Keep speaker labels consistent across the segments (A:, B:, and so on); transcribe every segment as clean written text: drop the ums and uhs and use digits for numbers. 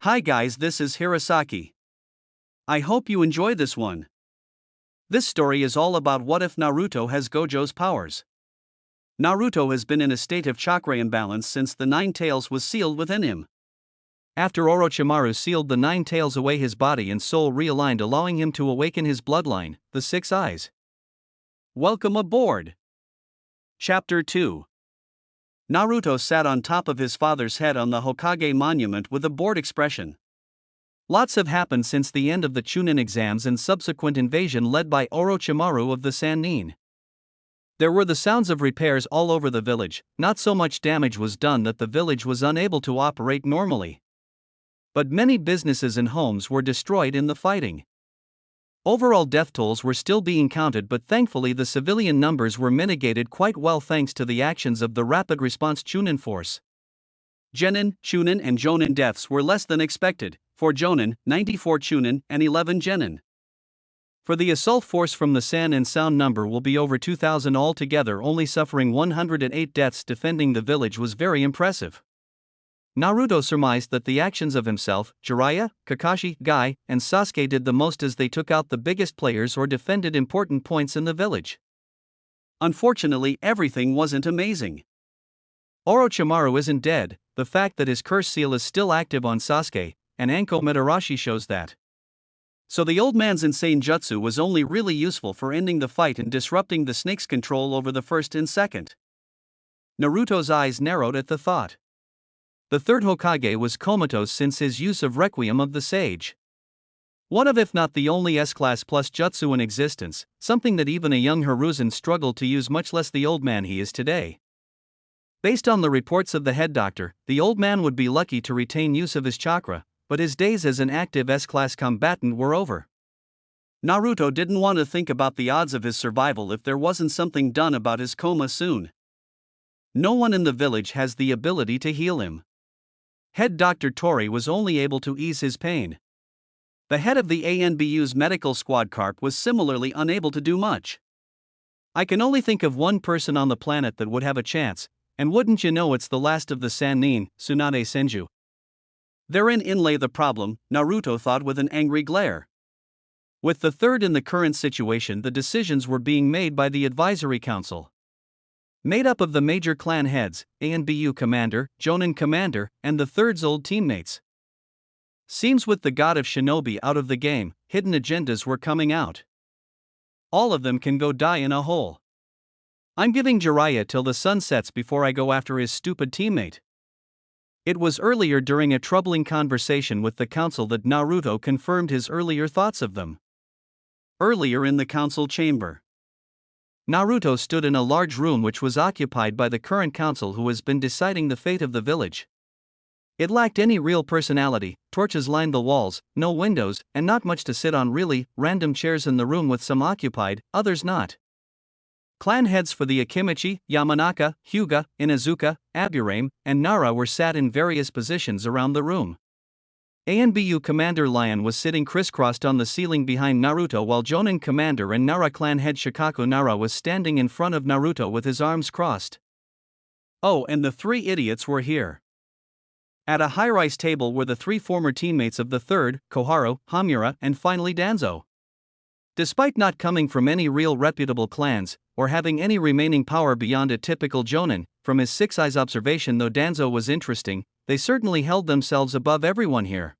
A: Hi guys, this is Hirosaki. I hope you enjoy this one. This story is all about what if Naruto has Gojo's powers. Naruto has been in a state of chakra imbalance since the Nine Tails was sealed within him. After Orochimaru sealed the Nine Tails away, his body and soul realigned, allowing him to awaken his bloodline, the Six Eyes. Welcome aboard! Chapter 2. Naruto sat on top of his father's head on the Hokage monument with a bored expression. Lots have happened since the end of the Chunin exams and subsequent invasion led by Orochimaru of the Sannin. There were the sounds of repairs all over the village. Not so much damage was done that the village was unable to operate normally. But many businesses and homes were destroyed in the fighting. Overall death tolls were still being counted, but thankfully the civilian numbers were mitigated quite well thanks to the actions of the Rapid Response Chunin Force. Genin, Chunin and Jonin deaths were less than expected, for Jonin, 94 Chunin and 11 Genin. For the assault force from the San and Sound number will be over 2,000 altogether, only suffering 108 deaths defending the village was very impressive. Naruto surmised that the actions of himself, Jiraiya, Kakashi, Guy, and Sasuke did the most as they took out the biggest players or defended important points in the village. Unfortunately, everything wasn't amazing. Orochimaru isn't dead. The fact that his curse seal is still active on Sasuke and Anko Mitarashi shows that. So the old man's insane jutsu was only really useful for ending the fight and disrupting the snake's control over the first and second. Naruto's eyes narrowed at the thought. The third Hokage was comatose since his use of Requiem of the Sage. One of, if not the only S-class plus jutsu in existence, something that even a young Hiruzen struggled to use, much less the old man he is today. Based on the reports of the head doctor, the old man would be lucky to retain use of his chakra, but his days as an active S-class combatant were over. Naruto didn't want to think about the odds of his survival if there wasn't something done about his coma soon. No one in the village has the ability to heal him. Head Dr. Tori was only able to ease his pain. The head of the ANBU's medical squad Carp was similarly unable to do much. I can only think of one person on the planet that would have a chance, and wouldn't you know it's the last of the Sannin, Tsunade Senju. Therein lay the problem, Naruto thought with an angry glare. With the third in the current situation, the decisions were being made by the advisory council. Made up of the major clan heads, ANBU commander, Jonin commander, and the third's old teammates. Seems with the god of shinobi out of the game, hidden agendas were coming out. All of them can go die in a hole. I'm giving Jiraiya till the sun sets before I go after his stupid teammate. It was earlier during a troubling conversation with the council that Naruto confirmed his earlier thoughts of them. Earlier in the council chamber, Naruto stood in a large room which was occupied by the current council who has been deciding the fate of the village. It lacked any real personality, torches lined the walls, no windows, and not much to sit on really, random chairs in the room with some occupied, others not. Clan heads for the Akimichi, Yamanaka, Hyuga, Inuzuka, Aburame, and Nara were sat in various positions around the room. ANBU Commander Lion was sitting crisscrossed on the ceiling behind Naruto, while Jonin Commander and Nara clan head Shikaku Nara was standing in front of Naruto with his arms crossed. Oh, and the three idiots were here. At a high-rise table were the three former teammates of the third, Koharu, Hamura, and finally Danzo. Despite not coming from any real reputable clans, or having any remaining power beyond a typical Jonin, from his Six Eyes observation, though Danzo was interesting, they certainly held themselves above everyone here.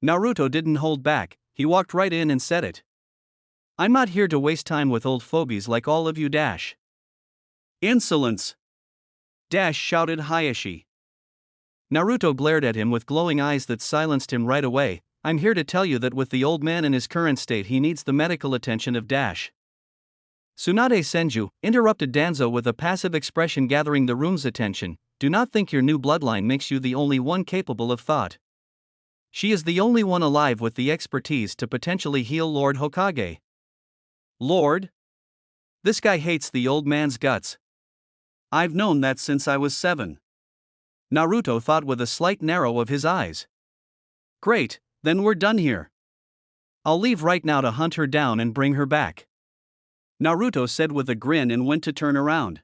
A: Naruto didn't hold back, he walked right in and said it. I'm not here to waste time with old fogies like all of you dash. Insolence! Dash shouted Hayashi. Naruto glared at him with glowing eyes that silenced him right away. I'm here to tell you that with the old man in his current state he needs the medical attention of Dash. Tsunade Senju, interrupted Danzo with a passive expression gathering the room's attention, do not think your new bloodline makes you the only one capable of thought. She is the only one alive with the expertise to potentially heal Lord Hokage. Lord? This guy hates the old man's guts. I've known that since I was 7. Naruto thought with a slight narrow of his eyes. Great, then we're done here. I'll leave right now to hunt her down and bring her back. Naruto said with a grin and went to turn around.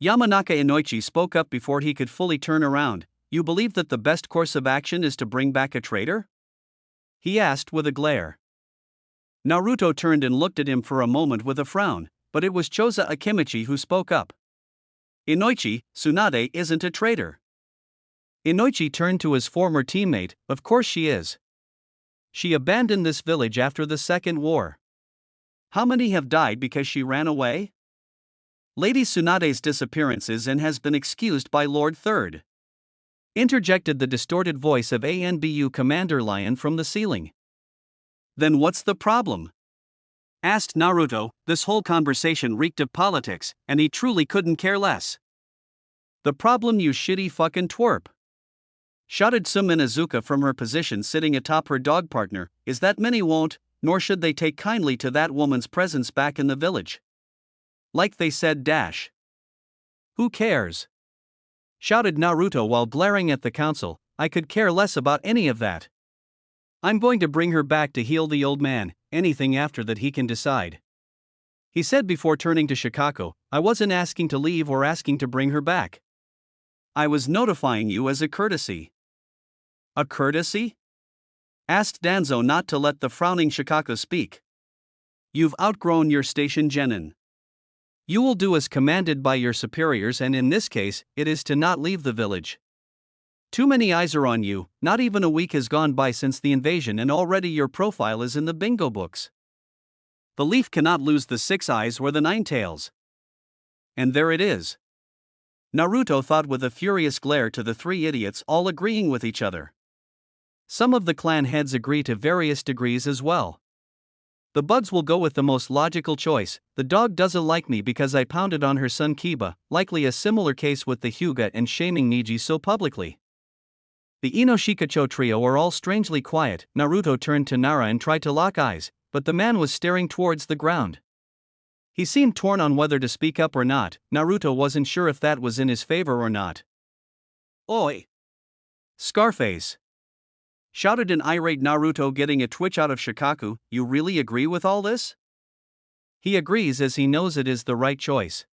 A: Yamanaka Inoichi spoke up before he could fully turn around. You believe that the best course of action is to bring back a traitor? He asked with a glare. Naruto turned and looked at him for a moment with a frown, but it was Choza Akimichi who spoke up. Inoichi, Tsunade isn't a traitor. Inoichi turned to his former teammate. Of course she is. She abandoned this village after the Second War. How many have died because she ran away? Lady Tsunade's disappearance is and has been excused by Lord Third. Interjected the distorted voice of ANBU Commander Lion from the ceiling. Then what's the problem? Asked Naruto. This whole conversation reeked of politics, and he truly couldn't care less. The problem, you shitty fucking twerp. Shouted Sum Inuzuka from her position sitting atop her dog partner, is that many won't, nor should they take kindly to that woman's presence back in the village. Like they said dash. Who cares? Shouted Naruto while glaring at the council. I could care less about any of that. I'm going to bring her back to heal the old man, anything after that he can decide. He said before turning to Shikako, I wasn't asking to leave or asking to bring her back. I was notifying you as a courtesy. A courtesy? Asked Danzo, not to let the frowning Shikako speak. You've outgrown your station genin. You will do as commanded by your superiors, and in this case, it is to not leave the village. Too many eyes are on you. Not even a week has gone by since the invasion and already your profile is in the bingo books. The leaf cannot lose the 6 eyes or the 9 tails. And there it is. Naruto thought with a furious glare to the 3 idiots, all agreeing with each other. Some of the clan heads agree to various degrees as well. The bugs will go with the most logical choice. The dog doesn't like me because I pounded on her son Kiba, likely a similar case with the Hyuga and shaming Niji so publicly. The Inoshikacho trio are all strangely quiet. Naruto turned to Nara and tried to lock eyes, but the man was staring towards the ground. He seemed torn on whether to speak up or not. Naruto wasn't sure if that was in his favor or not. Oi! Scarface! Shouted an irate Naruto, getting a twitch out of Shikaku. You really agree with all this? He agrees as he knows it is the right choice.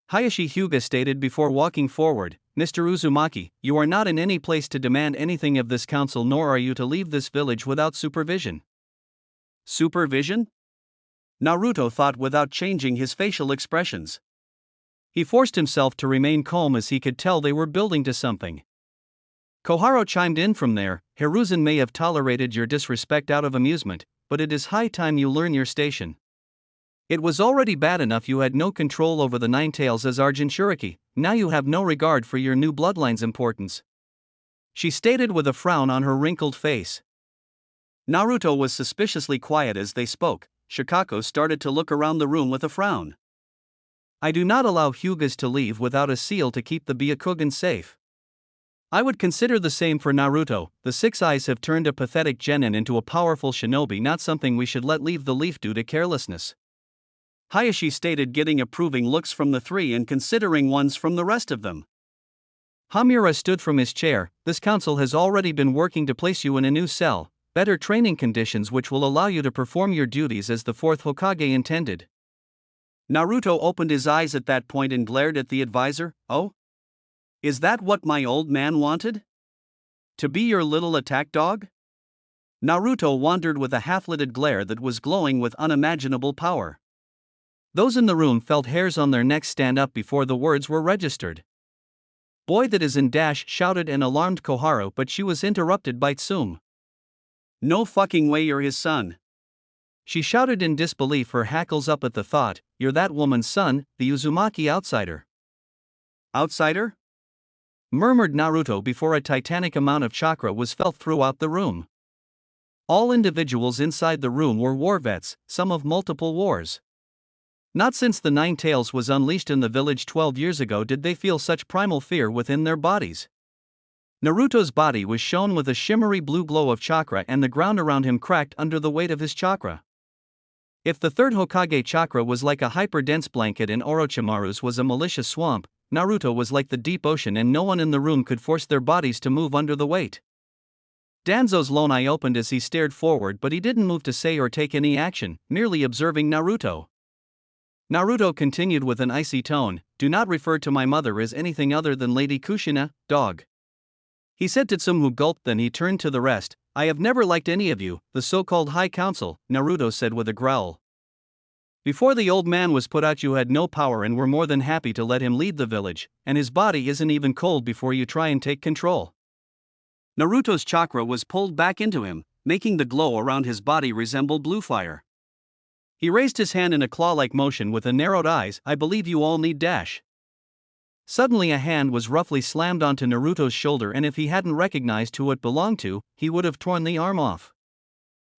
A: Hayashi Hyuga stated before walking forward, Mr. Uzumaki, you are not in any place to demand anything of this council, nor are you to leave this village without supervision. Supervision? Naruto thought without changing his facial expressions. He forced himself to remain calm as he could tell they were building to something. Koharu chimed in from there, Hiruzen may have tolerated your disrespect out of amusement, but it is high time you learn your station. It was already bad enough you had no control over the 9 tails as Arjun Shuriki, now you have no regard for your new bloodline's importance. She stated with a frown on her wrinkled face. Naruto was suspiciously quiet as they spoke. Shikako started to look around the room with a frown. I do not allow Hyugas to leave without a seal to keep the Byakugan safe. I would consider the same for Naruto. The 6 eyes have turned a pathetic genin into a powerful shinobi, not something we should let leave the leaf due to carelessness. Hayashi stated, getting approving looks from the 3 and considering ones from the rest of them. Hamura stood from his chair. This council has already been working to place you in a new cell, better training conditions which will allow you to perform your duties as the 4th Hokage intended. Naruto opened his eyes at that point and glared at the advisor. Oh? Is that what my old man wanted? To be your little attack dog? Naruto wondered with a half-lidded glare that was glowing with unimaginable power. Those in the room felt hairs on their necks stand up before the words were registered. Boy, that is in dash, shouted an alarmed Koharu, but she was interrupted by Tsum. No fucking way you're his son. She shouted in disbelief, her hackles up at the thought. You're that woman's son, the Uzumaki outsider. Outsider? Murmured Naruto before a titanic amount of chakra was felt throughout the room. All individuals inside the room were war vets, some of multiple wars. Not since the 9 tails was unleashed in the village 12 years ago did they feel such primal fear within their bodies. Naruto's body was shone with a shimmery blue glow of chakra, and the ground around him cracked under the weight of his chakra. If the 3rd Hokage chakra was like a hyper-dense blanket and Orochimaru's was a malicious swamp, Naruto was like the deep ocean, and no one in the room could force their bodies to move under the weight. Danzo's lone eye opened as he stared forward, but he didn't move to say or take any action, merely observing Naruto. Naruto continued with an icy tone, do not refer to my mother as anything other than Lady Kushina, dog. He said Tsume, who gulped, then he turned to the rest. I have never liked any of you, the so-called High Council, Naruto said with a growl. Before the old man was put out you had no power and were more than happy to let him lead the village, and his body isn't even cold before you try and take control. Naruto's chakra was pulled back into him, making the glow around his body resemble blue fire. He raised his hand in a claw-like motion with a narrowed eyes. I believe you all need dash. Suddenly a hand was roughly slammed onto Naruto's shoulder, and if he hadn't recognized who it belonged to, he would have torn the arm off.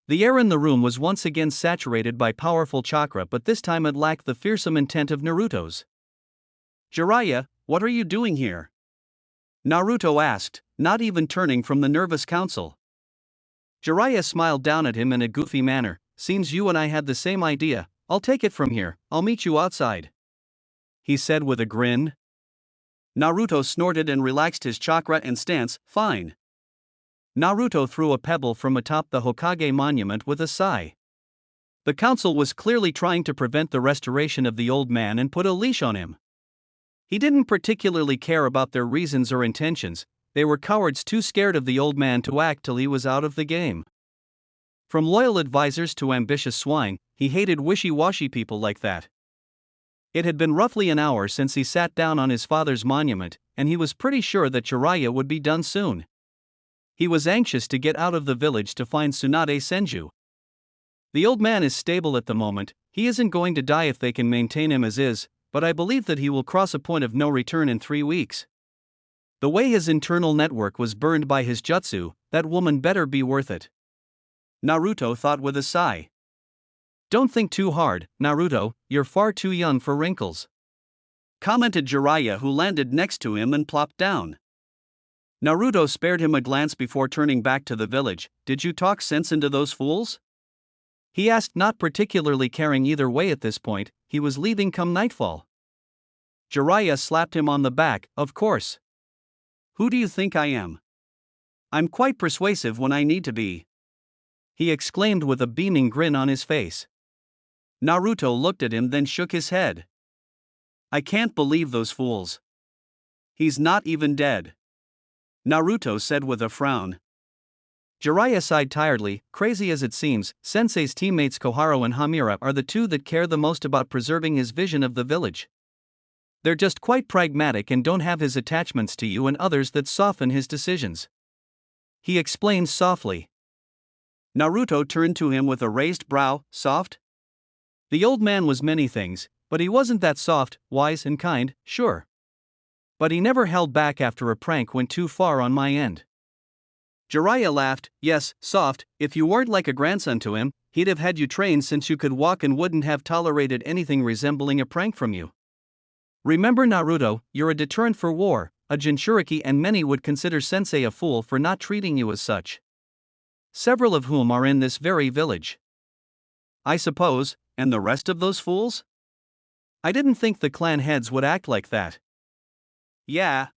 A: The air in the room was once again saturated by powerful chakra, but this time it lacked the fearsome intent of Naruto's. Jiraiya, what are you doing here? Naruto asked, not even turning from the nervous council. Jiraiya smiled down at him in a goofy manner. Seems you and I had the same idea. I'll take it from here, I'll meet you outside, he said with a grin. Naruto snorted and relaxed his chakra and stance. Fine. Naruto threw a pebble from atop the Hokage monument with a sigh. The council was clearly trying to prevent the restoration of the old man and put a leash on him. He didn't particularly care about their reasons or intentions. They were cowards too scared of the old man to act till he was out of the game. From loyal advisors to ambitious swine, he hated wishy-washy people like that. It had been roughly an hour since he sat down on his father's monument, and he was pretty sure that Jiraiya would be done soon. He was anxious to get out of the village to find Tsunade Senju. The old man is stable at the moment, he isn't going to die if they can maintain him as is, but I believe that he will cross a point of no return in 3 weeks. The way his internal network was burned by his jutsu, that woman better be worth it. Naruto thought with a sigh. Don't think too hard, Naruto, you're far too young for wrinkles, commented Jiraiya, who landed next to him and plopped down. Naruto spared him a glance before turning back to the village. Did you talk sense into those fools? He asked, not particularly caring either way at this point. He was leaving come nightfall. Jiraiya slapped him on the back. Of course. Who do you think I am? I'm quite persuasive when I need to be, he exclaimed with a beaming grin on his face. Naruto looked at him, then shook his head. I can't believe those fools. He's not even dead, Naruto said with a frown. Jiraiya sighed tiredly. Crazy as it seems, Sensei's teammates Koharu and Hamira are the two that care the most about preserving his vision of the village. They're just quite pragmatic and don't have his attachments to you and others that soften his decisions, he explained softly. Naruto turned to him with a raised brow. Soft? The old man was many things, but he wasn't that soft, wise and kind, sure. But he never held back after a prank went too far on my end. Jiraiya laughed. Yes, soft. If you weren't like a grandson to him, he'd have had you trained since you could walk and wouldn't have tolerated anything resembling a prank from you. Remember, Naruto, you're a deterrent for war, a Jinchuriki, and many would consider Sensei a fool for not treating you as such, several of whom are in this very village. I suppose, and the rest of those fools? I didn't think the clan heads would act like that. Yeah,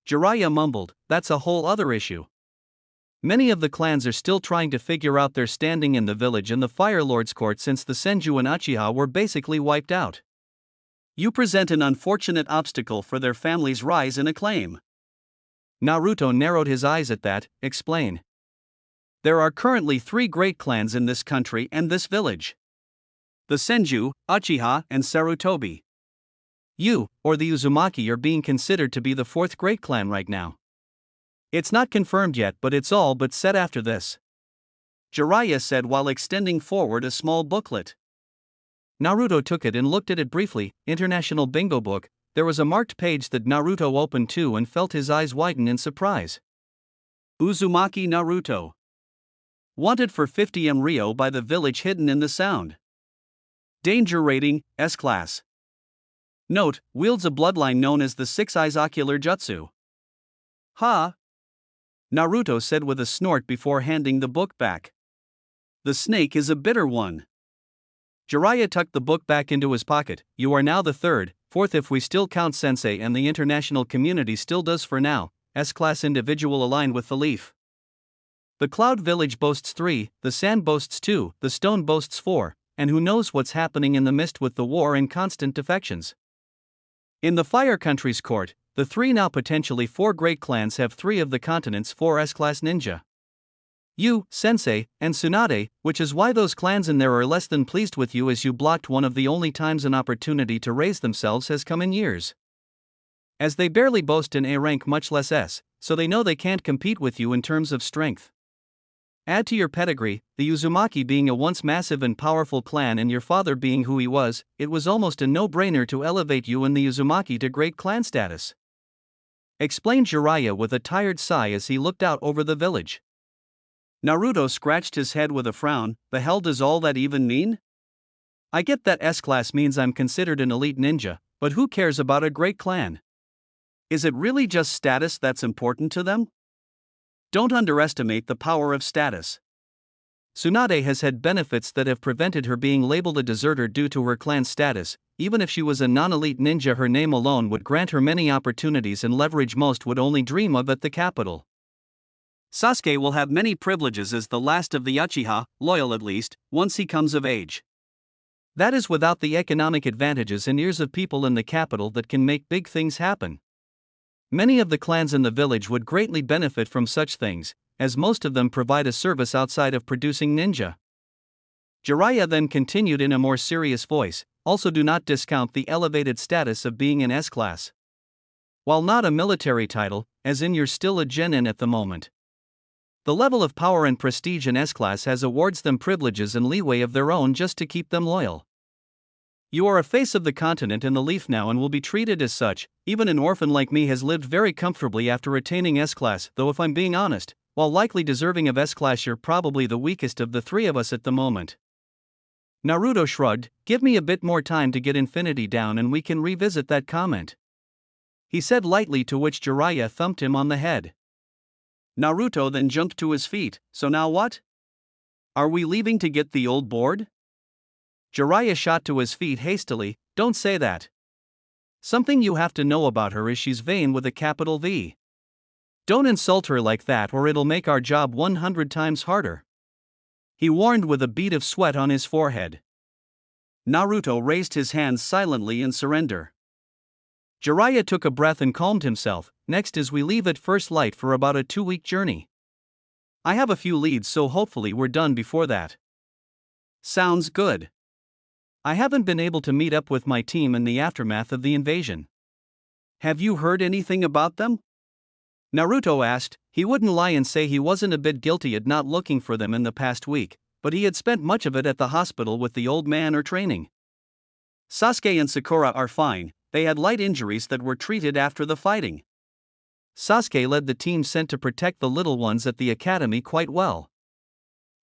A: Jiraiya mumbled, that's a whole other issue. Many of the clans are still trying to figure out their standing in the village and the Fire Lord's court since the Senju and Uchiha were basically wiped out. You present an unfortunate obstacle for their family's rise and acclaim. Naruto narrowed his eyes at that. Explain. There are currently 3 great clans in this country and this village. The Senju, Uchiha, and Sarutobi. You, or the Uzumaki, are being considered to be the 4th great clan right now. It's not confirmed yet, but it's all but set after this, Jiraiya said while extending forward a small booklet. Naruto took it and looked at it briefly. International Bingo Book. There was a marked page that Naruto opened too and felt his eyes widen in surprise. Uzumaki Naruto. Wanted for 50 Rio by the village hidden in the sound. Danger rating, S-Class. Note, wields a bloodline known as the Six Eyes Ocular Jutsu. Ha! Naruto said with a snort before handing the book back. The snake is a bitter one. Jiraiya tucked the book back into his pocket. You are now the 3rd, 4th if we still count Sensei, and the international community still does for now, S-Class individual aligned with the leaf. The Cloud Village boasts 3, the Sand boasts 2, the Stone boasts 4, and who knows what's happening in the mist with the war and constant defections. In the Fire Country's court, The 3 now potentially 4 great clans have 3 of the continent's 4 S-class ninja. You, Sensei, and Tsunade, which is why those clans in there are less than pleased with you as you blocked one of the only times an opportunity to raise themselves has come in years. As they barely boast an A rank much less S, so they know they can't compete with you in terms of strength. Add to your pedigree, the Uzumaki being a once massive and powerful clan and your father being who he was, it was almost a no-brainer to elevate you and the Uzumaki to great clan status. Explained Jiraiya with a tired sigh as he looked out over the village. Naruto scratched his head with a frown. The hell does all that even mean? I get that S-class means I'm considered an elite ninja, but who cares about a great clan? Is it really just status that's important to them? Don't underestimate the power of status. Tsunade has had benefits that have prevented her being labeled a deserter due to her clan's status. Even if she was a non-elite ninja, her name alone would grant her many opportunities and leverage most would only dream of at the capital. Sasuke will have many privileges as the last of the Uchiha, loyal at least, once he comes of age. That is without the economic advantages and ears of people in the capital that can make big things happen. Many of the clans in the village would greatly benefit from such things, as most of them provide a service outside of producing ninja. Jiraiya then continued in a more serious voice, also do not discount the elevated status of being an S-class. While not a military title, as in you're still a genin at the moment. The level of power and prestige an S-class has awards them privileges and leeway of their own just to keep them loyal. You are a face of the continent in the leaf now and will be treated as such. Even an orphan like me has lived very comfortably after attaining S-class, though if I'm being honest, while likely deserving of S-class you're probably the weakest of the 3 of us at the moment. Naruto shrugged, give me a bit more time to get Infinity down and we can revisit that comment. He said lightly, to which Jiraiya thumped him on the head. Naruto then jumped to his feet. So now what? Are we leaving to get the old board? Jiraiya shot to his feet hastily, don't say that. Something you have to know about her is she's vain with a capital V. Don't insult her like that or it'll make our job 100 times harder. He warned with a bead of sweat on his forehead. Naruto raised his hands silently in surrender. Jiraiya took a breath and calmed himself. Next is we leave at first light for about a 2-week journey. I have a few leads, so hopefully we're done before that. Sounds good. I haven't been able to meet up with my team in the aftermath of the invasion. Have you heard anything about them? Naruto asked. He wouldn't lie and say he wasn't a bit guilty at not looking for them in the past week, but he had spent much of it at the hospital with the old man or training. Sasuke and Sakura are fine, they had light injuries that were treated after the fighting. Sasuke led the team sent to protect the little ones at the academy quite well.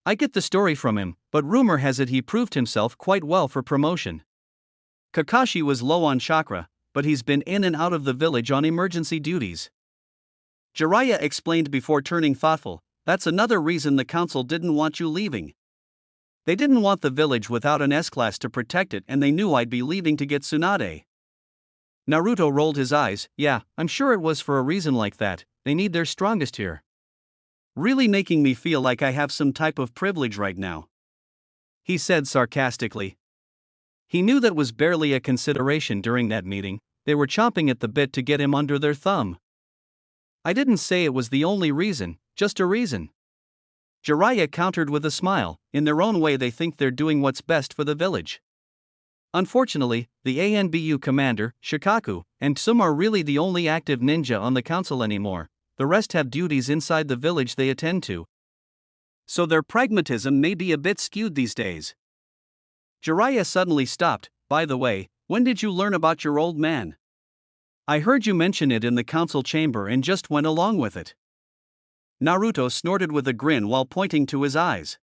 A: I get the story from him, but rumor has it he proved himself quite well for promotion. Kakashi was low on chakra, but he's been in and out of the village on emergency duties. Jiraiya explained before turning thoughtful, that's another reason the council didn't want you leaving. They didn't want the village without an S-class to protect it and they knew I'd be leaving to get Tsunade. Naruto rolled his eyes. Yeah, I'm sure it was for a reason like that, they need their strongest here. Really making me feel like I have some type of privilege right now. He said sarcastically. He knew that was barely a consideration during that meeting, they were chomping at the bit to get him under their thumb. I didn't say it was the only reason, just a reason. Jiraiya countered with a smile, in their own way they think they're doing what's best for the village. Unfortunately, the ANBU commander, Shikaku, and Tsum are really the only active ninja on the council anymore, the rest have duties inside the village they attend to. So their pragmatism may be a bit skewed these days. Jiraiya suddenly stopped. By the way, when did you learn about your old man? I heard you mention it in the council chamber and just went along with it. Naruto snorted with a grin while pointing to his eyes.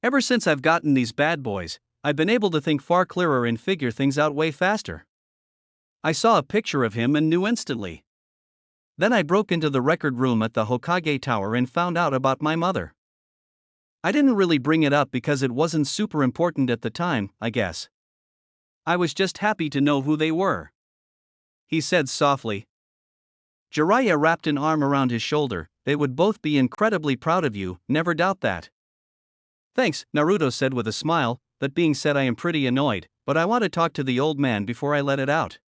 A: Ever since I've gotten these bad boys, I've been able to think far clearer and figure things out way faster. I saw a picture of him and knew instantly. Then I broke into the record room at the Hokage Tower and found out about my mother. I didn't really bring it up because it wasn't super important at the time, I guess. I was just happy to know who they were. He said softly. Jiraiya wrapped an arm around his shoulder. They would both be incredibly proud of you, never doubt that. Thanks, Naruto said with a smile. That being said, I am pretty annoyed, but I want to talk to the old man before I let it out.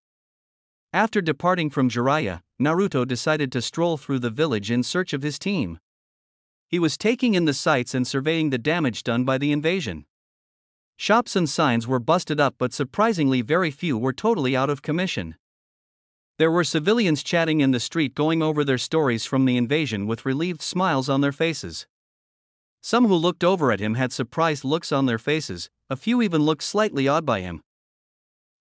A: After departing from Jiraiya, Naruto decided to stroll through the village in search of his team. He was taking in the sights and surveying the damage done by the invasion. Shops and signs were busted up, but surprisingly very few were totally out of commission. There were civilians chatting in the street, going over their stories from the invasion with relieved smiles on their faces. Some who looked over at him had surprised looks on their faces, a few even looked slightly awed by him.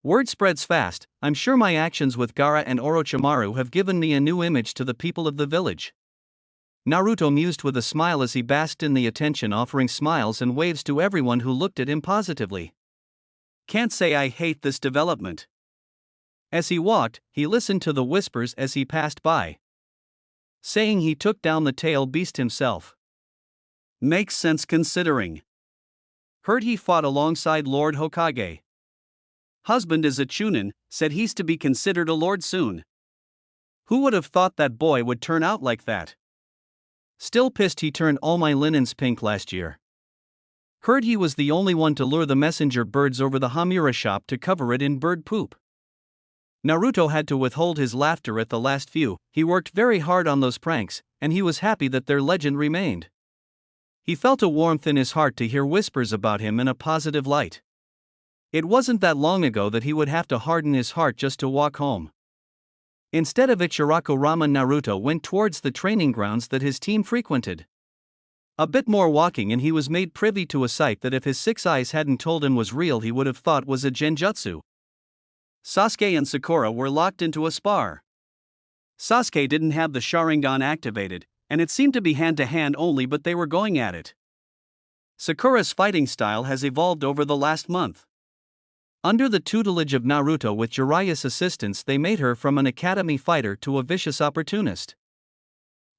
A: Word spreads fast. I'm sure my actions with Gaara and Orochimaru have given me a new image to the people of the village. Naruto mused with a smile as he basked in the attention, offering smiles and waves to everyone who looked at him positively. Can't say I hate this development. As he walked, he listened to the whispers as he passed by, saying he took down the tail beast himself. Makes sense considering. Heard he fought alongside Lord Hokage. Husband is a chunin, said he's to be considered a lord soon. Who would have thought that boy would turn out like that? Still pissed he turned all my linens pink last year. Heard he was the only one to lure the messenger birds over the Hamura shop to cover it in bird poop. Naruto had to withhold his laughter at the last few. He worked very hard on those pranks, and he was happy that their legend remained. He felt a warmth in his heart to hear whispers about him in a positive light. It wasn't that long ago that he would have to harden his heart just to walk home. Instead of Ichiraku Ramen, Naruto went towards the training grounds that his team frequented. A bit more walking and he was made privy to a sight that if his six eyes hadn't told him was real, he would have thought was a genjutsu. Sasuke and Sakura were locked into a spar. Sasuke didn't have the Sharingan activated, and it seemed to be hand-to-hand only, but they were going at it. Sakura's fighting style has evolved over the last month. Under the tutelage of Naruto with Jiraiya's assistance, they made her from an academy fighter to a vicious opportunist.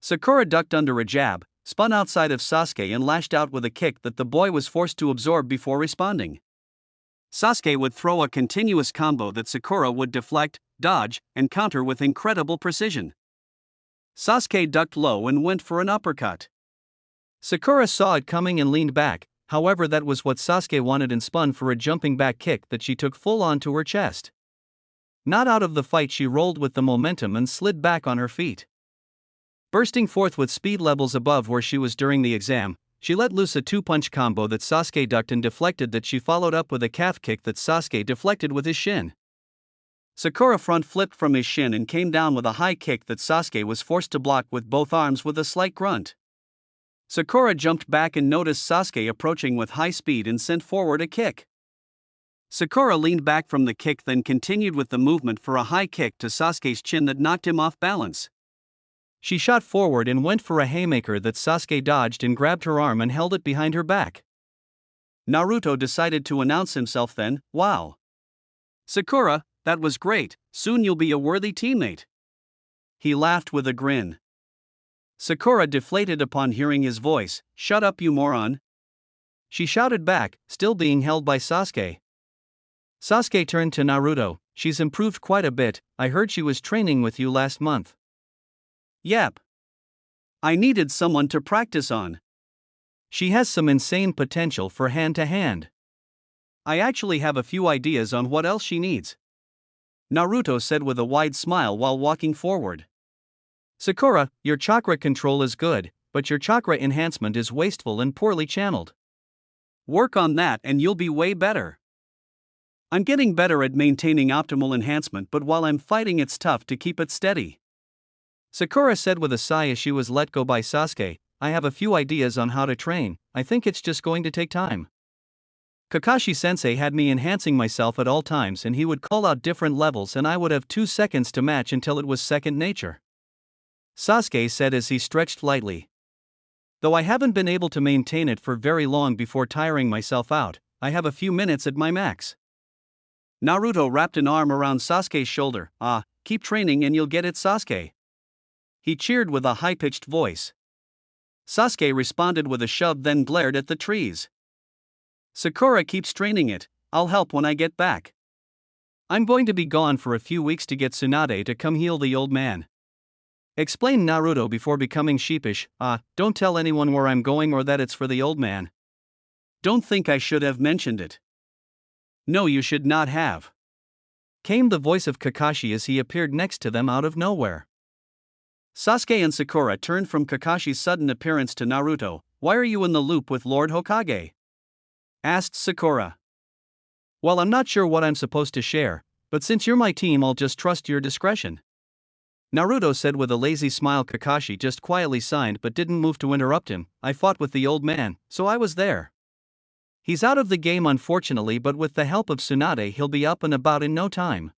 A: Sakura ducked under a jab, spun outside of Sasuke and lashed out with a kick that the boy was forced to absorb before responding. Sasuke would throw a continuous combo that Sakura would deflect, dodge, and counter with incredible precision. Sasuke ducked low and went for an uppercut. Sakura saw it coming and leaned back. However, that was what Sasuke wanted and spun for a jumping back kick that she took full on to her chest. Not out of the fight, she rolled with the momentum and slid back on her feet. Bursting forth with speed levels above where she was during the exam, she let loose a two-punch combo that Sasuke ducked and deflected, that she followed up with a calf kick that Sasuke deflected with his shin. Sakura front flipped from his shin and came down with a high kick that Sasuke was forced to block with both arms with a slight grunt. Sakura jumped back and noticed Sasuke approaching with high speed and sent forward a kick. Sakura leaned back from the kick, then continued with the movement for a high kick to Sasuke's chin that knocked him off balance. She shot forward and went for a haymaker that Sasuke dodged and grabbed her arm and held it behind her back. Naruto decided to announce himself then. Wow. Sakura, that was great, soon you'll be a worthy teammate. He laughed with a grin. Sakura deflated upon hearing his voice. Shut up, you moron. She shouted back, still being held by Sasuke. Sasuke turned to Naruto. She's improved quite a bit. I heard she was training with you last month. Yep. I needed someone to practice on. She has some insane potential for hand-to-hand. I actually have a few ideas on what else she needs, Naruto said with a wide smile while walking forward. Sakura, your chakra control is good, but your chakra enhancement is wasteful and poorly channeled. Work on that and you'll be way better. I'm getting better at maintaining optimal enhancement, but while I'm fighting it's tough to keep it steady. Sakura said with a sigh as she was let go by Sasuke. I have a few ideas on how to train. I think it's just going to take time. Kakashi-sensei had me enhancing myself at all times, and he would call out different levels and I would have 2 seconds to match until it was second nature, Sasuke said as he stretched lightly. Though I haven't been able to maintain it for very long before tiring myself out, I have a few minutes at my max. Naruto wrapped an arm around Sasuke's shoulder. Keep training and you'll get it, Sasuke. He cheered with a high-pitched voice. Sasuke responded with a shove, then glared at the trees. Sakura keeps training it. I'll help when I get back. I'm going to be gone for a few weeks to get Tsunade to come heal the old man, explained Naruto before becoming sheepish. Don't tell anyone where I'm going or that it's for the old man. Don't think I should have mentioned it. No, you should not have. came the voice of Kakashi as he appeared next to them out of nowhere. Sasuke and Sakura turned from Kakashi's sudden appearance to Naruto. "Why are you in the loop with Lord Hokage?" asked Sakura. "Well, I'm not sure what I'm supposed to share, but since you're my team, I'll just trust your discretion," Naruto said with a lazy smile. Kakashi just quietly signed but didn't move to interrupt him. "I fought with the old man, so I was there. He's out of the game unfortunately, but with the help of Tsunade he'll be up and about in no time.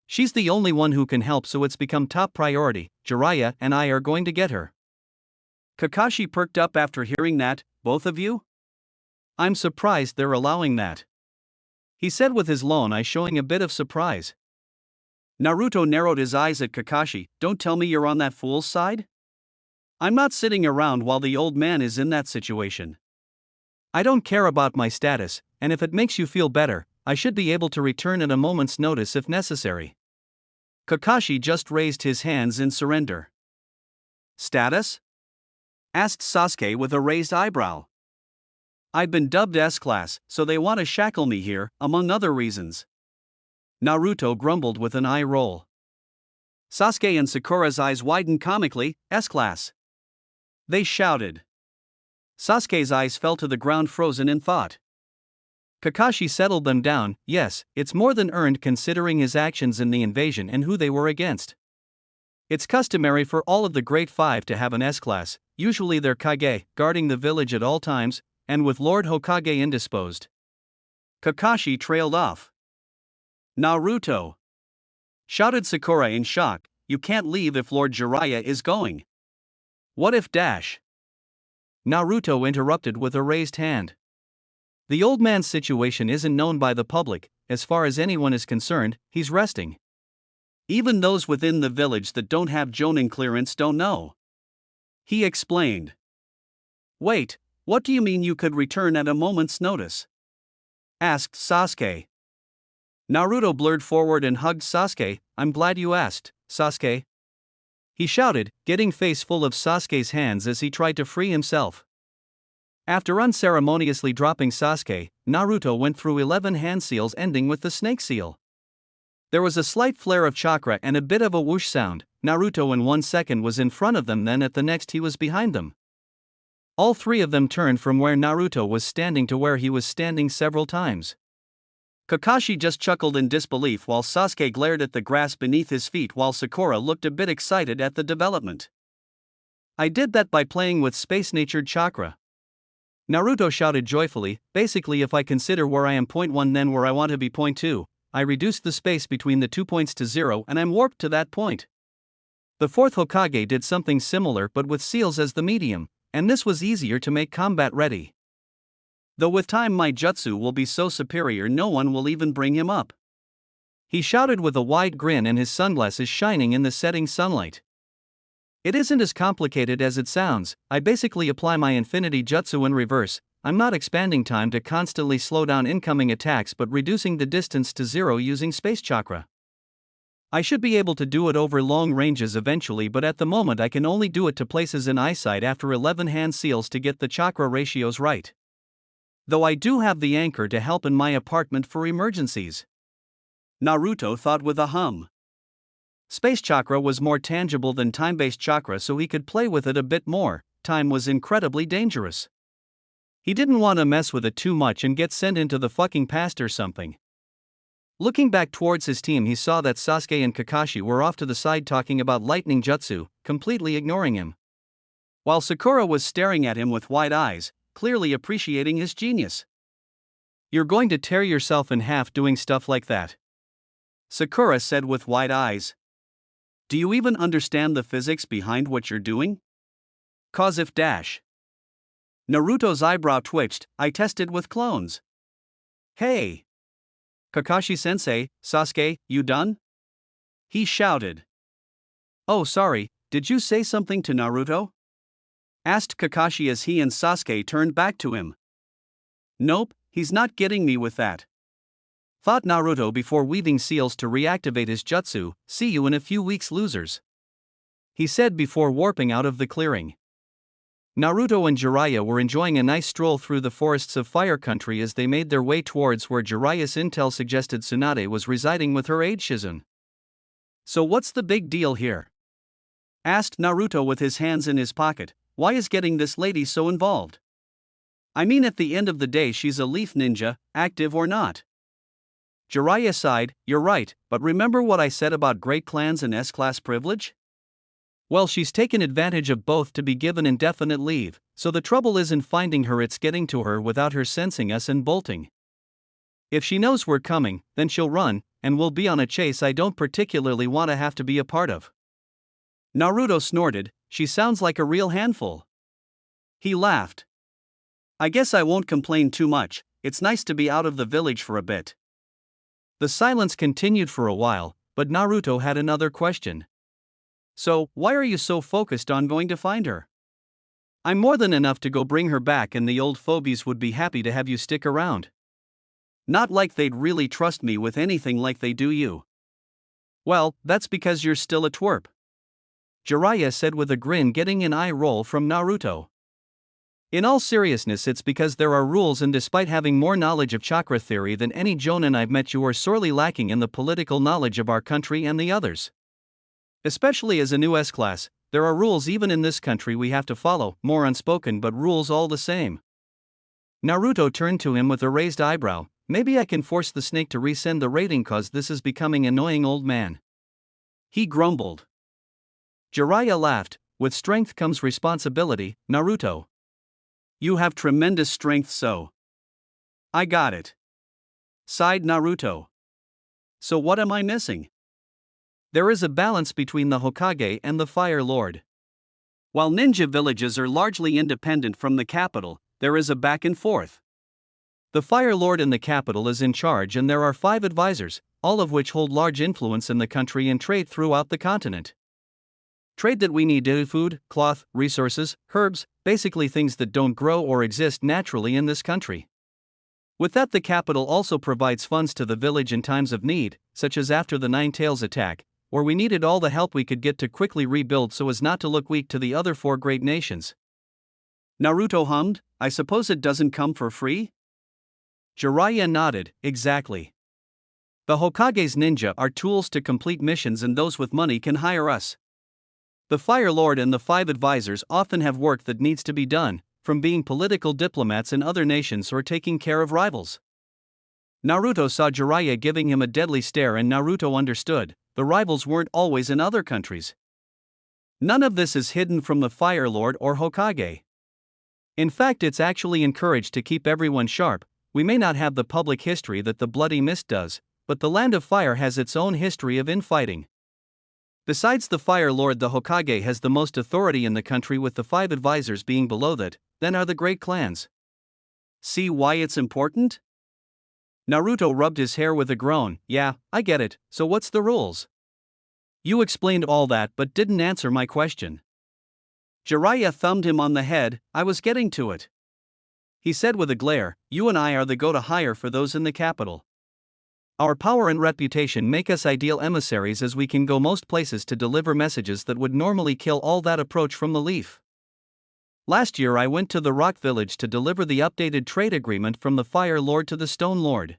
A: She's the only one who can help, so it's become top priority. Jiraiya and I are going to get her." Kakashi perked up after hearing that. "Both of you? I'm surprised they're allowing that," he said with his lone eye showing a bit of surprise. Naruto narrowed his eyes at Kakashi. "Don't tell me you're on that fool's side? I'm not sitting around while the old man is in that situation. I don't care about my status, and if it makes you feel better, I should be able to return at a moment's notice if necessary." Kakashi just raised his hands in surrender. "Status?" asked Sasuke with a raised eyebrow. "I've been dubbed S-Class, so they want to shackle me here, among other reasons," Naruto grumbled with an eye roll. Sasuke and Sakura's eyes widened comically. "S-Class?" they shouted. Sasuke's eyes fell to the ground, frozen in thought. Kakashi settled them down. "Yes, it's more than earned considering his actions in the invasion and who they were against. It's customary for all of the Great Five to have an S-Class, usually their Kage, guarding the village at all times, and with Lord Hokage indisposed." Kakashi trailed off. "Naruto!" shouted Sakura in shock. "You can't leave if Lord Jiraiya is going. What if dash?" Naruto interrupted with a raised hand. "The old man's situation isn't known by the public. As far as anyone is concerned, he's resting. Even those within the village that don't have Jonin clearance don't know," he explained. "Wait, what do you mean you could return at a moment's notice?" asked Sasuke. Naruto blurred forward and hugged Sasuke. "I'm glad you asked, Sasuke," he shouted, getting face full of Sasuke's hands as he tried to free himself. After unceremoniously dropping Sasuke, Naruto went through 11 hand seals ending with the snake seal. There was a slight flare of chakra and a bit of a whoosh sound. Naruto in 1 second was in front of them, then at the next he was behind them. All three of them turned from where Naruto was standing to where he was standing several times. Kakashi just chuckled in disbelief while Sasuke glared at the grass beneath his feet, while Sakura looked a bit excited at the development. "I did that by playing with space-natured chakra," Naruto shouted joyfully. "Basically, if I consider where I am point 1 then where I want to be point 2, I reduced the space between the 2 points to 0 and I'm warped to that point. The fourth Hokage did something similar but with seals as the medium, and this was easier to make combat ready. Though with time my jutsu will be so superior no one will even bring him up," he shouted with a wide grin and his sunglasses shining in the setting sunlight. "It isn't as complicated as it sounds. I basically apply my infinity jutsu in reverse. I'm not expanding time to constantly slow down incoming attacks but reducing the distance to 0 using space chakra. I should be able to do it over long ranges eventually, but at the moment I can only do it to places in eyesight after 11 hand seals to get the chakra ratios right. Though I do have the anchor to help in my apartment for emergencies," Naruto thought with a hum. Space chakra was more tangible than time-based chakra, so he could play with it a bit more. Time was incredibly dangerous. He didn't want to mess with it too much and get sent into the fucking past or something. Looking back towards his team, he saw that Sasuke and Kakashi were off to the side talking about lightning jutsu, completely ignoring him. While Sakura was staring at him with wide eyes, clearly appreciating his genius. "You're going to tear yourself in half doing stuff like that," Sakura said with wide eyes. "Do you even understand the physics behind what you're doing? Cause if dash." Naruto's eyebrow twitched. "I tested with clones." "Hey! Kakashi-sensei, Sasuke, you done?" he shouted. "Oh sorry, did you say something to Naruto?" asked Kakashi as he and Sasuke turned back to him. "Nope, he's not getting me with that," thought Naruto before weaving seals to reactivate his jutsu. "See you in a few weeks, losers," he said before warping out of the clearing. Naruto and Jiraiya were enjoying a nice stroll through the forests of Fire Country as they made their way towards where Jiraiya's intel suggested Tsunade was residing with her aide Shizune. "So what's the big deal here?" asked Naruto with his hands in his pocket. "Why is getting this lady so involved? I mean, at the end of the day, she's a leaf ninja, active or not." Jiraiya sighed. "You're right, but remember what I said about great clans and S-class privilege? Well, she's taken advantage of both to be given indefinite leave, so the trouble isn't finding her, it's getting to her without her sensing us and bolting. If she knows we're coming, then she'll run, and we'll be on a chase I don't particularly want to have to be a part of." Naruto snorted. "She sounds like a real handful." He laughed. "I guess I won't complain too much, it's nice to be out of the village for a bit." The silence continued for a while, but Naruto had another question. "So, why are you so focused on going to find her? I'm more than enough to go bring her back, and the old phobies would be happy to have you stick around. Not like they'd really trust me with anything like they do you." "Well, that's because you're still a twerp," Jiraiya said with a grin, getting an eye roll from Naruto. "In all seriousness, it's because there are rules, and despite having more knowledge of chakra theory than any jonin I've met, you are sorely lacking in the political knowledge of our country and the others. Especially as a new S-class, there are rules even in this country we have to follow, more unspoken but rules all the same." Naruto turned to him with a raised eyebrow. "Maybe I can force the snake to resend the rating cause this is becoming annoying, old man," he grumbled. Jiraiya laughed. "With strength comes responsibility, Naruto. You have tremendous strength, so." "I got it," sighed Naruto. "So what am I missing?" "There is a balance between the Hokage and the Fire Lord. While ninja villages are largely independent from the capital, there is a back and forth. The Fire Lord in the capital is in charge, and there are 5 advisors, all of which hold large influence in the country and trade throughout the continent. Trade that we need: food, cloth, resources, herbs, basically things that don't grow or exist naturally in this country. With that, the capital also provides funds to the village in times of need, such as after the Nine Tails attack, where we needed all the help we could get to quickly rebuild so as not to look weak to the other 4 great nations." Naruto hummed. "I suppose it doesn't come for free?" Jiraiya nodded. "Exactly. The Hokage's ninja are tools to complete missions, and those with money can hire us. The Fire Lord and the 5 advisors often have work that needs to be done, from being political diplomats in other nations or taking care of rivals." Naruto saw Jiraiya giving him a deadly stare, and Naruto understood. The rivals weren't always in other countries. None of this is hidden from the Fire Lord or Hokage. In fact, it's actually encouraged to keep everyone sharp. We may not have the public history that the Bloody Mist does, but the Land of Fire has its own history of infighting. Besides the Fire Lord, the Hokage has the most authority in the country, with the 5 advisors being below that. Then are the great clans. See why it's important?" Naruto rubbed his hair with a groan. "Yeah, I get it. So what's the rules?" "You explained all that but didn't answer my question." Jiraiya thumbed him on the head. "I was getting to it," he said with a glare. "You and I are the go-to-hire for those in the capital. Our power and reputation make us ideal emissaries, as we can go most places to deliver messages that would normally kill all that approach from the leaf. Last year I went to the Rock Village to deliver the updated trade agreement from the Fire Lord to the Stone Lord.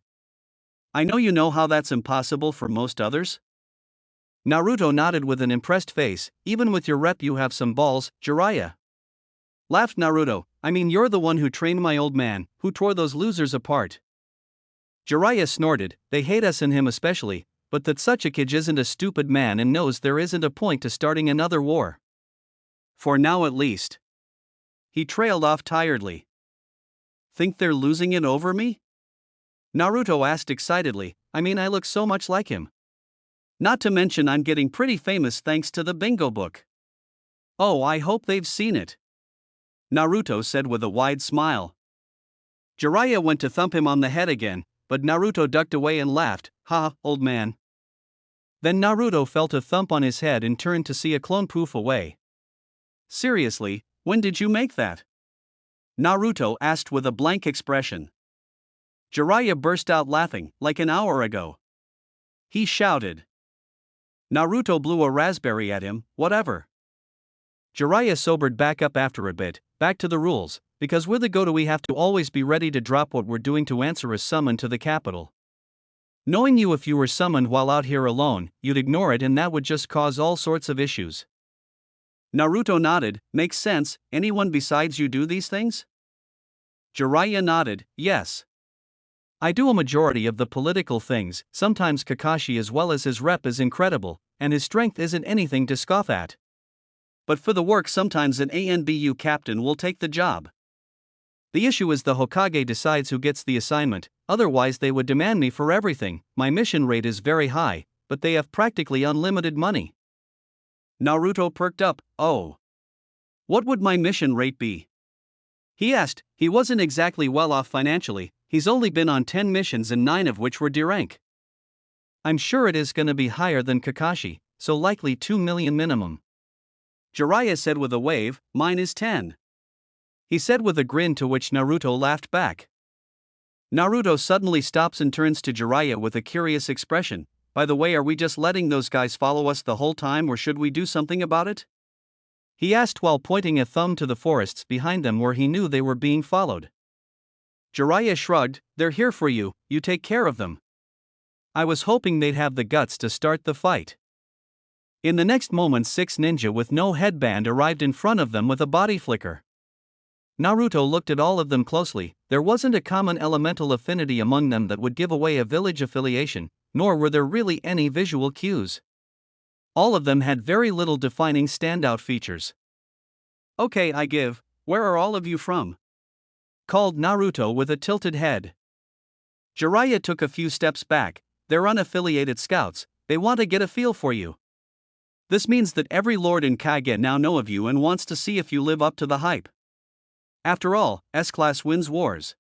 A: I know you know how that's impossible for most others?" Naruto nodded with an impressed face. "Even with your rep you have some balls, Jiraiya," laughed Naruto. "I mean, you're the one who trained my old man, who tore those losers apart." Jiraiya snorted. "They hate us, and him especially, but that such a kid isn't a stupid man and knows there isn't a point to starting another war. For now at least." He trailed off tiredly. "Think they're losing it over me?" Naruto asked excitedly. "I mean, I look so much like him. Not to mention I'm getting pretty famous thanks to the bingo book." "Oh, I hope they've seen it," Naruto said with a wide smile. Jiraiya went to thump him on the head again, but Naruto ducked away and laughed. "Ha, old man." Then Naruto felt a thump on his head and turned to see a clone poof away. "Seriously, when did you make that?" Naruto asked with a blank expression. Jiraiya burst out laughing. "Like an hour ago," he shouted. Naruto blew a raspberry at him. "Whatever." Jiraiya sobered back up after a bit. back to the rules, because we're the Gojo, we have to always be ready to drop what we're doing to answer a summon to the capital. Knowing you, if you were summoned while out here alone, you'd ignore it and that would just cause all sorts of issues. Naruto nodded, makes sense. Anyone besides you do these things? Jiraiya nodded, yes. I do a majority of the political things. Sometimes Kakashi as well as his rep is incredible, and his strength isn't anything to scoff at. But for the work sometimes an ANBU captain will take the job. The issue is the Hokage decides who gets the assignment, otherwise they would demand me for everything. My mission rate is very high, but they have practically unlimited money. Naruto perked up, oh. What would my mission rate be? He asked. He wasn't exactly well off financially, he's only been on 10 missions and 9 of which were D rank. I'm sure it is gonna be higher than Kakashi, so likely 2 million minimum. Jiraiya said with a wave, mine is 10. He said with a grin, to which Naruto laughed back. Naruto suddenly stops and turns to Jiraiya with a curious expression. By the way, are we just letting those guys follow us the whole time, or should we do something about it? He asked while pointing a thumb to the forests behind them where he knew they were being followed. Jiraiya shrugged, they're here for you, you take care of them. I was hoping they'd have the guts to start the fight. In the next moment 6 ninja with no headband arrived in front of them with a body flicker. Naruto looked at all of them closely. There wasn't a common elemental affinity among them that would give away a village affiliation, nor were there really any visual cues. All of them had very little defining standout features. Okay, I give. Where are all of you from? Called Naruto with a tilted head. Jiraiya took a few steps back. They're unaffiliated scouts, they want to get a feel for you. This means that every lord in Kage now know of you and wants to see if you live up to the hype. After all, S-class wins wars.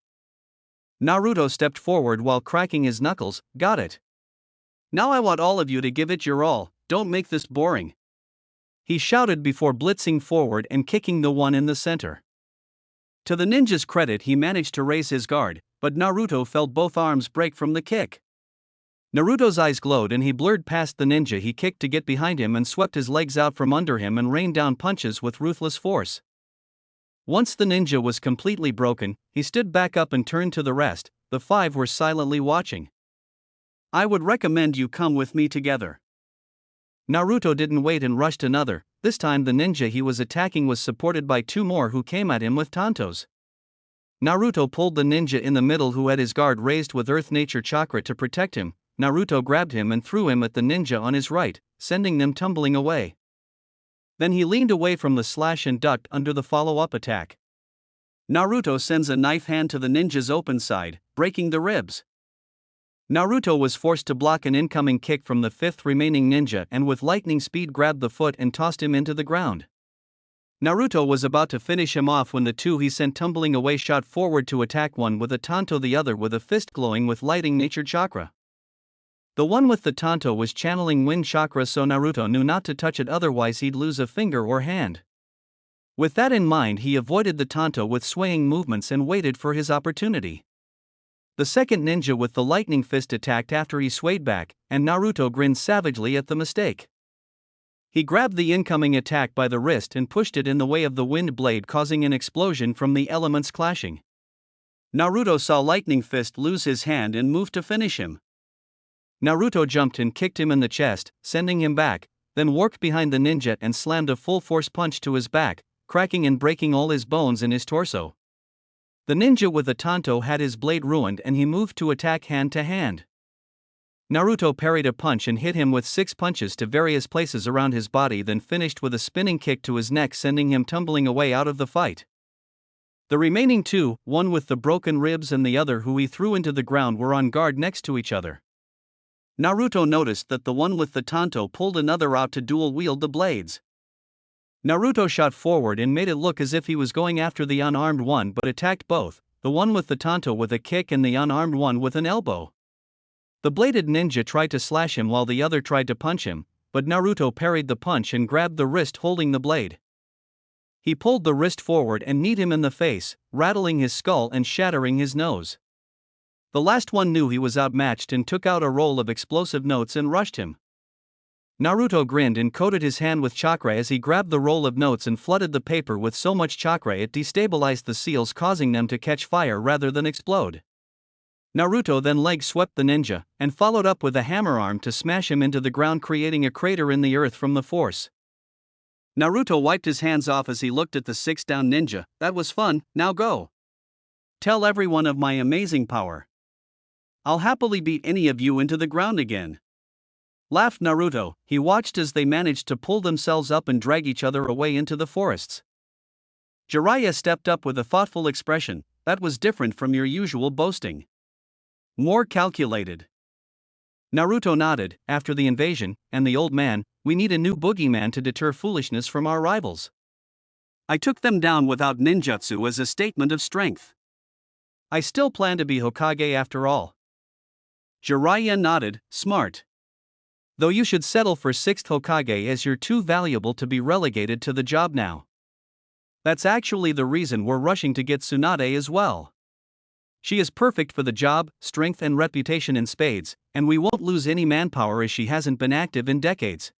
A: Naruto stepped forward while cracking his knuckles, got it. Now I want all of you to give it your all, don't make this boring. He shouted before blitzing forward and kicking the one in the center. To the ninja's credit, he managed to raise his guard, but Naruto felt both arms break from the kick. Naruto's eyes glowed and he blurred past the ninja he kicked to get behind him and swept his legs out from under him and rained down punches with ruthless force. Once the ninja was completely broken, he stood back up and turned to the rest. The 5 were silently watching. I would recommend you come with me together. Naruto didn't wait and rushed another. This time the ninja he was attacking was supported by 2 more who came at him with tantos. Naruto pulled the ninja in the middle who had his guard raised with earth nature chakra to protect him. Naruto grabbed him and threw him at the ninja on his right, sending them tumbling away. Then he leaned away from the slash and ducked under the follow-up attack. Naruto sends a knife hand to the ninja's open side, breaking the ribs. Naruto was forced to block an incoming kick from the 5th remaining ninja and with lightning speed grabbed the foot and tossed him into the ground. Naruto was about to finish him off when the 2 he sent tumbling away shot forward to attack, one with a tanto, the other with a fist glowing with lighting nature chakra. The one with the tanto was channeling wind chakra, so Naruto knew not to touch it, otherwise he'd lose a finger or hand. With that in mind, he avoided the tanto with swaying movements and waited for his opportunity. The second ninja with the lightning fist attacked after he swayed back, and Naruto grinned savagely at the mistake. He grabbed the incoming attack by the wrist and pushed it in the way of the wind blade, causing an explosion from the elements clashing. Naruto saw Lightning Fist lose his hand and moved to finish him. Naruto jumped and kicked him in the chest, sending him back, then worked behind the ninja and slammed a full-force punch to his back, cracking and breaking all his bones in his torso. The ninja with the tanto had his blade ruined and he moved to attack hand to hand. Naruto parried a punch and hit him with 6 punches to various places around his body, then finished with a spinning kick to his neck, sending him tumbling away out of the fight. The remaining 2, one with the broken ribs and the other who he threw into the ground, were on guard next to each other. Naruto noticed that the one with the tanto pulled another out to dual-wield the blades. Naruto shot forward and made it look as if he was going after the unarmed one, but attacked both, the one with the tanto with a kick and the unarmed one with an elbow. The bladed ninja tried to slash him while the other tried to punch him, but Naruto parried the punch and grabbed the wrist holding the blade. He pulled the wrist forward and kneed him in the face, rattling his skull and shattering his nose. The last one knew he was outmatched and took out a roll of explosive notes and rushed him. Naruto grinned and coated his hand with chakra as he grabbed the roll of notes and flooded the paper with so much chakra it destabilized the seals, causing them to catch fire rather than explode. Naruto then leg swept the ninja, and followed up with a hammer arm to smash him into the ground, creating a crater in the earth from the force. Naruto wiped his hands off as he looked at the 6-down ninja. That was fun, now go. Tell everyone of my amazing power. I'll happily beat any of you into the ground again. Laughed Naruto. He watched as they managed to pull themselves up and drag each other away into the forests. Jiraiya stepped up with a thoughtful expression. That was different from your usual boasting. More calculated. Naruto nodded. After the invasion, and the old man, we need a new boogeyman to deter foolishness from our rivals. I took them down without ninjutsu as a statement of strength. I still plan to be Hokage after all. Jiraiya nodded. Smart. Though you should settle for 6th Hokage as you're too valuable to be relegated to the job now. That's actually the reason we're rushing to get Tsunade as well. She is perfect for the job, strength and reputation in spades, and we won't lose any manpower as she hasn't been active in decades.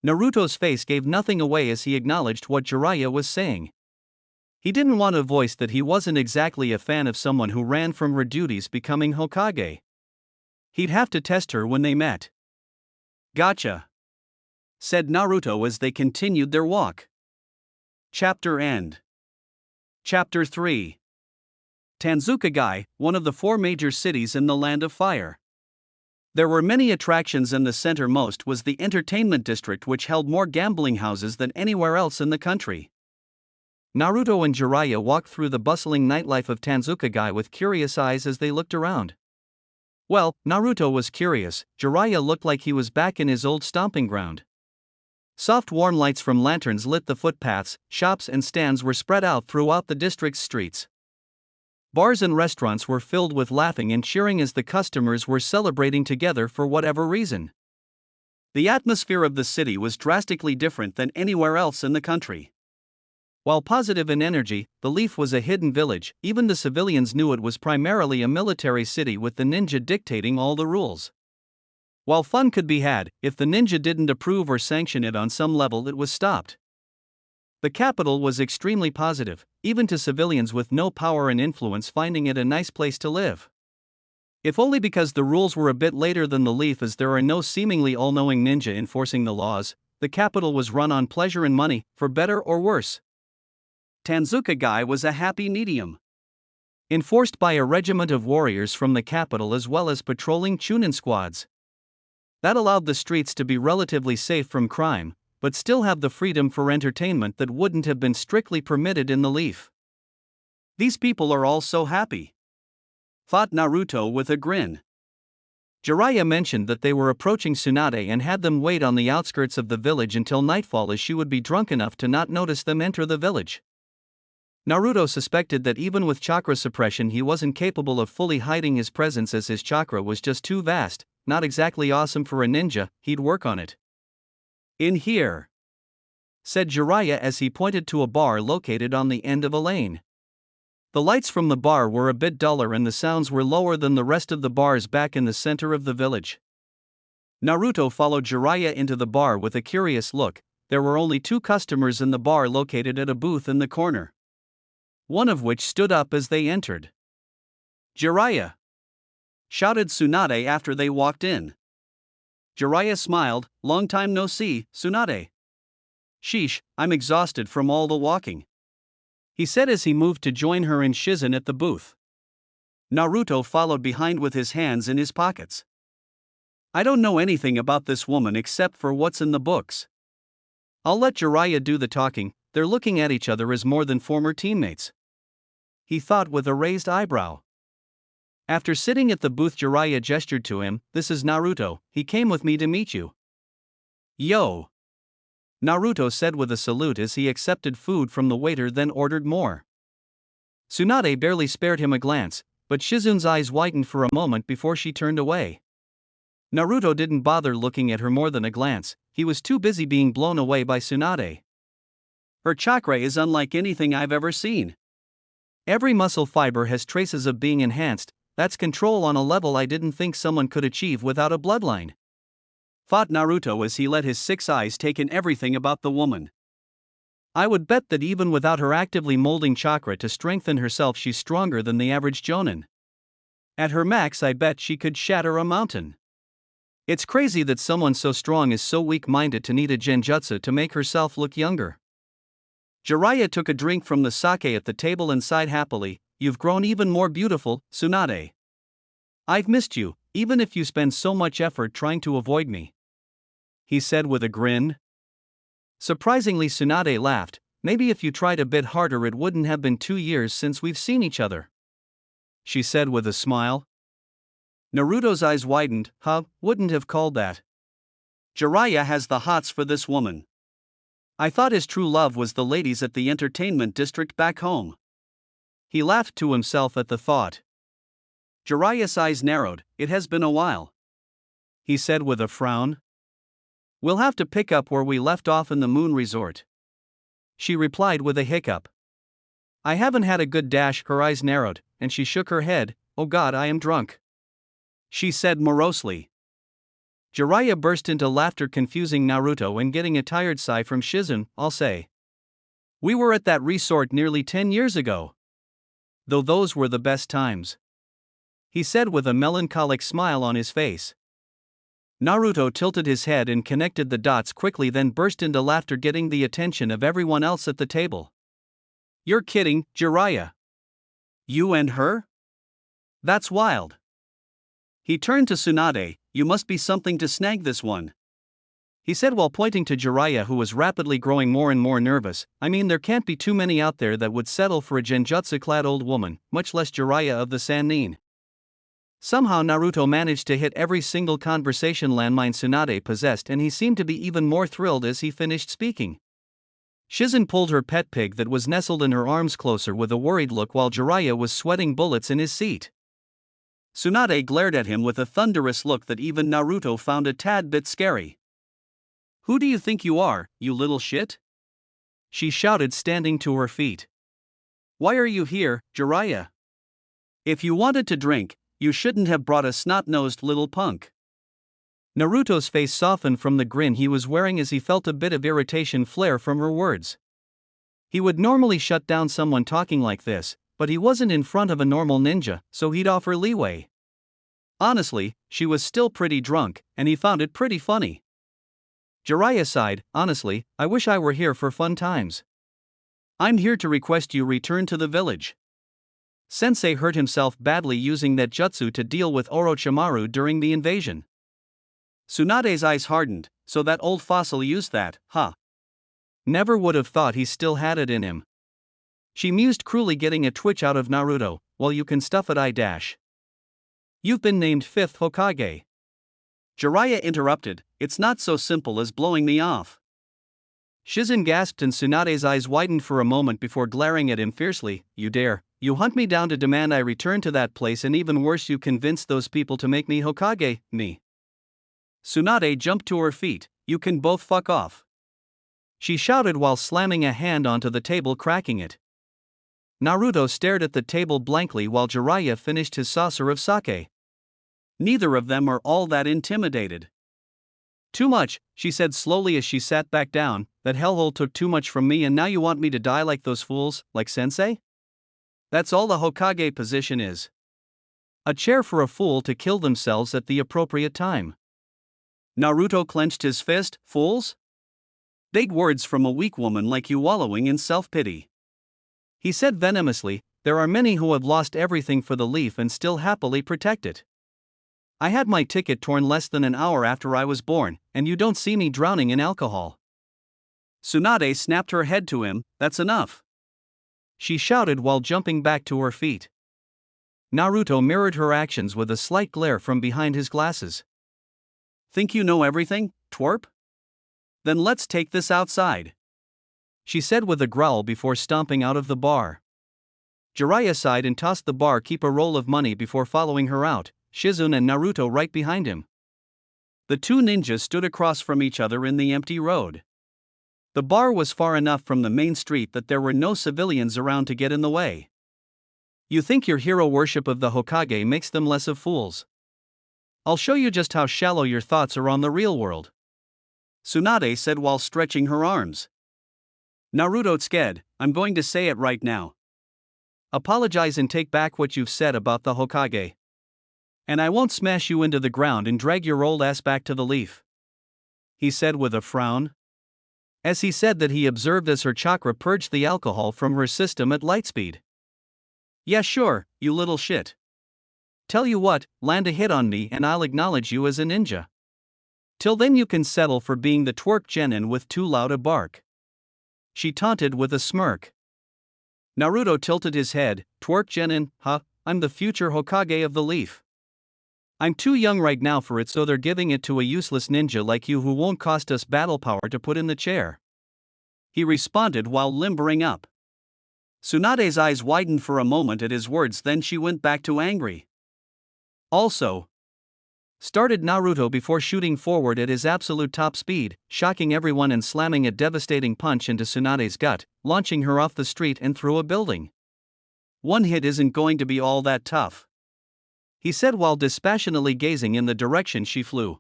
A: Naruto's face gave nothing away as he acknowledged what Jiraiya was saying. He didn't want to voice that he wasn't exactly a fan of someone who ran from her duties becoming Hokage. He'd have to test her when they met. Gotcha, said Naruto as they continued their walk. Chapter end. Chapter 3. Tsunadegai, one of the 4 major cities in the Land of Fire. There were many attractions, and the centermost was the entertainment district, which held more gambling houses than anywhere else in the country. Naruto and Jiraiya walked through the bustling nightlife of Tsunadegai with curious eyes as they looked around. Well, Naruto was curious. Jiraiya looked like he was back in his old stomping ground. Soft warm lights from lanterns lit the footpaths, shops and stands were spread out throughout the district's streets. Bars and restaurants were filled with laughing and cheering as the customers were celebrating together for whatever reason. The atmosphere of the city was drastically different than anywhere else in the country. While positive in energy, the Leaf was a hidden village. Even the civilians knew it was primarily a military city with the ninja dictating all the rules. While fun could be had, if the ninja didn't approve or sanction it on some level, it was stopped. The capital was extremely positive, even to civilians with no power and influence finding it a nice place to live. If only because the rules were a bit later than the Leaf, as there are no seemingly all-knowing ninja enforcing the laws. The capital was run on pleasure and money, for better or worse. Tsunadegai was a happy medium. Enforced by a regiment of warriors from the capital as well as patrolling Chunin squads. That allowed the streets to be relatively safe from crime, but still have the freedom for entertainment that wouldn't have been strictly permitted in the Leaf. These people are all so happy, thought Naruto with a grin. Jiraiya mentioned that they were approaching Tsunade and had them wait on the outskirts of the village until nightfall, as she would be drunk enough to not notice them enter the village. Naruto suspected that even with chakra suppression he wasn't capable of fully hiding his presence, as his chakra was just too vast. Not exactly awesome for a ninja. He'd work on it. In here, said Jiraiya as he pointed to a bar located on the end of a lane. The lights from the bar were a bit duller and the sounds were lower than the rest of the bars back in the center of the village. Naruto followed Jiraiya into the bar with a curious look. There were only 2 customers in the bar located at a booth in the corner, one of which stood up as they entered. Jiraiya! Shouted Tsunade after they walked in. Jiraiya smiled. Long time no see, Tsunade. Sheesh, I'm exhausted from all the walking, he said as he moved to join her and Shizen at the booth. Naruto followed behind with his hands in his pockets. I don't know anything about this woman except for what's in the books. I'll let Jiraiya do the talking. They're looking at each other as more than former teammates, he thought with a raised eyebrow. After sitting at the booth, Jiraiya gestured to him. This is Naruto, he came with me to meet you. Yo! Naruto said with a salute as he accepted food from the waiter, then ordered more. Tsunade barely spared him a glance, but Shizune's eyes widened for a moment before she turned away. Naruto didn't bother looking at her more than a glance. He was too busy being blown away by Tsunade. Her chakra is unlike anything I've ever seen. Every muscle fiber has traces of being enhanced. That's control on a level I didn't think someone could achieve without a bloodline, thought Naruto as he let his 6 eyes take in everything about the woman. I would bet that even without her actively molding chakra to strengthen herself, she's stronger than the average jonin. At her max, I bet she could shatter a mountain. It's crazy that someone so strong is so weak-minded to need a genjutsu to make herself look younger. Jiraiya took a drink from the sake at the table and sighed happily. You've grown even more beautiful, Tsunade. I've missed you, even if you spend so much effort trying to avoid me, he said with a grin. Surprisingly, Tsunade laughed. Maybe if you tried a bit harder it wouldn't have been 2 years since we've seen each other, she said with a smile. Naruto's eyes widened. Wouldn't have called that. Jiraiya has the hots for this woman. I thought his true love was the ladies at the entertainment district back home. He laughed to himself at the thought. Jiraiya's eyes narrowed. It has been a while, he said with a frown. We'll have to pick up where we left off in the Moon Resort, she replied with a hiccup. I haven't had a good dash. Her eyes narrowed, and she shook her head. Oh God, I am drunk, she said morosely. Jiraiya burst into laughter, confusing Naruto and getting a tired sigh from Shizune. I'll say, we were at that resort nearly 10 years ago. Though those were the best times, he said with a melancholic smile on his face. Naruto tilted his head and connected the dots quickly, then burst into laughter, getting the attention of everyone else at the table. You're kidding, Jiraiya. You and her? That's wild. He turned to Tsunade. You must be something to snag this one, he said while pointing to Jiraiya, who was rapidly growing more and more nervous. I mean, there can't be too many out there that would settle for a genjutsu-clad old woman, much less Jiraiya of the Sannin. Somehow Naruto managed to hit every single conversation landmine Tsunade possessed, and he seemed to be even more thrilled as he finished speaking. Shizune pulled her pet pig that was nestled in her arms closer with a worried look while Jiraiya was sweating bullets in his seat. Tsunade glared at him with a thunderous look that even Naruto found a tad bit scary. Who do you think you are, you little shit? She shouted, standing to her feet. Why are you here, Jiraiya? If you wanted to drink, you shouldn't have brought a snot-nosed little punk. Naruto's face softened from the grin he was wearing as he felt a bit of irritation flare from her words. He would normally shut down someone talking like this, but he wasn't in front of a normal ninja, so he'd offer leeway. Honestly, she was still pretty drunk, and he found it pretty funny. Jiraiya sighed. Honestly, I wish I were here for fun times. I'm here to request you return to the village. Sensei hurt himself badly using that jutsu to deal with Orochimaru during the invasion. Tsunade's eyes hardened. So that old fossil used that, huh? Never would have thought he still had it in him. She mused cruelly, getting a twitch out of Naruto. Well, you can stuff it, I dash. You've been named 5th Hokage. Jiraiya interrupted. It's not so simple as blowing me off. Shizune gasped and Tsunade's eyes widened for a moment before glaring at him fiercely. You dare? You hunt me down to demand I return to that place, and even worse, you convinced those people to make me Hokage, me. Tsunade jumped to her feet. You can both fuck off, she shouted while slamming a hand onto the table, cracking it. Naruto stared at the table blankly while Jiraiya finished his saucer of sake. Neither of them are all that intimidated. Too much, she said slowly as she sat back down. That hellhole took too much from me, and now you want me to die like those fools, like Sensei? That's all the Hokage position is. A chair for a fool to kill themselves at the appropriate time. Naruto clenched his fist. Fools? Big words from a weak woman like you, wallowing in self-pity, he said venomously. There are many who have lost everything for the leaf and still happily protect it. I had my ticket torn less than an hour after I was born, and you don't see me drowning in alcohol. Tsunade snapped her head to him. That's enough, she shouted while jumping back to her feet. Naruto mirrored her actions with a slight glare from behind his glasses. Think you know everything, twerp? Then let's take this outside, she said with a growl before stomping out of the bar. Jiraiya sighed and tossed the barkeep a roll of money before following her out, Shizune and Naruto right behind him. The two ninjas stood across from each other in the empty road. The bar was far enough from the main street that there were no civilians around to get in the way. You think your hero worship of the Hokage makes them less of fools? I'll show you just how shallow your thoughts are on the real world, Tsunade said while stretching her arms. Naruto scared, I'm going to say it right now. Apologize and take back what you've said about the Hokage. And I won't smash you into the ground and drag your old ass back to the leaf, he said with a frown. As he said that, he observed as her chakra purged the alcohol from her system at light speed. Yeah, sure, you little shit. Tell you what, land a hit on me and I'll acknowledge you as a ninja. Till then you can settle for being the twerp genin with too loud a bark, she taunted with a smirk. Naruto tilted his head. Twerp genin, huh? I'm the future Hokage of the leaf. I'm too young right now for it, so they're giving it to a useless ninja like you who won't cost us battle power to put in the chair, he responded while limbering up. Tsunade's eyes widened for a moment at his words, then she went back to angry. Also, started Naruto before shooting forward at his absolute top speed, shocking everyone and slamming a devastating punch into Tsunade's gut, launching her off the street and through a building. One hit isn't going to be all that tough, he said while dispassionately gazing in the direction she flew.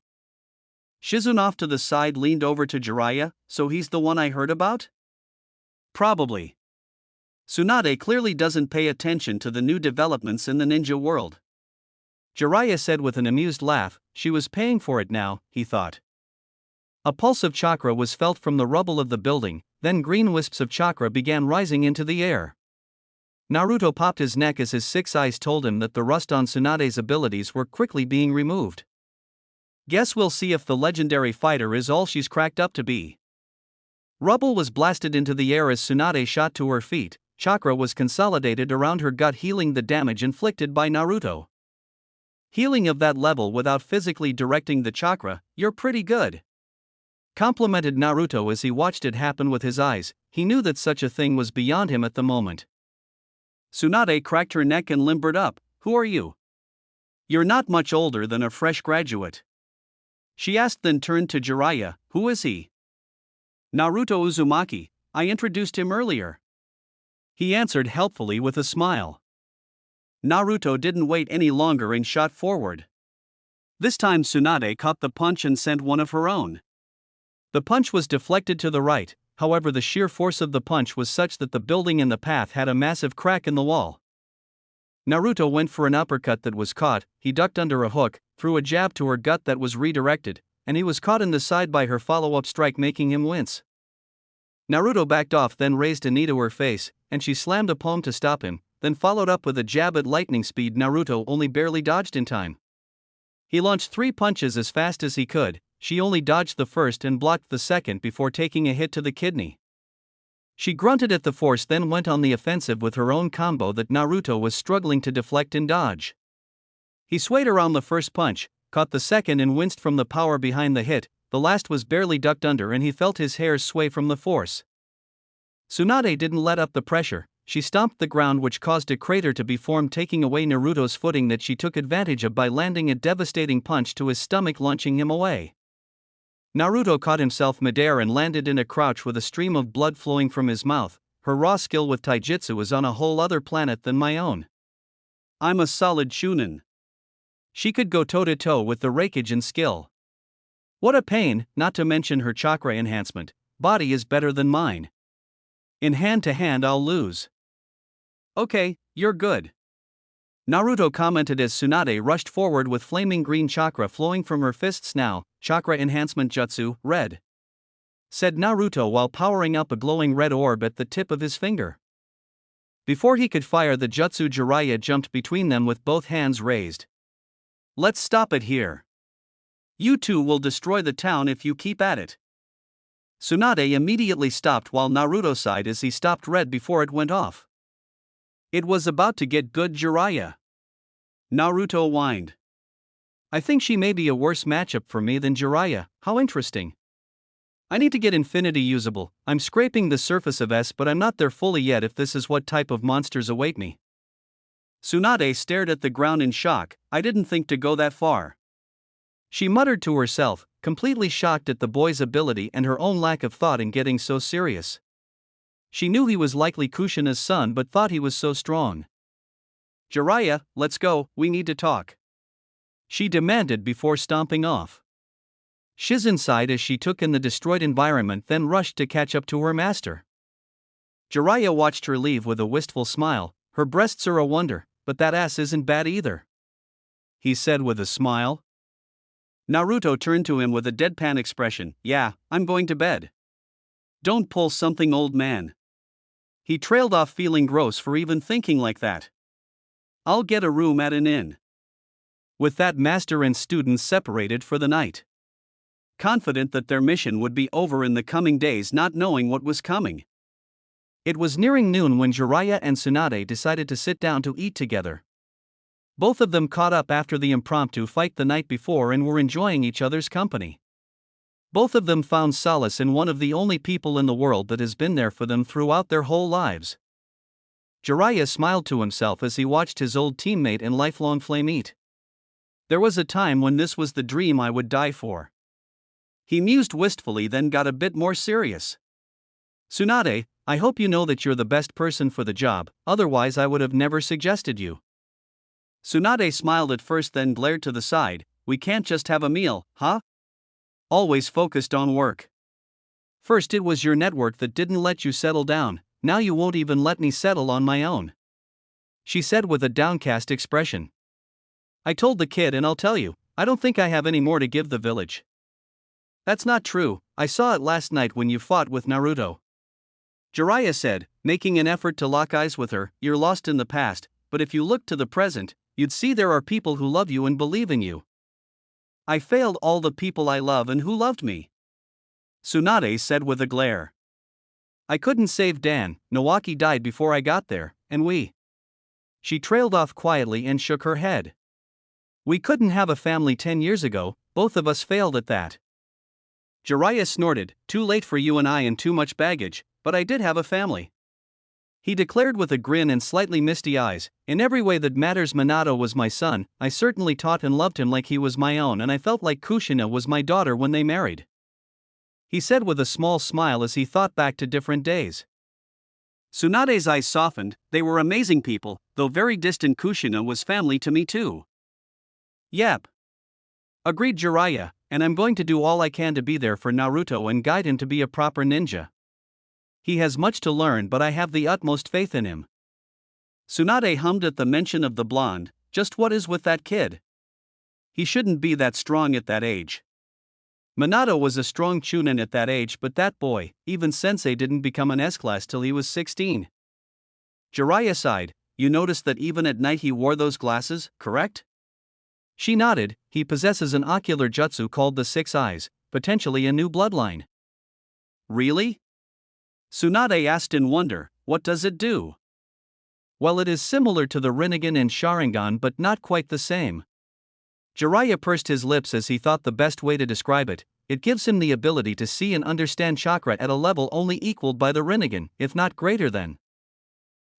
A: Shizune off to the side leaned over to Jiraiya. So he's the one I heard about? Probably. Tsunade clearly doesn't pay attention to the new developments in the ninja world, Jiraiya said with an amused laugh. She was paying for it now, he thought. A pulse of chakra was felt from the rubble of the building, then green wisps of chakra began rising into the air. Naruto popped his neck as his six eyes told him that the rust on Tsunade's abilities were quickly being removed. Guess we'll see if the legendary fighter is all she's cracked up to be. Rubble was blasted into the air as Tsunade shot to her feet. Chakra was consolidated around her gut, healing the damage inflicted by Naruto. Healing of that level without physically directing the chakra, you're pretty good, complimented Naruto as he watched it happen with his eyes. He knew that such a thing was beyond him at the moment. Tsunade cracked her neck and limbered up. Who are you? You're not much older than a fresh graduate, she asked, then turned to Jiraiya. Who is he? Naruto Uzumaki, I introduced him earlier, he answered helpfully with a smile. Naruto didn't wait any longer and shot forward. This time Tsunade caught the punch and sent one of her own. The punch was deflected to the right, however the sheer force of the punch was such that the building in the path had a massive crack in the wall. Naruto went for an uppercut that was caught. He ducked under a hook, threw a jab to her gut that was redirected, and he was caught in the side by her follow-up strike, making him wince. Naruto backed off, then raised a knee to her face, and she slammed a palm to stop him, then followed up with a jab at lightning speed. Naruto only barely dodged in time. He launched 3 punches as fast as he could. She only dodged the first and blocked the second before taking a hit to the kidney. She grunted at the force, then went on the offensive with her own combo that Naruto was struggling to deflect and dodge. He swayed around the first punch, caught the second and winced from the power behind the hit. The last was barely ducked under and he felt his hairs sway from the force. Tsunade didn't let up the pressure. She stomped the ground, which caused a crater to be formed, taking away Naruto's footing that she took advantage of by landing a devastating punch to his stomach, launching him away. Naruto caught himself midair and landed in a crouch with a stream of blood flowing from his mouth. Her raw skill with taijutsu is on a whole other planet than my own. I'm a solid chunin. She could go toe-to-toe with the rakeage and skill. What a pain, not to mention her chakra enhancement. Body is better than mine. In hand-to-hand I'll lose. Okay, you're good, Naruto commented as Tsunade rushed forward with flaming green chakra flowing from her fists. Now, chakra enhancement jutsu, red, said Naruto while powering up a glowing red orb at the tip of his finger. Before he could fire the jutsu, Jiraiya jumped between them with both hands raised. Let's stop it here. You two will destroy the town if you keep at it. Tsunade immediately stopped while Naruto sighed as he stopped red before it went off. It was about to get good, Jiraiya, Naruto whined. I think she may be a worse matchup for me than Jiraiya. How interesting. I need to get Infinity usable. I'm scraping the surface of S, but I'm not there fully yet if this is what type of monsters await me. Tsunade stared at the ground in shock. I didn't think to go that far, she muttered to herself, completely shocked at the boy's ability and her own lack of thought in getting so serious. She knew he was likely Kushina's son but thought he was so strong. Jiraiya, let's go, we need to talk. she demanded before stomping off. Shizen sighed as she took in the destroyed environment, then rushed to catch up to her master. Jiraiya watched her leave with a wistful smile. Her breasts are a wonder, but that ass isn't bad either, he said with a smile. Naruto turned to him with a deadpan expression. Yeah, I'm going to bed. Don't pull something, old man. He trailed off, feeling gross for even thinking like that. I'll get a room at an inn. With that, master and students separated for the night, confident that their mission would be over in the coming days, not knowing what was coming. It was nearing noon when Jiraiya and Tsunade decided to sit down to eat together. Both of them caught up after the impromptu fight the night before and were enjoying each other's company. Both of them found solace in one of the only people in the world that has been there for them throughout their whole lives. Jiraiya smiled to himself as he watched his old teammate and lifelong flame eat. There was a time when this was the dream I would die for. He mused wistfully, then got a bit more serious. Tsunade, I hope you know that you're the best person for the job, otherwise I would have never suggested you. Tsunade smiled at first, then glared to the side. We can't just have a meal, huh? Always focused on work. First it was your network that didn't let you settle down, now you won't even let me settle on my own, she said with a downcast expression. I told the kid, and I'll tell you, I don't think I have any more to give the village. That's not true, I saw it last night when you fought with Naruto. Jiraiya said, making an effort to lock eyes with her. You're lost in the past, but if you look to the present, you'd see there are people who love you and believe in you. I failed all the people I love and who loved me, Tsunade said with a glare. I couldn't save Dan, Nawaki died before I got there, and we. She trailed off quietly and shook her head. We couldn't have a family 10 years ago, both of us failed at that. Jiraiya snorted, too late for you and I and too much baggage, but I did have a family, he declared with a grin and slightly misty eyes. In every way that matters, Minato was my son. I certainly taught and loved him like he was my own, and I felt like Kushina was my daughter when they married, he said with a small smile as he thought back to different days. Tsunade's eyes softened. They were amazing people, though very distant. Kushina was family to me too. Yep, agreed Jiraiya, and I'm going to do all I can to be there for Naruto and guide him to be a proper ninja. He has much to learn, but I have the utmost faith in him. Tsunade hummed at the mention of the blonde. Just what is with that kid? He shouldn't be that strong at that age. Minato was a strong chunin at that age, but that boy, even sensei, didn't become an S-class till he was 16. Jiraiya sighed. You noticed that even at night he wore those glasses, correct? She nodded. He possesses an ocular jutsu called the Six Eyes, potentially a new bloodline. Really? Tsunade asked in wonder. What does it do? Well, it is similar to the Rinnegan and Sharingan, but not quite the same. Jiraiya pursed his lips as he thought the best way to describe it. It gives him the ability to see and understand chakra at a level only equaled by the Rinnegan, if not greater than.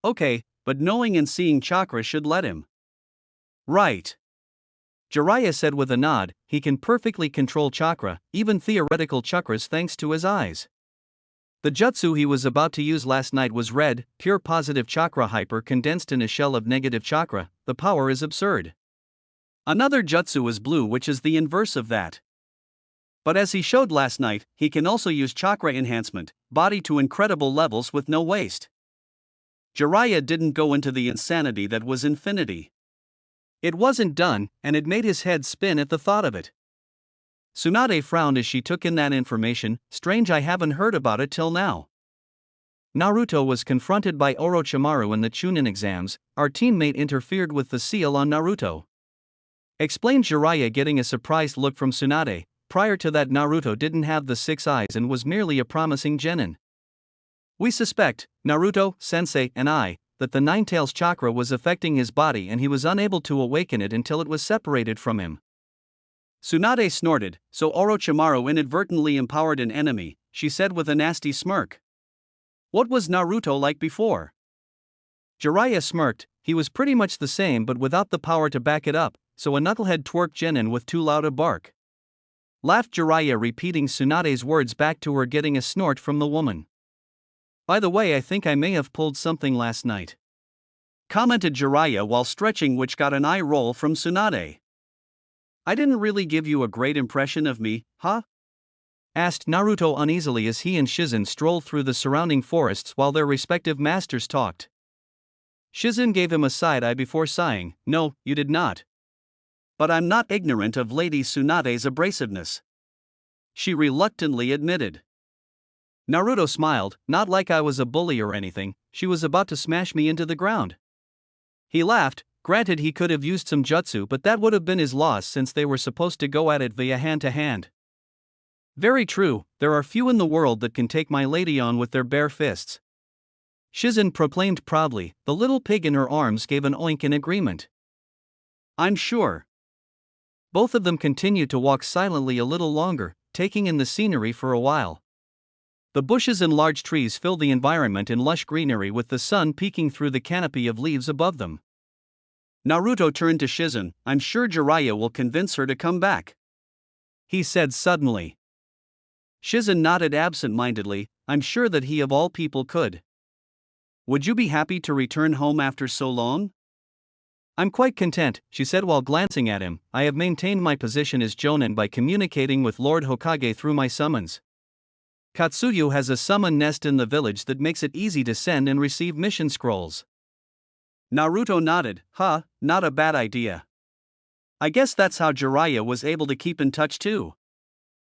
A: Okay, but knowing and seeing chakra should let him. Right, Jiraiya said with a nod. He can perfectly control chakra, even theoretical chakras, thanks to his eyes. The jutsu he was about to use last night was red, pure positive chakra, hyper condensed in a shell of negative chakra. The power is absurd. Another jutsu is blue, which is the inverse of that. But as he showed last night, he can also use chakra enhancement, body to incredible levels with no waste. Jiraiya didn't go into the insanity that was infinity. It wasn't done, and it made his head spin at the thought of it. Tsunade frowned as she took in that information. Strange, I haven't heard about it till now. Naruto was confronted by Orochimaru in the Chunin exams. Our teammate interfered with the seal on Naruto, explained Jiraiya, getting a surprised look from Tsunade. Prior to that, Naruto didn't have the Six Eyes and was merely a promising genin. We suspect, Naruto, Sensei, and I, that the Ninetales chakra was affecting his body and he was unable to awaken it until it was separated from him. Tsunade snorted. So Orochimaru inadvertently empowered an enemy, she said with a nasty smirk. What was Naruto like before? Jiraiya smirked. He was pretty much the same, but without the power to back it up, so a knucklehead twerked genin with too loud a bark, laughed Jiraiya, repeating Tsunade's words back to her, getting a snort from the woman. By the way, I think I may have pulled something last night, commented Jiraiya while stretching, which got an eye roll from Tsunade. I didn't really give you a great impression of me, huh? Asked Naruto uneasily as he and Shizen strolled through the surrounding forests while their respective masters talked. Shizen gave him a side-eye before sighing. No, you did not. But I'm not ignorant of Lady Tsunade's abrasiveness, she reluctantly admitted. Naruto smiled, not like I was a bully or anything, she was about to smash me into the ground. He laughed, granted he could have used some jutsu, but that would have been his loss since they were supposed to go at it via hand-to-hand. Very true, there are few in the world that can take my lady on with their bare fists. Shizen proclaimed proudly. The little pig in her arms gave an oink in agreement. I'm sure. Both of them continued to walk silently a little longer, taking in the scenery for a while. The bushes and large trees filled the environment in lush greenery with the sun peeking through the canopy of leaves above them. Naruto turned to Shizen. I'm sure Jiraiya will convince her to come back, he said suddenly. Shizen nodded absent-mindedly. I'm sure that he of all people could. Would you be happy to return home after so long? I'm quite content, she said while glancing at him. I have maintained my position as Jonin by communicating with Lord Hokage through my summons. Katsuyu has a summon nest in the village that makes it easy to send and receive mission scrolls. Naruto nodded. Not a bad idea. I guess that's how Jiraiya was able to keep in touch too.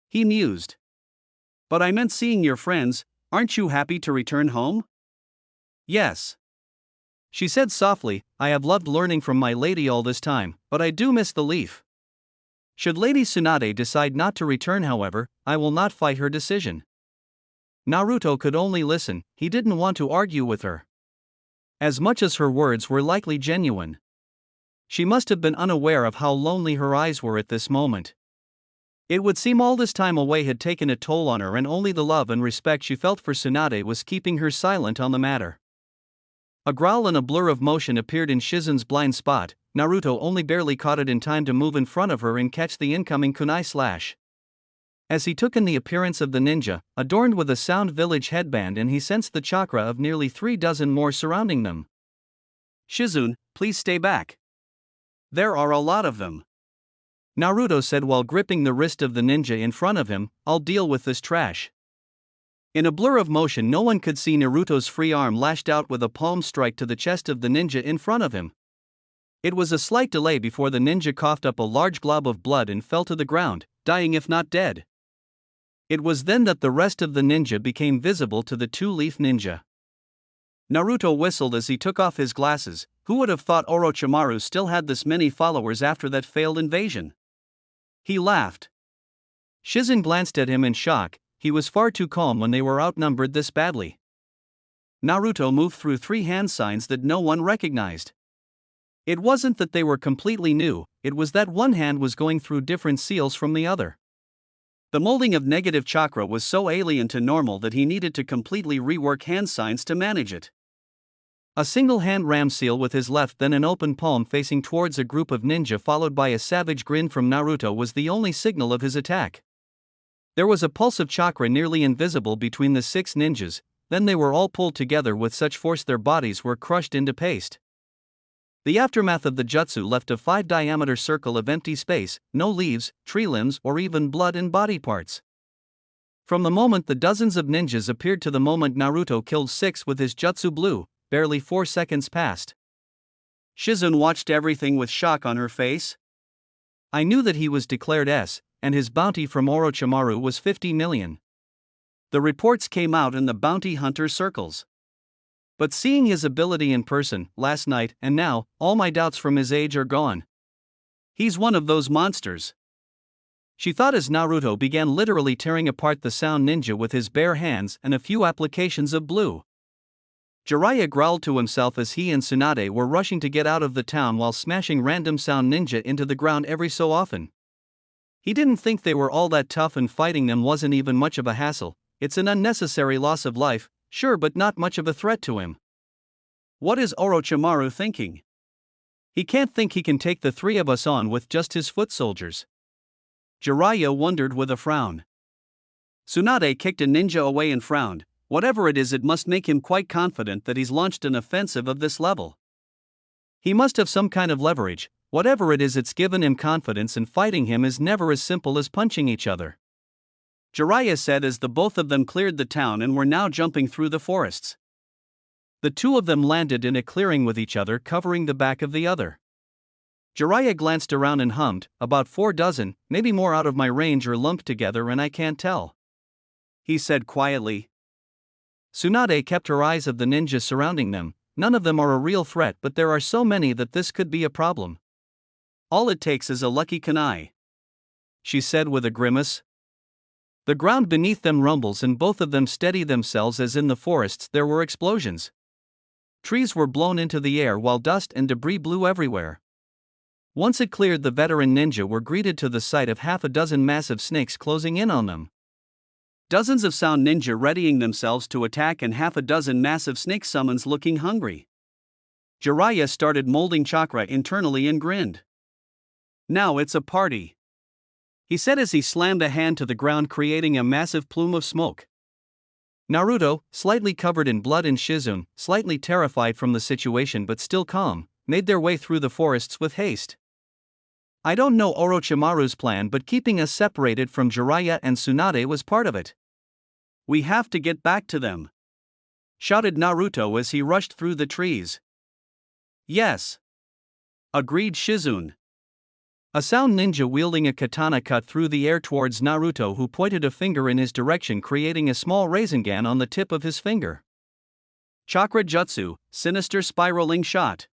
A: He mused. But I meant seeing your friends. Aren't you happy to return home? Yes, she said softly. I have loved learning from my lady all this time, but I do miss the leaf. Should Lady Tsunade decide not to return, however, I will not fight her decision. Naruto could only listen, he didn't want to argue with her. As much as her words were likely genuine, she must have been unaware of how lonely her eyes were at this moment. It would seem all this time away had taken a toll on her, and only the love and respect she felt for Tsunade was keeping her silent on the matter. A growl and a blur of motion appeared in Shizen's blind spot. Naruto only barely caught it in time to move in front of her and catch the incoming kunai slash. As he took in the appearance of the ninja, adorned with a sound village headband, and he sensed the chakra of nearly 3 dozen more surrounding them. Shizen, please stay back. There are a lot of them, Naruto said while gripping the wrist of the ninja in front of him. I'll deal with this trash. In a blur of motion, no one could see Naruto's free arm lashed out with a palm strike to the chest of the ninja in front of him. It was a slight delay before the ninja coughed up a large glob of blood and fell to the ground, dying if not dead. It was then that the rest of the ninja became visible to the two-leaf ninja. Naruto whistled as he took off his glasses. Who would have thought Orochimaru still had this many followers after that failed invasion? He laughed. Shizen glanced at him in shock. He was far too calm when they were outnumbered this badly. Naruto moved through 3 hand signs that no one recognized. It wasn't that they were completely new, it was that one hand was going through different seals from the other. The molding of negative chakra was so alien to normal that he needed to completely rework hand signs to manage it. A single hand ram seal with his left, then an open palm facing towards a group of ninja, followed by a savage grin from Naruto, was the only signal of his attack. There was a pulse of chakra nearly invisible between the 6 ninjas, then they were all pulled together with such force their bodies were crushed into paste. The aftermath of the jutsu left a 5-diameter circle of empty space, no leaves, tree limbs, or even blood and body parts. From the moment the dozens of ninjas appeared to the moment Naruto killed 6 with his jutsu blue, barely 4 seconds passed. Shizen watched everything with shock on her face. I knew that he was declared S, and his bounty from Orochimaru was 50 million. The reports came out in the bounty hunter circles. But seeing his ability in person, last night and now, all my doubts from his age are gone. He's one of those monsters, she thought as Naruto began literally tearing apart the sound ninja with his bare hands and a few applications of blue. Jiraiya growled to himself as he and Tsunade were rushing to get out of the town while smashing random sound ninja into the ground every so often. He didn't think they were all that tough, and fighting them wasn't even much of a hassle. It's an unnecessary loss of life, sure, but not much of a threat to him. What is Orochimaru thinking? He can't think he can take the 3 of us on with just his foot soldiers. Jiraiya wondered with a frown. Tsunade kicked a ninja away and frowned. Whatever it is, it must make him quite confident that he's launched an offensive of this level. He must have some kind of leverage, Whatever it is, it's given him confidence, and fighting him is never as simple as punching each other. Jiraiya said as the both of them cleared the town and were now jumping through the forests. The two of them landed in a clearing with each other covering the back of the other. Jiraiya glanced around and hummed, "About 4 dozen, maybe more out of my range or lumped together and I can't tell," he said quietly. Tsunade kept her eyes of the ninjas surrounding them. None of them are a real threat, but there are so many that this could be a problem. All it takes is a lucky kunai, she said with a grimace. The ground beneath them rumbles and both of them steady themselves as in the forests there were explosions. Trees were blown into the air while dust and debris blew everywhere. Once it cleared, the veteran ninja were greeted to the sight of half a dozen massive snakes closing in on them. Dozens of sound ninja readying themselves to attack and half a dozen massive snake summons looking hungry. Jiraiya started molding chakra internally and grinned. "Now it's a party," he said as he slammed a hand to the ground, creating a massive plume of smoke. Naruto, slightly covered in blood, and Shizune, slightly terrified from the situation but still calm, made their way through the forests with haste. "I don't know Orochimaru's plan, but keeping us separated from Jiraiya and Tsunade was part of it. We have to get back to them," shouted Naruto as he rushed through the trees. "Yes," agreed Shizune. A sound ninja wielding a katana cut through the air towards Naruto, who pointed a finger in his direction, creating a small Rasengan on the tip of his finger. Chakra Jutsu, sinister spiraling shot.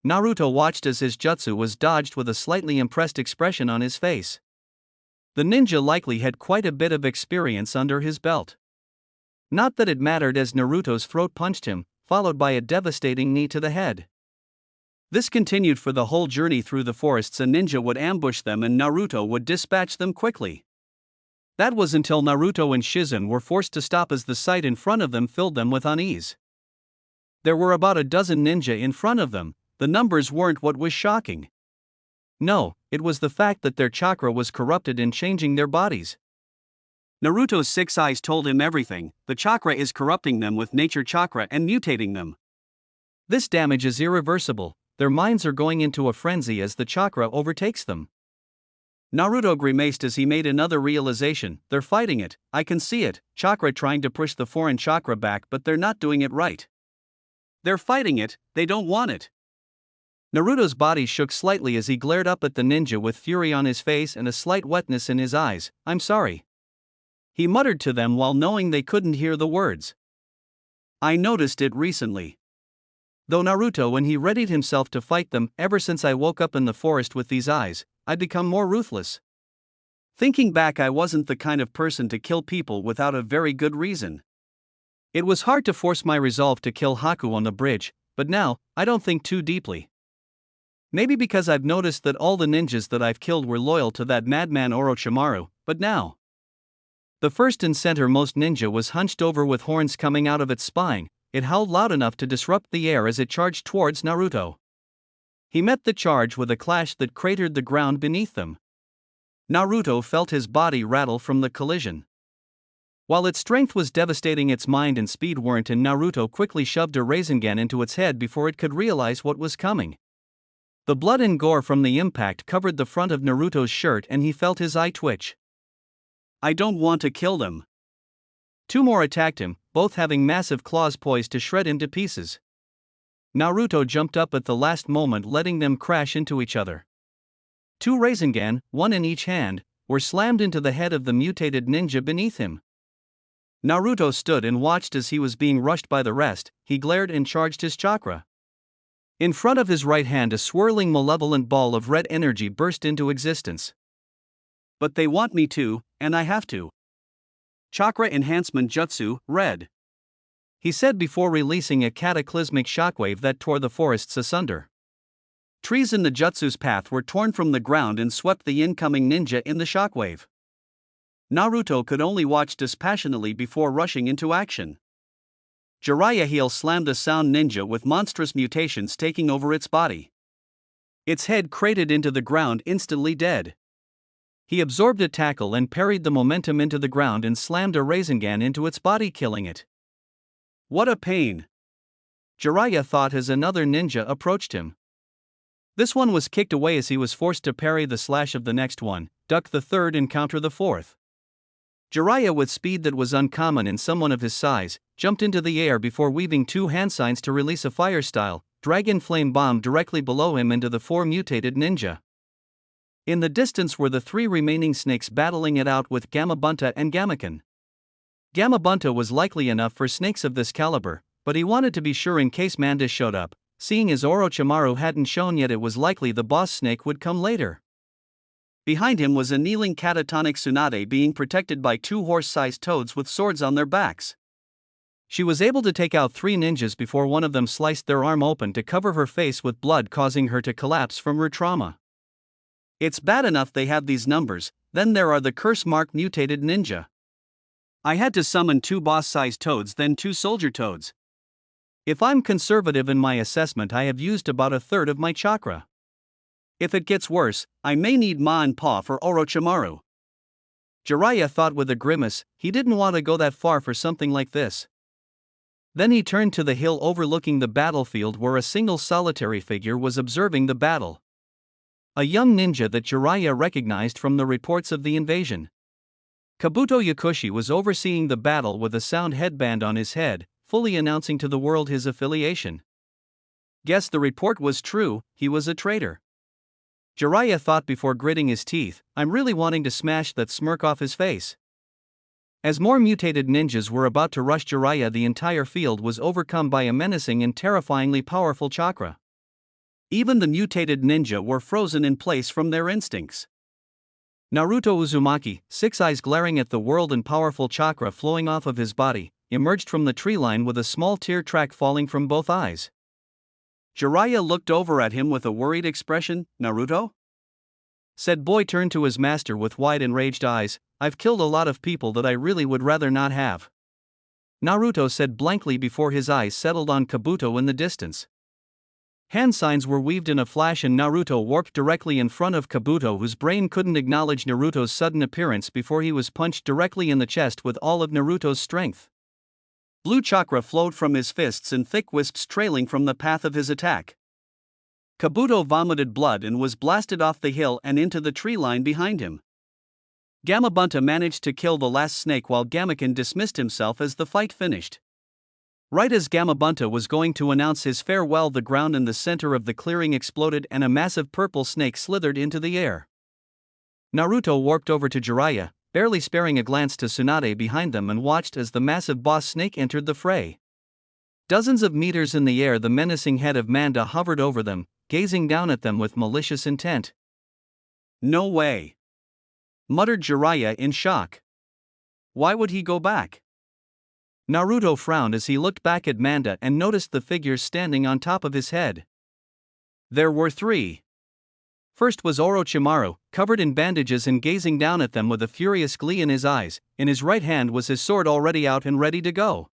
A: Naruto watched as his jutsu was dodged with a slightly impressed expression on his face. The ninja likely had quite a bit of experience under his belt. Not that it mattered, as Naruto's throat punched him, followed by a devastating knee to the head. This continued for the whole journey through the forests. A ninja would ambush them and Naruto would dispatch them quickly. That was until Naruto and Shizune were forced to stop as the sight in front of them filled them with unease. There were about a dozen ninja in front of them. The numbers weren't what was shocking. No, it was the fact that their chakra was corrupted and changing their bodies. Naruto's 6 eyes told him everything. The chakra is corrupting them with nature chakra and mutating them. This damage is irreversible. Their minds are going into a frenzy as the chakra overtakes them. Naruto grimaced as he made another realization. They're fighting it, I can see it, chakra trying to push the foreign chakra back, but they're not doing it right. They're fighting it, they don't want it. Naruto's body shook slightly as he glared up at the ninja with fury on his face and a slight wetness in his eyes. "I'm sorry," he muttered to them while knowing they couldn't hear the words. "I noticed it recently. Though Naruto, when he readied himself to fight them, ever since I woke up in the forest with these eyes, I'd become more ruthless. Thinking back, I wasn't the kind of person to kill people without a very good reason. It was hard to force my resolve to kill Haku on the bridge, but now, I don't think too deeply. Maybe because I've noticed that all the ninjas that I've killed were loyal to that madman Orochimaru, but now." The first and centermost ninja was hunched over with horns coming out of its spine. It howled loud enough to disrupt the air as it charged towards Naruto. He met the charge with a clash that cratered the ground beneath them. Naruto felt his body rattle from the collision. While its strength was devastating, its mind and speed weren't, and Naruto quickly shoved a Rasengan into its head before it could realize what was coming. The blood and gore from the impact covered the front of Naruto's shirt and he felt his eye twitch. "I don't want to kill them." 2 more attacked him, both having massive claws poised to shred him to pieces. Naruto jumped up at the last moment, letting them crash into each other. 2 Rasengan, 1 in each hand, were slammed into the head of the mutated ninja beneath him. Naruto stood and watched as he was being rushed by the rest. He glared and charged his chakra. In front of his right hand, a swirling malevolent ball of red energy burst into existence. "But they want me to, and I have to. Chakra Enhancement Jutsu, Red," he said before releasing a cataclysmic shockwave that tore the forests asunder. Trees in the jutsu's path were torn from the ground and swept the incoming ninja in the shockwave. Naruto could only watch dispassionately before rushing into action. Jiraiya heel slammed a sound ninja with monstrous mutations taking over its body. Its head cratered into the ground, instantly dead. He absorbed a tackle and parried the momentum into the ground and slammed a Rasengan into its body, killing it. "What a pain," Jiraiya thought as another ninja approached him. This one was kicked away as he was forced to parry the slash of the next one, duck the third and counter the fourth. Jiraiya, with speed that was uncommon in someone of his size, jumped into the air before weaving two hand signs to release a fire-style dragon flame bomb directly below him into the four mutated ninja. In the distance were the three remaining snakes battling it out with Gamabunta and Gamaken. Gamabunta was likely enough for snakes of this caliber, but he wanted to be sure in case Manda showed up. Seeing as Orochimaru hadn't shown yet, it was likely the boss snake would come later. Behind him was a kneeling catatonic Tsunade being protected by two horse-sized toads with swords on their backs. She was able to take out three ninjas before one of them sliced their arm open to cover her face with blood, causing her to collapse from her trauma. It's bad enough they have these numbers, then there are the curse-marked mutated ninja. I had to summon two boss-sized toads, then two soldier toads. If I'm conservative in my assessment, I have used about a third of my chakra. If it gets worse, I may need Ma and Pa for Orochimaru. Jiraiya thought with a grimace. He didn't want to go that far for something like this. Then he turned to the hill overlooking the battlefield where a single solitary figure was observing the battle. A young ninja that Jiraiya recognized from the reports of the invasion. Kabuto Yakushi was overseeing the battle with a sound headband on his head, fully announcing to the world his affiliation. Guess the report was true, he was a traitor. Jiraiya thought before gritting his teeth. I'm really wanting to smash that smirk off his face. As more mutated ninjas were about to rush Jiraiya, the entire field was overcome by a menacing and terrifyingly powerful chakra. Even the mutated ninja were frozen in place from their instincts. Naruto Uzumaki, six eyes glaring at the world and powerful chakra flowing off of his body, emerged from the tree line with a small tear track falling from both eyes. Jiraiya looked over at him with a worried expression. Naruto? Said boy turned to his master with wide enraged eyes. I've killed a lot of people that I really would rather not have. Naruto said blankly before his eyes settled on Kabuto in the distance. Hand signs were weaved in a flash and Naruto warped directly in front of Kabuto, whose brain couldn't acknowledge Naruto's sudden appearance before he was punched directly in the chest with all of Naruto's strength. Blue chakra flowed from his fists in thick wisps trailing from the path of his attack. Kabuto vomited blood and was blasted off the hill and into the tree line behind him. Gamabunta managed to kill the last snake while Gamaken dismissed himself as the fight finished. Right as Gamabunta was going to announce his farewell, the ground in the center of the clearing exploded and a massive purple snake slithered into the air. Naruto warped over to Jiraiya, barely sparing a glance to Tsunade behind them, and watched as the massive boss snake entered the fray. Dozens of meters in the air, the menacing head of Manda hovered over them, gazing down at them with malicious intent. No way! Muttered Jiraiya in shock. Why would he go back? Naruto frowned as he looked back at Manda and noticed the figures standing on top of his head. There were three. First was Orochimaru, covered in bandages and gazing down at them with a furious glee in his eyes. In his right hand was his sword already out and ready to go.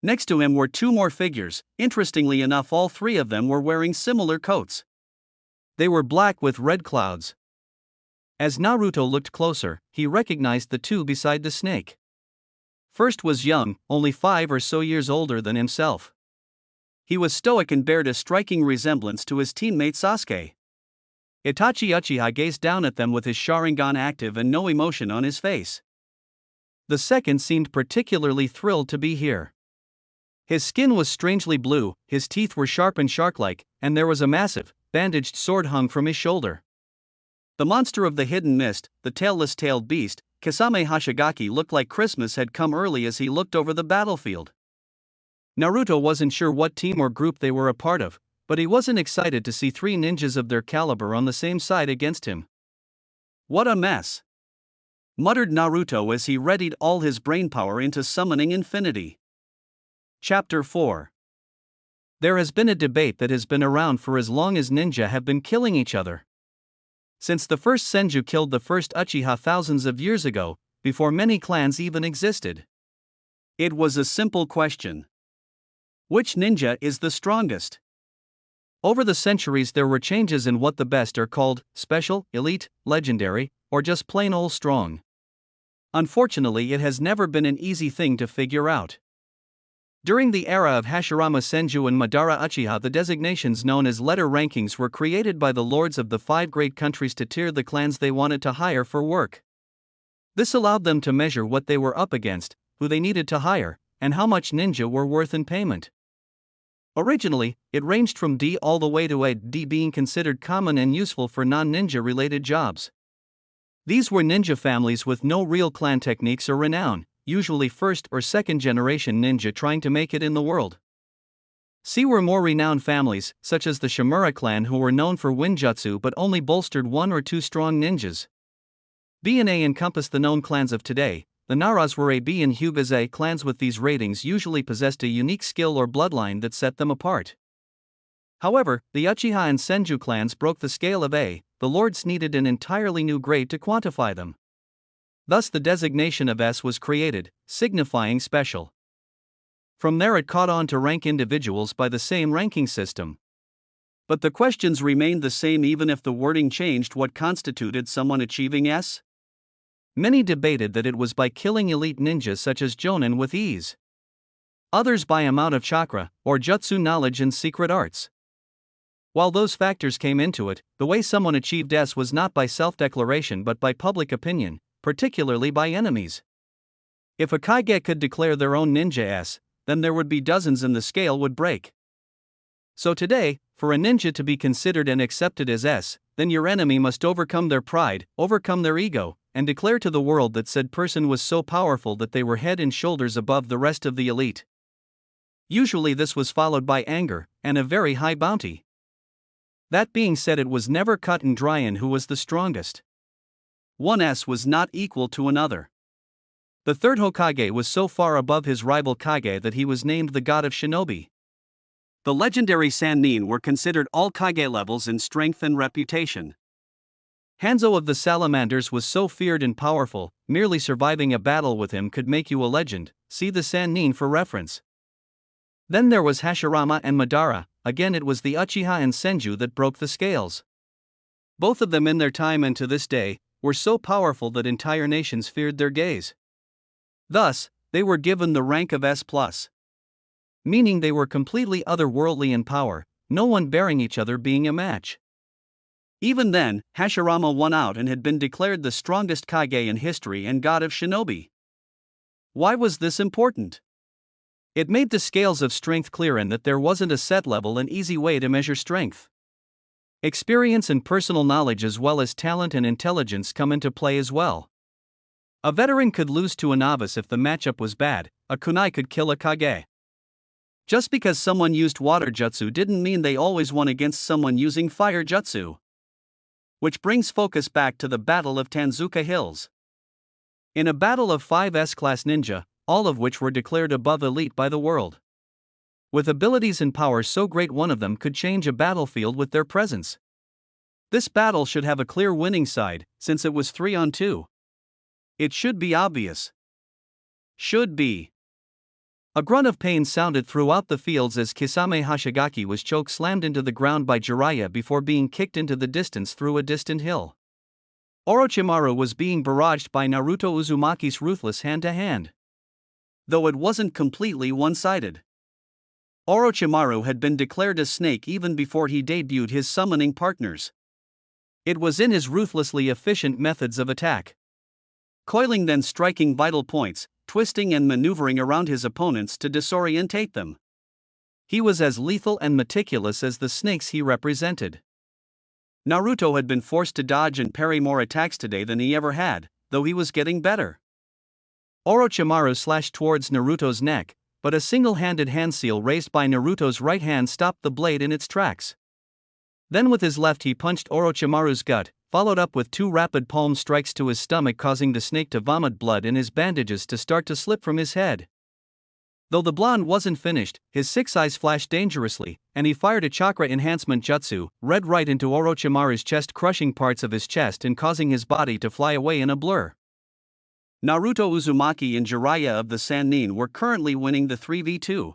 A: Next to him were two more figures. Interestingly enough, all three of them were wearing similar coats. They were black with red clouds. As Naruto looked closer, he recognized the two beside the snake. First was young, only 5 or so years older than himself. He was stoic and bared a striking resemblance to his teammate Sasuke. Itachi Uchiha gazed down at them with his Sharingan active and no emotion on his face. The second seemed particularly thrilled to be here. His skin was strangely blue, his teeth were sharp and shark-like, and there was a massive, bandaged sword hung from his shoulder. The monster of the hidden mist, the tailless-tailed beast, Kasame Hashigaki, looked like Christmas had come early as he looked over the battlefield. Naruto wasn't sure what team or group they were a part of, but he wasn't excited to see 3 ninjas of their caliber on the same side against him. What a mess! Muttered Naruto as he readied all his brainpower into summoning infinity. Chapter 4. There has been a debate that has been around for as long as ninja have been killing each other. Since the first Senju killed the first Uchiha thousands of years ago, before many clans even existed. It was a simple question. Which ninja is the strongest? Over the centuries there were changes in what the best are called: special, elite, legendary, or just plain old strong. Unfortunately, it has never been an easy thing to figure out. During the era of Hashirama Senju and Madara Uchiha, the designations known as letter rankings were created by the lords of the 5 great countries to tier the clans they wanted to hire for work. This allowed them to measure what they were up against, who they needed to hire, and how much ninja were worth in payment. Originally, it ranged from D all the way to A, D being considered common and useful for non-ninja related jobs. These were ninja families with no real clan techniques or renown, usually first or second generation ninja trying to make it in the world. C were more renowned families, such as the Shimura clan, who were known for Winjutsu but only bolstered 1 or 2 strong ninjas. B and A encompassed the known clans of today. The Naras were A, B and Hyugas A clans. With these ratings usually possessed a unique skill or bloodline that set them apart. However, the Uchiha and Senju clans broke the scale of A. The lords needed an entirely new grade to quantify them. Thus the designation of S was created, signifying special. From there it caught on to rank individuals by the same ranking system. But the questions remained the same even if the wording changed. What constituted someone achieving S? Many debated that it was by killing elite ninjas such as Jonin with ease. Others by amount of chakra, or jutsu knowledge and secret arts. While those factors came into it, the way someone achieved S was not by self-declaration but by public opinion, particularly by enemies. If a Kage could declare their own ninja S, then there would be dozens and the scale would break. So today, for a ninja to be considered and accepted as S, then your enemy must overcome their pride, overcome their ego, and declare to the world that said person was so powerful that they were head and shoulders above the rest of the elite. Usually this was followed by anger, and a very high bounty. That being said, it was never cut and dry in who was the strongest. One S was not equal to another. The third Hokage was so far above his rival Kage that he was named the god of shinobi. The legendary Sannin were considered all Kage levels in strength and reputation. Hanzo of the Salamanders was so feared and powerful, merely surviving a battle with him could make you a legend. See the Sannin for reference. Then there was Hashirama and Madara. Again it was the Uchiha and Senju that broke the scales. Both of them in their time and to this day, were so powerful that entire nations feared their gaze. Thus, they were given the rank of S+, meaning they were completely otherworldly in power, no one bearing each other being a match. Even then, Hashirama won out and had been declared the strongest Kage in history and god of shinobi. Why was this important? It made the scales of strength clear in that there wasn't a set level and easy way to measure strength. Experience and personal knowledge as well as talent and intelligence come into play as well. A veteran could lose to a novice if the matchup was bad. A kunai could kill a Kage. Just because someone used water jutsu didn't mean they always won against someone using fire jutsu. Which brings focus back to the Battle of Tanzuka Hills. In a battle of 5 S-class ninja, all of which were declared above elite by the world. With abilities and power so great one of them could change a battlefield with their presence. This battle should have a clear winning side, since it was 3-on-2. It should be obvious. Should be. A grunt of pain sounded throughout the fields as Kisame Hashigaki was choke-slammed into the ground by Jiraiya before being kicked into the distance through a distant hill. Orochimaru was being barraged by Naruto Uzumaki's ruthless hand-to-hand. Though it wasn't completely one-sided. Orochimaru had been declared a snake even before he debuted his summoning partners. It was in his ruthlessly efficient methods of attack. Coiling then striking vital points, twisting and maneuvering around his opponents to disorientate them. He was as lethal and meticulous as the snakes he represented. Naruto had been forced to dodge and parry more attacks today than he ever had, though he was getting better. Orochimaru slashed towards Naruto's neck, but a single-handed hand seal raised by Naruto's right hand stopped the blade in its tracks. Then with his left he punched Orochimaru's gut, followed up with 2 rapid palm strikes to his stomach, causing the snake to vomit blood and his bandages to start to slip from his head. Though the blonde wasn't finished, his 6 eyes flashed dangerously, and he fired a chakra enhancement jutsu, red right into Orochimaru's chest, crushing parts of his chest and causing his body to fly away in a blur. Naruto Uzumaki and Jiraiya of the Sannin were currently winning the 3v2.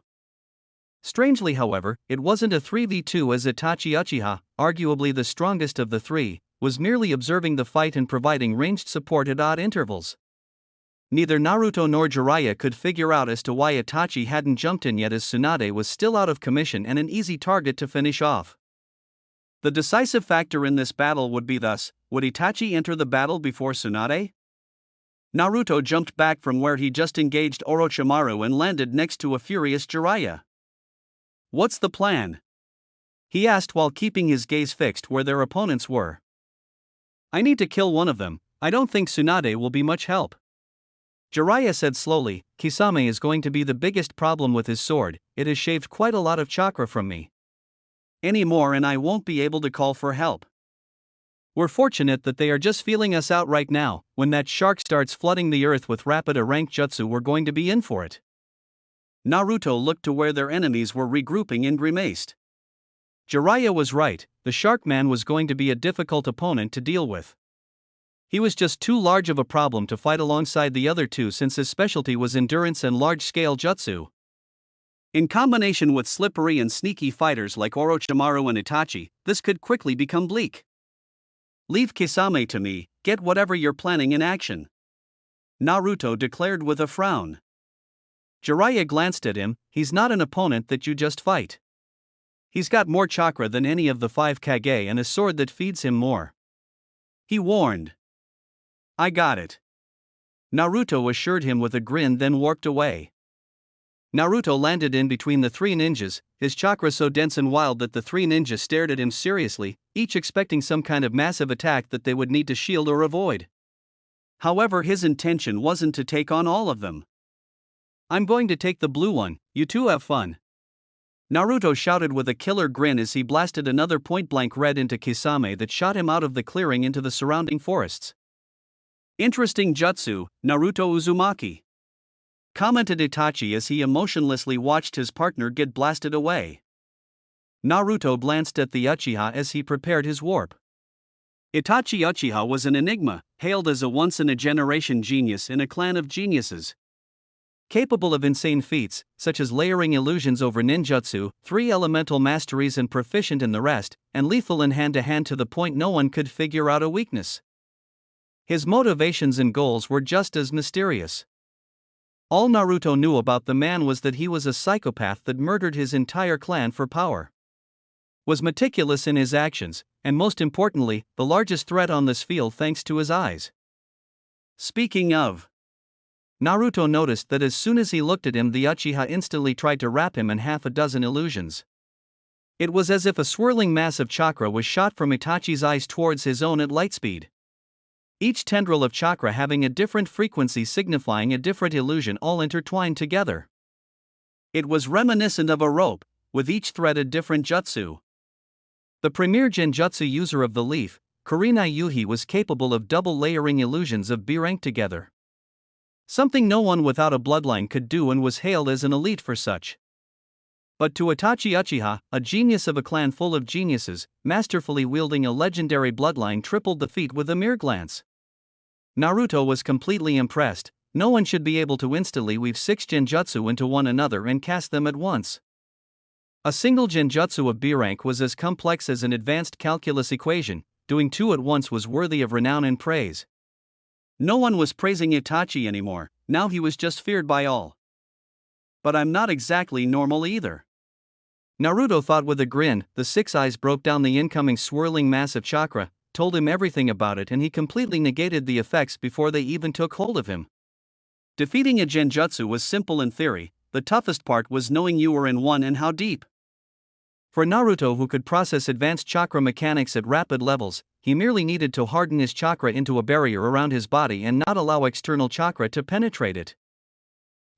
A: Strangely, however, it wasn't a 3v2 as Itachi Uchiha, arguably the strongest of the 3, was merely observing the fight and providing ranged support at odd intervals. Neither Naruto nor Jiraiya could figure out as to why Itachi hadn't jumped in yet, as Tsunade was still out of commission and an easy target to finish off. The decisive factor in this battle would be thus: would Itachi enter the battle before Tsunade? Naruto jumped back from where he just engaged Orochimaru and landed next to a furious Jiraiya. "What's the plan?" he asked while keeping his gaze fixed where their opponents were. "I need to kill one of them. I don't think Tsunade will be much help." Jiraiya said slowly. "Kisame is going to be the biggest problem with his sword. It has shaved quite a lot of chakra from me. Any more and I won't be able to call for help. We're fortunate that they are just feeling us out right now. When that shark starts flooding the earth with rapid rank jutsu, we're going to be in for it." Naruto looked to where their enemies were regrouping and grimaced. Jiraiya was right. The shark man was going to be a difficult opponent to deal with. He was just too large of a problem to fight alongside the other two, since his specialty was endurance and large-scale jutsu. In combination with slippery and sneaky fighters like Orochimaru and Itachi, this could quickly become bleak. "Leave Kisame to me, get whatever you're planning in action," Naruto declared with a frown. Jiraiya glanced at him. "He's not an opponent that you just fight. He's got more chakra than any of the 5 Kage and a sword that feeds him more," he warned. "I got it," Naruto assured him with a grin, then warped away. Naruto landed in between the 3 ninjas, his chakra so dense and wild that the 3 ninjas stared at him seriously, each expecting some kind of massive attack that they would need to shield or avoid. However, his intention wasn't to take on all of them. "I'm going to take the blue one, you two have fun," Naruto shouted with a killer grin as he blasted another point-blank red into Kisame that shot him out of the clearing into the surrounding forests. "Interesting jutsu, Naruto Uzumaki," commented Itachi as he emotionlessly watched his partner get blasted away. Naruto glanced at the Uchiha as he prepared his warp. Itachi Uchiha was an enigma, hailed as a once-in-a-generation genius in a clan of geniuses. Capable of insane feats, such as layering illusions over ninjutsu, 3 elemental masteries and proficient in the rest, and lethal in hand-to-hand to the point no one could figure out a weakness. His motivations and goals were just as mysterious. All Naruto knew about the man was that he was a psychopath that murdered his entire clan for power, was meticulous in his actions, and most importantly, the largest threat on this field thanks to his eyes. Speaking of, Naruto noticed that as soon as he looked at him, the Uchiha instantly tried to wrap him in half a dozen illusions. It was as if a swirling mass of chakra was shot from Itachi's eyes towards his own at light speed. Each tendril of chakra having a different frequency signifying a different illusion, all intertwined together. It was reminiscent of a rope, with each thread a different jutsu. The premier genjutsu user of the leaf, Kurenai Yuhi, was capable of double layering illusions of B-rank together. Something no one without a bloodline could do, and was hailed as an elite for such. But to Itachi Uchiha, a genius of a clan full of geniuses, masterfully wielding a legendary bloodline tripled the feat with a mere glance. Naruto was completely impressed. No one should be able to instantly weave 6 genjutsu into one another and cast them at once. A single genjutsu of B-rank was as complex as an advanced calculus equation. Doing 2 at once was worthy of renown and praise. No one was praising Itachi anymore, now he was just feared by all. "But I'm not exactly normal either," Naruto thought with a grin. The 6 eyes broke down the incoming swirling mass of chakra, told him everything about it, and he completely negated the effects before they even took hold of him. Defeating a genjutsu was simple in theory, the toughest part was knowing you were in one and how deep. For Naruto, who could process advanced chakra mechanics at rapid levels, he merely needed to harden his chakra into a barrier around his body and not allow external chakra to penetrate it.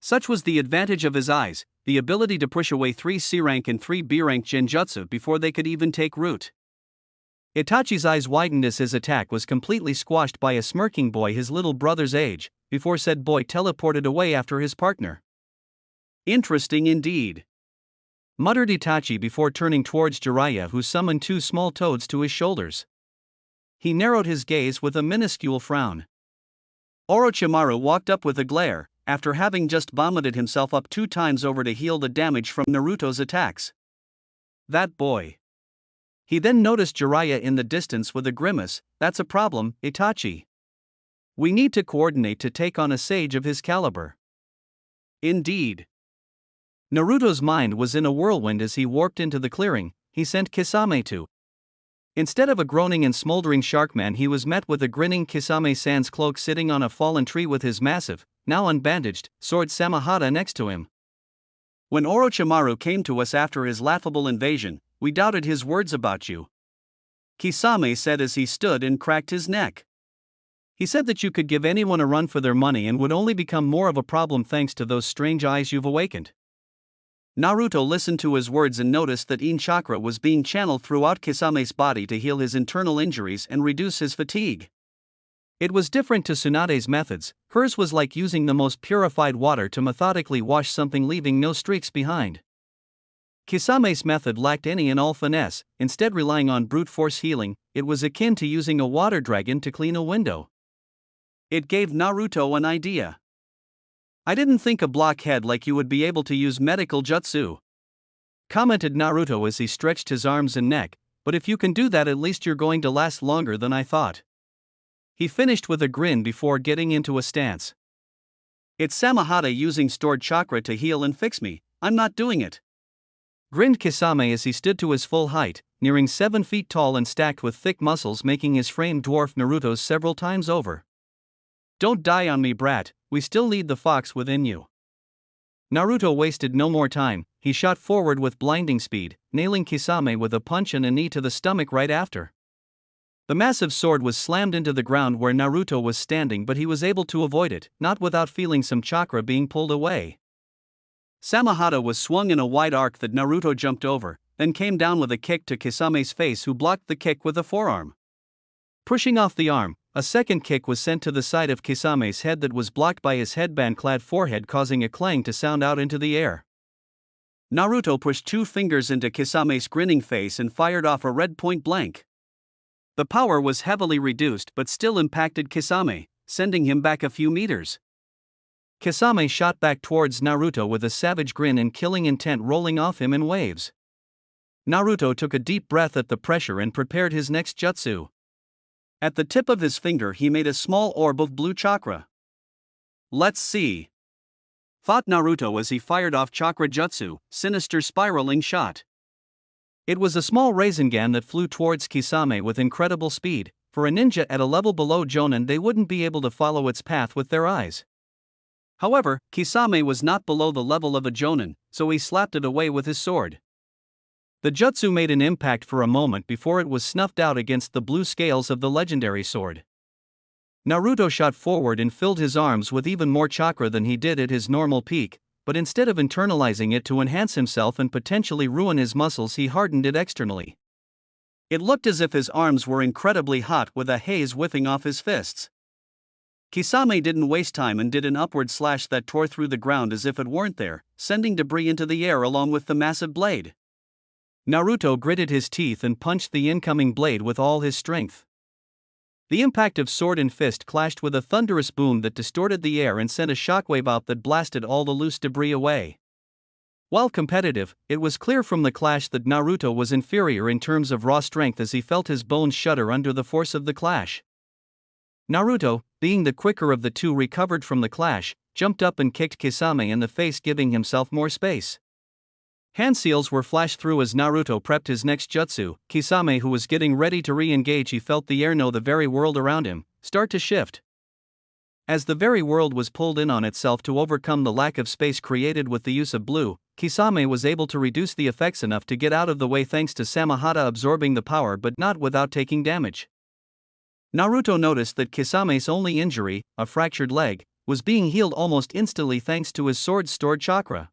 A: Such was the advantage of his eyes, the ability to push away 3 C-rank and 3 B-rank genjutsu before they could even take root. Itachi's eyes widened as his attack was completely squashed by a smirking boy his little brother's age, before said boy teleported away after his partner. "Interesting indeed," muttered Itachi before turning towards Jiraiya, who summoned 2 small toads to his shoulders. He narrowed his gaze with a minuscule frown. Orochimaru walked up with a glare, after having just vomited himself up 2 times over to heal the damage from Naruto's attacks. "That boy." He then noticed Jiraiya in the distance with a grimace. "That's a problem, Itachi." We need to coordinate to take on a sage of his caliber. Indeed. Naruto's mind was in a whirlwind as he warped into the clearing. He sent Kisame to. Instead of a groaning and smoldering Sharkman, he was met with a grinning Kisame-san's cloak sitting on a fallen tree with his massive, now unbandaged, sword Samahata next to him. When Orochimaru came to us after his laughable invasion, we doubted his words about you. Kisame said as he stood and cracked his neck. He said that you could give anyone a run for their money and would only become more of a problem thanks to those strange eyes you've awakened. Naruto listened to his words and noticed that Yin chakra was being channeled throughout Kisame's body to heal his internal injuries and reduce his fatigue. It was different to Tsunade's methods. Hers was like using the most purified water to methodically wash something, leaving no streaks behind. Kisame's method lacked any and all finesse, instead relying on brute force healing. It was akin to using a water dragon to clean a window. It gave Naruto an idea. I didn't think a blockhead like you would be able to use medical jutsu, commented Naruto as he stretched his arms and neck, but if you can do that, at least you're going to last longer than I thought. He finished with a grin before getting into a stance. It's Samahata using stored chakra to heal and fix me. I'm not doing it, grinned Kisame as he stood to his full height, nearing 7 feet tall and stacked with thick muscles, making his frame dwarf Naruto's several times over. Don't die on me, brat, we still need the fox within you. Naruto wasted no more time. He shot forward with blinding speed, nailing Kisame with a punch and a knee to the stomach right after. The massive sword was slammed into the ground where Naruto was standing, but he was able to avoid it, not without feeling some chakra being pulled away. Samahata was swung in a wide arc that Naruto jumped over, then came down with a kick to Kisame's face, who blocked the kick with a forearm. Pushing off the arm, a second kick was sent to the side of Kisame's head that was blocked by his headband-clad forehead, causing a clang to sound out into the air. Naruto pushed 2 fingers into Kisame's grinning face and fired off a red point blank. The power was heavily reduced but still impacted Kisame, sending him back a few meters. Kisame shot back towards Naruto with a savage grin and killing intent rolling off him in waves. Naruto took a deep breath at the pressure and prepared his next jutsu. At the tip of his finger he made a small orb of blue chakra. Let's see, thought Naruto as he fired off chakra jutsu, sinister spiraling shot. It was a small Rasengan that flew towards Kisame with incredible speed. For a ninja at a level below Jonin, they wouldn't be able to follow its path with their eyes. However, Kisame was not below the level of a Jonin, so he slapped it away with his sword. The jutsu made an impact for a moment before it was snuffed out against the blue scales of the legendary sword. Naruto shot forward and filled his arms with even more chakra than he did at his normal peak, but instead of internalizing it to enhance himself and potentially ruin his muscles, he hardened it externally. It looked as if his arms were incredibly hot, with a haze whiffing off his fists. Kisame didn't waste time and did an upward slash that tore through the ground as if it weren't there, sending debris into the air along with the massive blade. Naruto gritted his teeth and punched the incoming blade with all his strength. The impact of sword and fist clashed with a thunderous boom that distorted the air and sent a shockwave out that blasted all the loose debris away. While competitive, it was clear from the clash that Naruto was inferior in terms of raw strength as he felt his bones shudder under the force of the clash. Naruto, being the quicker of the two, recovered from the clash, jumped up and kicked Kisame in the face, giving himself more space. Hand seals were flashed through as Naruto prepped his next jutsu. Kisame, who was getting ready to re-engage, he felt the air, no, the very world around him, start to shift. As the very world was pulled in on itself to overcome the lack of space created with the use of blue, Kisame was able to reduce the effects enough to get out of the way thanks to Samahata absorbing the power, but not without taking damage. Naruto noticed that Kisame's only injury, a fractured leg, was being healed almost instantly thanks to his sword's stored chakra.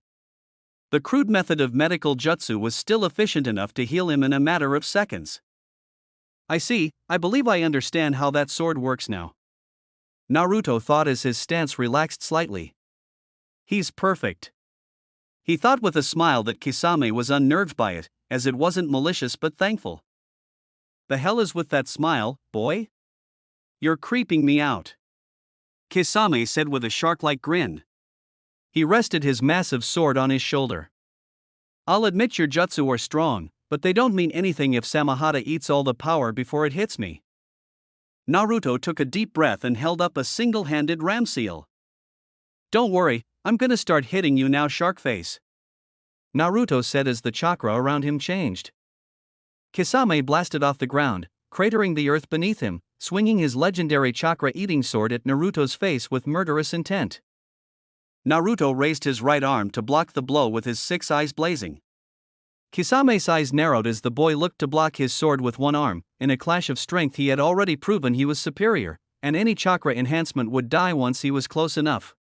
A: The crude method of medical jutsu was still efficient enough to heal him in a matter of seconds. I see, I believe I understand how that sword works now, Naruto thought as his stance relaxed slightly. He's perfect. He thought with a smile that Kisame was unnerved by it, as it wasn't malicious but thankful. The hell is with that smile, boy? You're creeping me out, Kisame said with a shark-like grin. He rested his massive sword on his shoulder. I'll admit your jutsu are strong, but they don't mean anything if Samahata eats all the power before it hits me. Naruto took a deep breath and held up a single-handed ram seal. "Don't worry, I'm gonna start hitting you now, shark face," Naruto said as the chakra around him changed. Kisame blasted off the ground, cratering the earth beneath him, swinging his legendary chakra-eating sword at Naruto's face with murderous intent. Naruto raised his right arm to block the blow with his 6 eyes blazing. Kisame's eyes narrowed as the boy looked to block his sword with one arm. In a clash of strength he had already proven he was superior, and any chakra enhancement would die once he was close enough.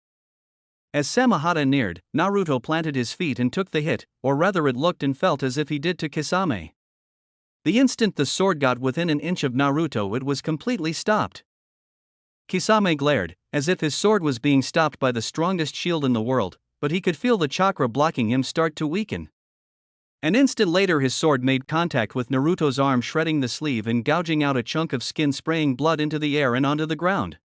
A: As Samahata neared, Naruto planted his feet and took the hit, or rather it looked and felt as if he did to Kisame. The instant the sword got within an inch of Naruto, it was completely stopped. Kisame glared, as if his sword was being stopped by the strongest shield in the world, but he could feel the chakra blocking him start to weaken. An instant later his sword made contact with Naruto's arm, shredding the sleeve and gouging out a chunk of skin, spraying blood into the air and onto the ground.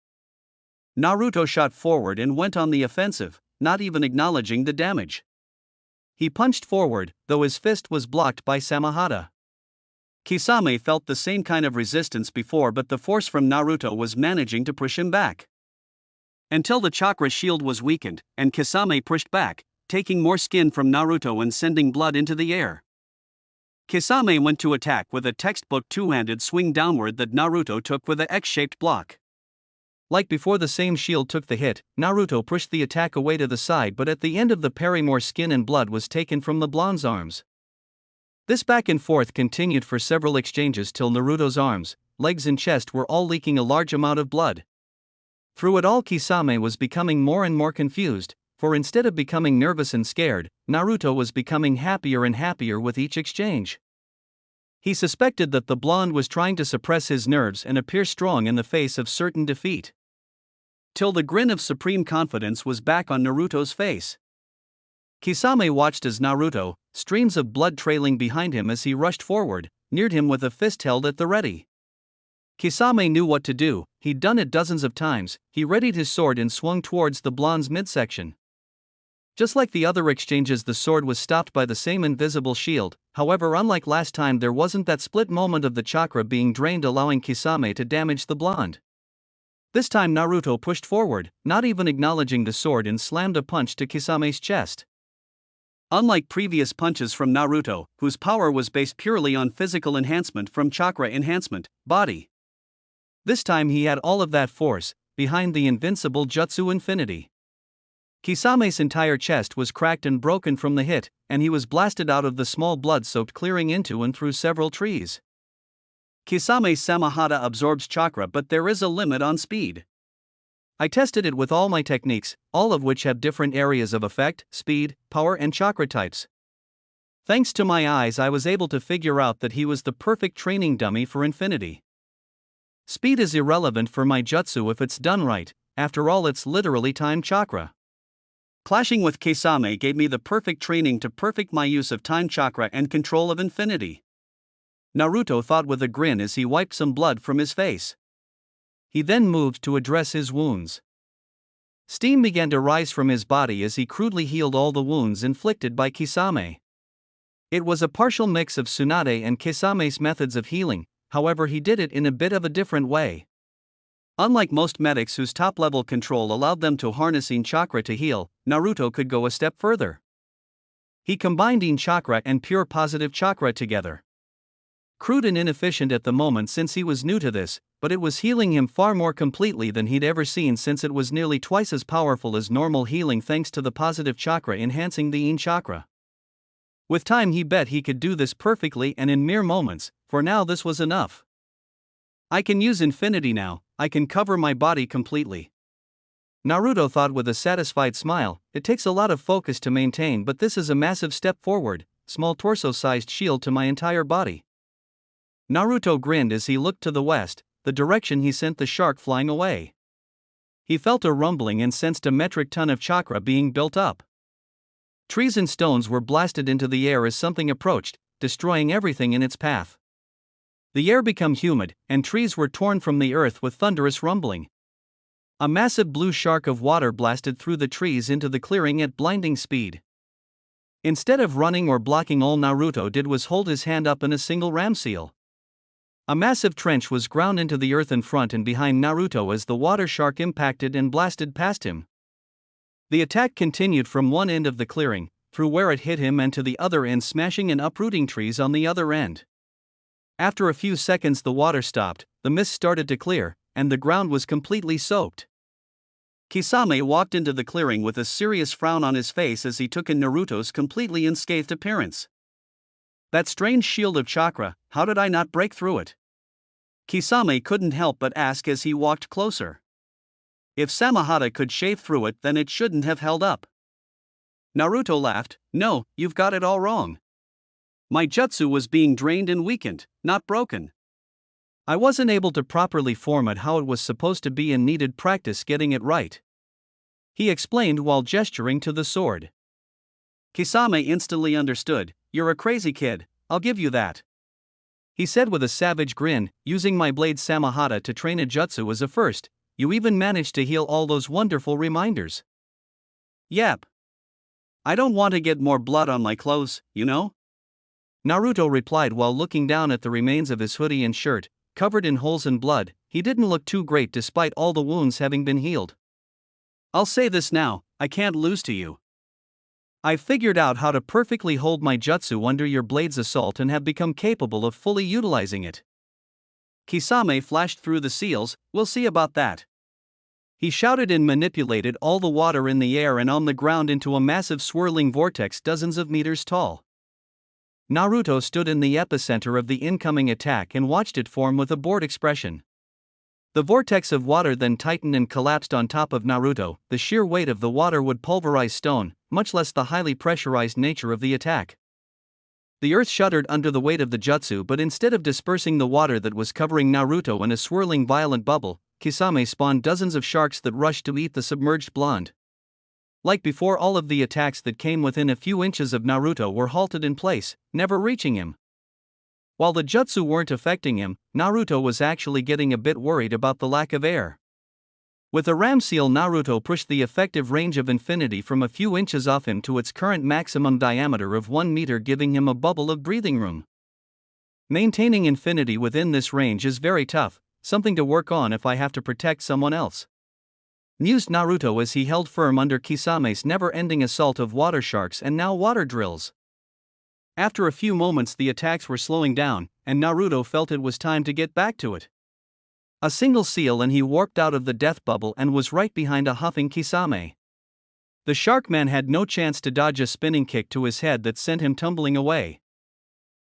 A: Naruto shot forward and went on the offensive, not even acknowledging the damage. He punched forward, though his fist was blocked by Samahata. Kisame felt the same kind of resistance before, but the force from Naruto was managing to push him back. Until the chakra shield was weakened, and Kisame pushed back, taking more skin from Naruto and sending blood into the air. Kisame went to attack with a textbook two-handed swing downward that Naruto took with a X-shaped block. Like before the same shield took the hit, Naruto pushed the attack away to the side, but at the end of the parry more skin and blood was taken from the blonde's arms. This back and forth continued for several exchanges till Naruto's arms, legs and chest were all leaking a large amount of blood. Through it all Kisame was becoming more and more confused, for instead of becoming nervous and scared, Naruto was becoming happier and happier with each exchange. He suspected that the blonde was trying to suppress his nerves and appear strong in the face of certain defeat. Till the grin of supreme confidence was back on Naruto's face. Kisame watched as Naruto, streams of blood trailing behind him as he rushed forward, neared him with a fist held at the ready. Kisame knew what to do, he'd done it dozens of times. He readied his sword and swung towards the blonde's midsection. Just like the other exchanges, the sword was stopped by the same invisible shield. However, unlike last time, there wasn't that split moment of the chakra being drained, allowing Kisame to damage the blonde. This time Naruto pushed forward, not even acknowledging the sword, and slammed a punch to Kisame's chest. Unlike previous punches from Naruto, whose power was based purely on physical enhancement from chakra enhancement, body. This time he had all of that force, behind the invincible Jutsu Infinity. Kisame's entire chest was cracked and broken from the hit, and he was blasted out of the small blood-soaked clearing into and through several trees. Kisame Samahata absorbs chakra, but there is a limit on speed. I tested it with all my techniques, all of which have different areas of effect, speed, power and chakra types. Thanks to my eyes, I was able to figure out that he was the perfect training dummy for Infinity. Speed is irrelevant for my jutsu if it's done right, after all it's literally time chakra. Clashing with Kisame gave me the perfect training to perfect my use of time chakra and control of Infinity. Naruto thought with a grin as he wiped some blood from his face. He then moved to address his wounds. Steam began to rise from his body as he crudely healed all the wounds inflicted by Kisame. It was a partial mix of Tsunade and Kisame's methods of healing, however he did it in a bit of a different way. Unlike most medics whose top-level control allowed them to harness Yin chakra to heal, Naruto could go a step further. He combined Yin chakra and pure positive chakra together. Crude and inefficient at the moment since he was new to this, but it was healing him far more completely than he'd ever seen, since it was nearly twice as powerful as normal healing thanks to the positive chakra enhancing the Yin chakra. With time he bet he could do this perfectly and in mere moments. For now this was enough. I can use Infinity now, I can cover my body completely. Naruto thought with a satisfied smile. It takes a lot of focus to maintain, but this is a massive step forward, small torso-sized shield to my entire body. Naruto grinned as he looked to the west, the direction he sent the shark flying away. He felt a rumbling and sensed a metric ton of chakra being built up. Trees and stones were blasted into the air as something approached, destroying everything in its path. The air became humid, and trees were torn from the earth with thunderous rumbling. A massive blue shark of water blasted through the trees into the clearing at blinding speed. Instead of running or blocking, all Naruto did was hold his hand up in a single ram seal. A massive trench was ground into the earth in front and behind Naruto as the water shark impacted and blasted past him. The attack continued from one end of the clearing, through where it hit him, and to the other end, smashing and uprooting trees on the other end. After a few seconds the water stopped, the mist started to clear, and the ground was completely soaked. Kisame walked into the clearing with a serious frown on his face as he took in Naruto's completely unscathed appearance. That strange shield of chakra, how did I not break through it? Kisame couldn't help but ask as he walked closer. If Samahata could shave through it, then it shouldn't have held up. Naruto laughed. No, you've got it all wrong. My jutsu was being drained and weakened, not broken. I wasn't able to properly form it how it was supposed to be and needed practice getting it right. He explained while gesturing to the sword. Kisame instantly understood. You're a crazy kid, I'll give you that. He said with a savage grin, using my blade Samahata to train a jutsu was a first. You even managed to heal all those wonderful reminders. Yep. I don't want to get more blood on my clothes, you know? Naruto replied while looking down at the remains of his hoodie and shirt, covered in holes and blood. He didn't look too great despite all the wounds having been healed. I'll say this now, I can't lose to you. I've figured out how to perfectly hold my jutsu under your blade's assault and have become capable of fully utilizing it. Kisame flashed through the seals, we'll see about that. He shouted and manipulated all the water in the air and on the ground into a massive swirling vortex dozens of meters tall. Naruto stood in the epicenter of the incoming attack and watched it form with a bored expression. The vortex of water then tightened and collapsed on top of Naruto. The sheer weight of the water would pulverize stone, much less the highly pressurized nature of the attack. The earth shuddered under the weight of the jutsu, but instead of dispersing the water that was covering Naruto in a swirling violent bubble, Kisame spawned dozens of sharks that rushed to eat the submerged blonde. Like before, all of the attacks that came within a few inches of Naruto were halted in place, never reaching him. While the jutsu weren't affecting him, Naruto was actually getting a bit worried about the lack of air. With a ram seal, Naruto pushed the effective range of infinity from a few inches off him to its current maximum diameter of 1 meter, giving him a bubble of breathing room. Maintaining infinity within this range is very tough, something to work on if I have to protect someone else, mused Naruto as he held firm under Kisame's never-ending assault of water sharks and now water drills. After a few moments the attacks were slowing down, and Naruto felt it was time to get back to it. A single seal and he warped out of the death bubble and was right behind a huffing Kisame. The Sharkman had no chance to dodge a spinning kick to his head that sent him tumbling away.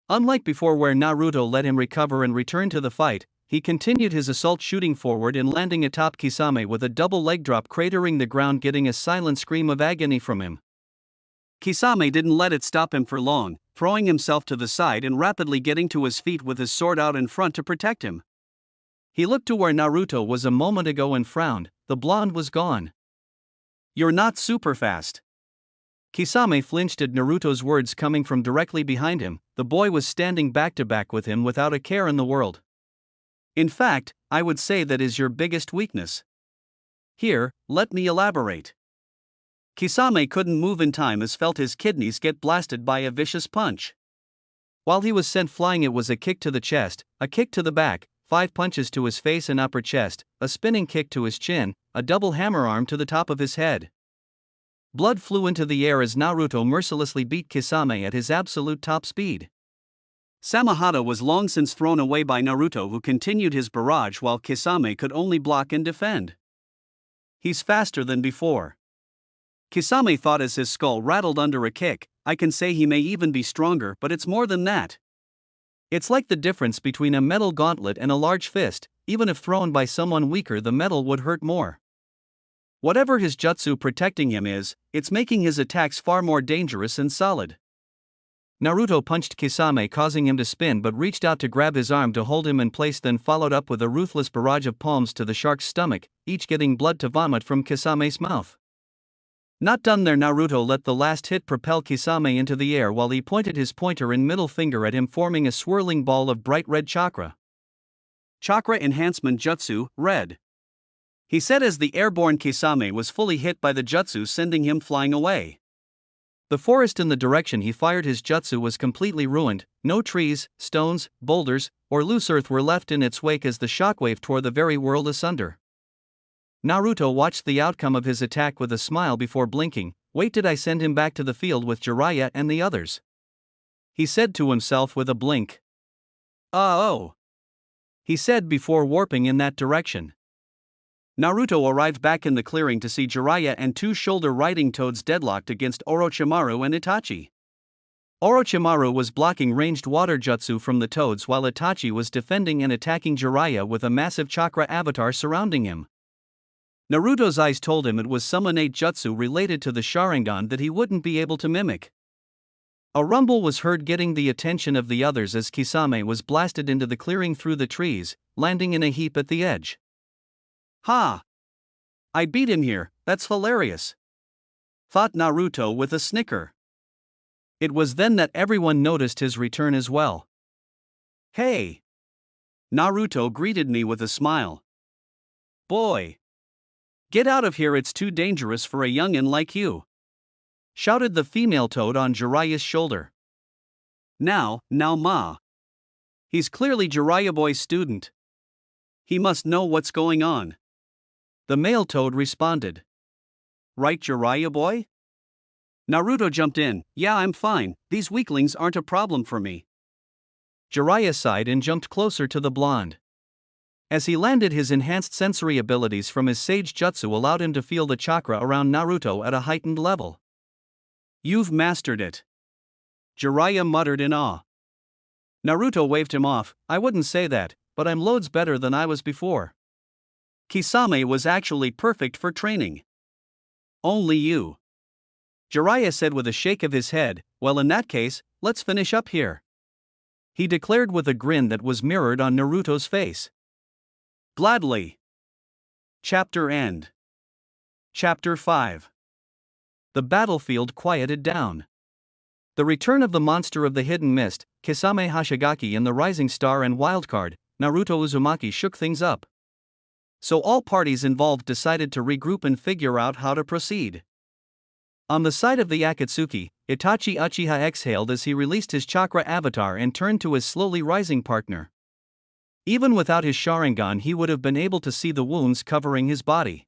A: Unlike before where Naruto let him recover and return to the fight, he continued his assault, shooting forward and landing atop Kisame with a double leg drop, cratering the ground, getting a silent scream of agony from him. Kisame didn't let it stop him for long, throwing himself to the side and rapidly getting to his feet with his sword out in front to protect him. He looked to where Naruto was a moment ago and frowned. The blonde was gone. You're not super fast. Kisame flinched at Naruto's words coming from directly behind him. The boy was standing back to back with him without a care in the world. In fact, I would say that is your biggest weakness. Here, let me elaborate. Kisame couldn't move in time as felt his kidneys get blasted by a vicious punch. While he was sent flying, it was a kick to the chest, a kick to the back, 5 punches to his face and upper chest, a spinning kick to his chin, a double hammer arm to the top of his head. Blood flew into the air as Naruto mercilessly beat Kisame at his absolute top speed. Samahata was long since thrown away by Naruto, who continued his barrage while Kisame could only block and defend. He's faster than before. Kisame thought as his skull rattled under a kick. I can say he may even be stronger, but it's more than that. It's like the difference between a metal gauntlet and a large fist. Even if thrown by someone weaker, the metal would hurt more. Whatever his jutsu protecting him is, it's making his attacks far more dangerous and solid. Naruto punched Kisame, causing him to spin, but reached out to grab his arm to hold him in place, then followed up with a ruthless barrage of palms to the shark's stomach, each getting blood to vomit from Kisame's mouth. Not done there, Naruto let the last hit propel Kisame into the air while he pointed his pointer and middle finger at him, forming a swirling ball of bright red chakra. Chakra Enhancement Jutsu, Red. He said as the airborne Kisame was fully hit by the jutsu, sending him flying away. The forest in the direction he fired his jutsu was completely ruined. No trees, stones, boulders, or loose earth were left in its wake as the shockwave tore the very world asunder. Naruto watched the outcome of his attack with a smile before blinking. Wait, did I send him back to the field with Jiraiya and the others? He said to himself with a blink. Oh, he said before warping in that direction. Naruto arrived back in the clearing to see Jiraiya and two shoulder riding toads deadlocked against Orochimaru and Itachi. Orochimaru was blocking ranged water jutsu from the toads while Itachi was defending and attacking Jiraiya with a massive chakra avatar surrounding him. Naruto's eyes told him it was some innate jutsu related to the Sharingan that he wouldn't be able to mimic. A rumble was heard, getting the attention of the others as Kisame was blasted into the clearing through the trees, landing in a heap at the edge. Ha! I beat him here, that's hilarious, thought Naruto with a snicker. It was then that everyone noticed his return as well. Hey! Naruto greeted me with a smile. Boy! Get out of here, it's too dangerous for a youngin' like you, shouted the female toad on Jiraiya's shoulder. Now ma. He's clearly Jiraiya boy's student. He must know what's going on, the male toad responded. Right, Jiraiya boy? Naruto jumped in. Yeah, I'm fine, these weaklings aren't a problem for me. Jiraiya sighed and jumped closer to the blonde. As he landed, his enhanced sensory abilities from his sage jutsu allowed him to feel the chakra around Naruto at a heightened level. You've mastered it, Jiraiya muttered in awe. Naruto waved him off. I wouldn't say that, but I'm loads better than I was before. Kisame was actually perfect for training. Only you, Jiraiya said with a shake of his head. Well, in that case, let's finish up here, he declared with a grin that was mirrored on Naruto's face. Gladly. Chapter end. Chapter 5. The battlefield quieted down. The return of the monster of the hidden mist, Kisame Hashigaki and the rising star and wildcard, Naruto Uzumaki, shook things up. So all parties involved decided to regroup and figure out how to proceed. On the side of the Akatsuki, Itachi Uchiha exhaled as he released his chakra avatar and turned to his slowly rising partner. Even without his Sharingan, he would have been able to see the wounds covering his body.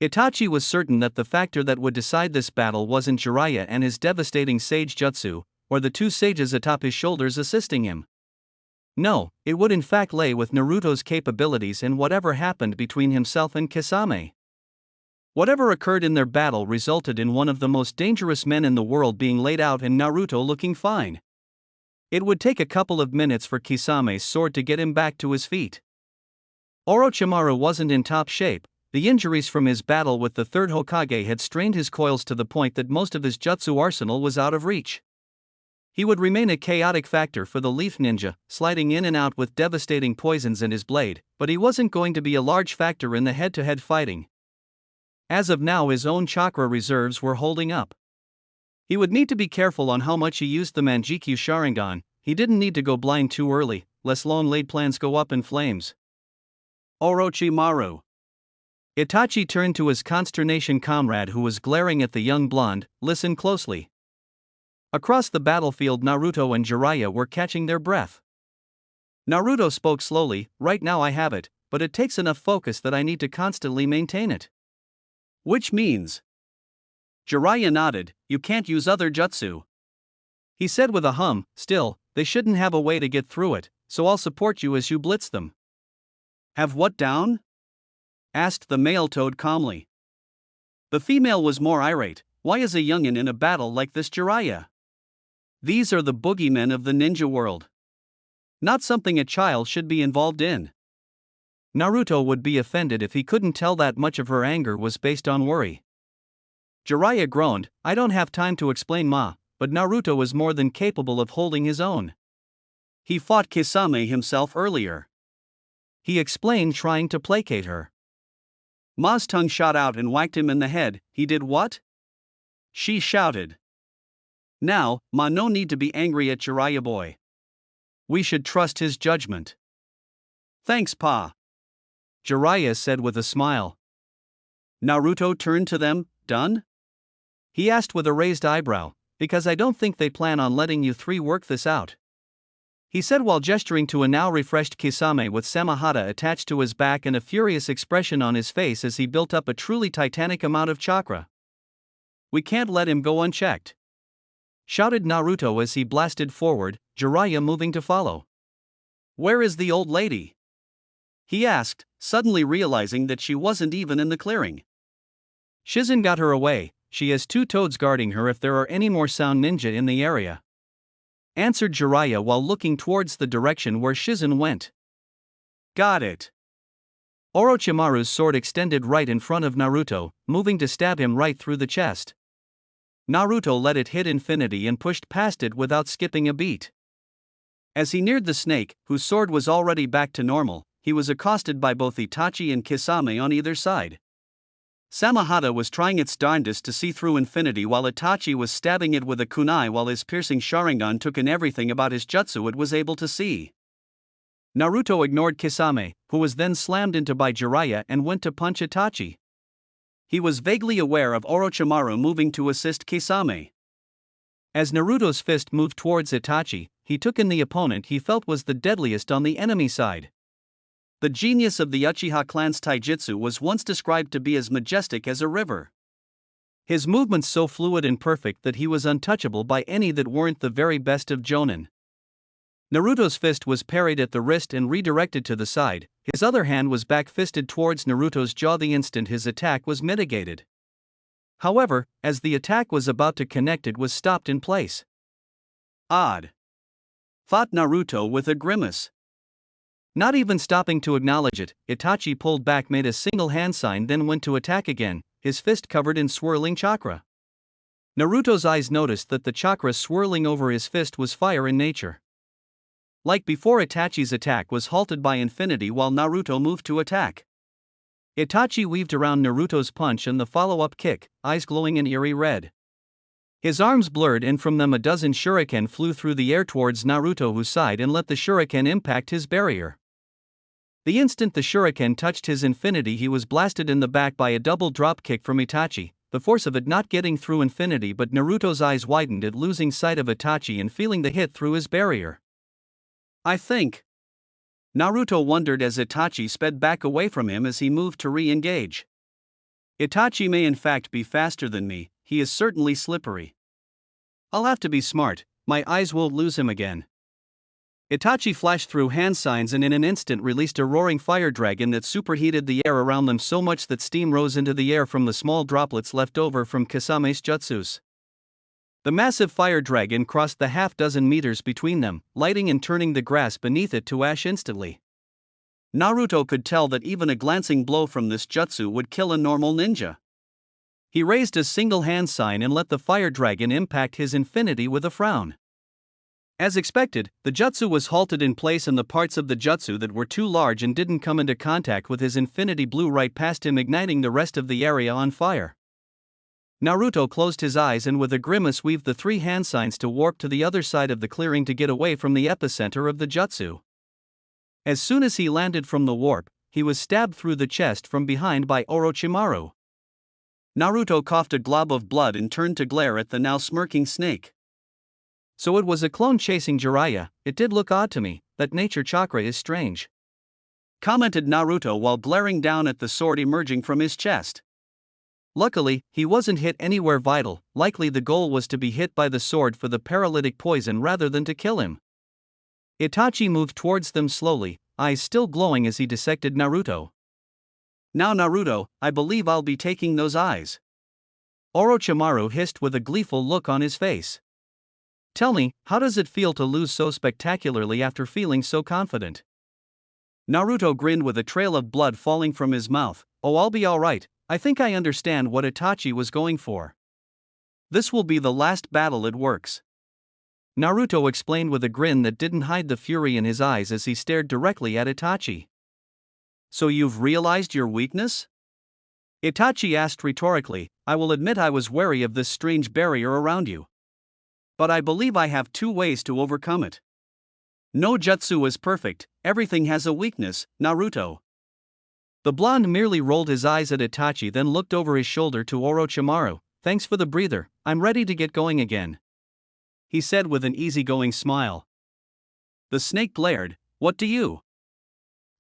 A: Itachi was certain that the factor that would decide this battle wasn't Jiraiya and his devastating sage jutsu, or the two sages atop his shoulders assisting him. No, it would in fact lay with Naruto's capabilities and whatever happened between himself and Kisame. Whatever occurred in their battle resulted in one of the most dangerous men in the world being laid out and Naruto looking fine. It would take a couple of minutes for Kisame's sword to get him back to his feet. Orochimaru wasn't in top shape. The injuries from his battle with the third Hokage had strained his coils to the point that most of his jutsu arsenal was out of reach. He would remain a chaotic factor for the Leaf Ninja, sliding in and out with devastating poisons in his blade, but he wasn't going to be a large factor in the head-to-head fighting. As of now, his own chakra reserves were holding up. He would need to be careful on how much he used the Manjikyu Sharingan. He didn't need to go blind too early, lest long-laid plans go up in flames. Orochimaru. Itachi turned to his consternation comrade who was glaring at the young blonde. Listen closely. Across the battlefield, Naruto and Jiraiya were catching their breath. Naruto spoke slowly. Right now I have it, but it takes enough focus that I need to constantly maintain it. Which means? Jiraiya nodded. You can't use other jutsu, he said with a hum. Still, they shouldn't have a way to get through it, so I'll support you as you blitz them. Have what down? Asked the male toad calmly. The female was more irate. Why is a youngin in a battle like this, Jiraiya? These are the boogeymen of the ninja world. Not something a child should be involved in. Naruto would be offended if he couldn't tell that much of her anger was based on worry. Jiraiya groaned. I don't have time to explain, ma, but Naruto is more than capable of holding his own. He fought Kisame himself earlier, he explained, trying to placate her. Ma's tongue shot out and whacked him in the head. He did what? She shouted. Now, ma, no need to be angry at Jiraiya boy. We should trust his judgment. Thanks, pa, Jiraiya said with a smile. Naruto turned to them. Done? He asked with a raised eyebrow. Because I don't think they plan on letting you three work this out, he said while gesturing to a now refreshed Kisame with Samahata attached to his back and a furious expression on his face as he built up a truly titanic amount of chakra. "We can't let him go unchecked," shouted Naruto as he blasted forward, Jiraiya moving to follow. "Where is the old lady?" he asked, suddenly realizing that she wasn't even in the clearing. "Shizen got her away, she has 2 toads guarding her if there are any more sound ninja in the area," answered Jiraiya while looking towards the direction where Shizen went. "Got it." Orochimaru's sword extended right in front of Naruto, moving to stab him right through the chest. Naruto let it hit infinity and pushed past it without skipping a beat. As he neared the snake, whose sword was already back to normal, he was accosted by both Itachi and Kisame on either side. Samahata was trying its darndest to see through infinity while Itachi was stabbing it with a kunai while his piercing Sharingan took in everything about his jutsu it was able to see. Naruto ignored Kisame, who was then slammed into by Jiraiya and went to punch Itachi. He was vaguely aware of Orochimaru moving to assist Kisame. As Naruto's fist moved towards Itachi, he took in the opponent he felt was the deadliest on the enemy side. The genius of the Uchiha clan's taijutsu was once described to be as majestic as a river. His movements so fluid and perfect that he was untouchable by any that weren't the very best of jonin. Naruto's fist was parried at the wrist and redirected to the side, his other hand was back-fisted towards Naruto's jaw the instant his attack was mitigated. However, as the attack was about to connect it was stopped in place. "Odd," thought Naruto with a grimace. Not even stopping to acknowledge it, Itachi pulled back, made a single hand sign, then went to attack again, his fist covered in swirling chakra. Naruto's eyes noticed that the chakra swirling over his fist was fire in nature. Like before, Itachi's attack was halted by infinity while Naruto moved to attack. Itachi weaved around Naruto's punch and the follow-up kick, eyes glowing an eerie red. His arms blurred and from them a dozen shuriken flew through the air towards Naruto, whose side and let the shuriken impact his barrier. The instant the shuriken touched his infinity, he was blasted in the back by a double drop kick from Itachi, the force of it not getting through infinity, but Naruto's eyes widened at losing sight of Itachi and feeling the hit through his barrier. "I think," Naruto wondered as Itachi sped back away from him as he moved to re-engage. "Itachi may in fact be faster than me, he is certainly slippery. I'll have to be smart, my eyes won't lose him again." Itachi flashed through hand signs and in an instant released a roaring fire dragon that superheated the air around them so much that steam rose into the air from the small droplets left over from Kisame's jutsus. The massive fire dragon crossed the half-dozen meters between them, lighting and turning the grass beneath it to ash instantly. Naruto could tell that even a glancing blow from this jutsu would kill a normal ninja. He raised a single hand sign and let the fire dragon impact his infinity with a frown. As expected, the jutsu was halted in place and the parts of the jutsu that were too large and didn't come into contact with his infinity blew right past him, igniting the rest of the area on fire. Naruto closed his eyes and with a grimace weaved the 3 hand signs to warp to the other side of the clearing to get away from the epicenter of the jutsu. As soon as he landed from the warp, he was stabbed through the chest from behind by Orochimaru. Naruto coughed a glob of blood and turned to glare at the now smirking snake. "So it was a clone chasing Jiraiya. It did look odd to me, that nature chakra is strange," commented Naruto while glaring down at the sword emerging from his chest. Luckily, he wasn't hit anywhere vital, likely the goal was to be hit by the sword for the paralytic poison rather than to kill him. Itachi moved towards them slowly, eyes still glowing as he dissected Naruto. "Now Naruto, I believe I'll be taking those eyes," Orochimaru hissed with a gleeful look on his face. "Tell me, how does it feel to lose so spectacularly after feeling so confident?" Naruto grinned with a trail of blood falling from his mouth. "Oh, I'll be alright, I think I understand what Itachi was going for. This will be the last battle, it works," Naruto explained with a grin that didn't hide the fury in his eyes as he stared directly at Itachi. "So you've realized your weakness?" Itachi asked rhetorically. "I will admit I was wary of this strange barrier around you. But I believe I have 2 ways to overcome it. No jutsu is perfect, everything has a weakness, Naruto." The blonde merely rolled his eyes at Itachi, then looked over his shoulder to Orochimaru. "Thanks for the breather, I'm ready to get going again," he said with an easygoing smile. The snake glared, "What do you?"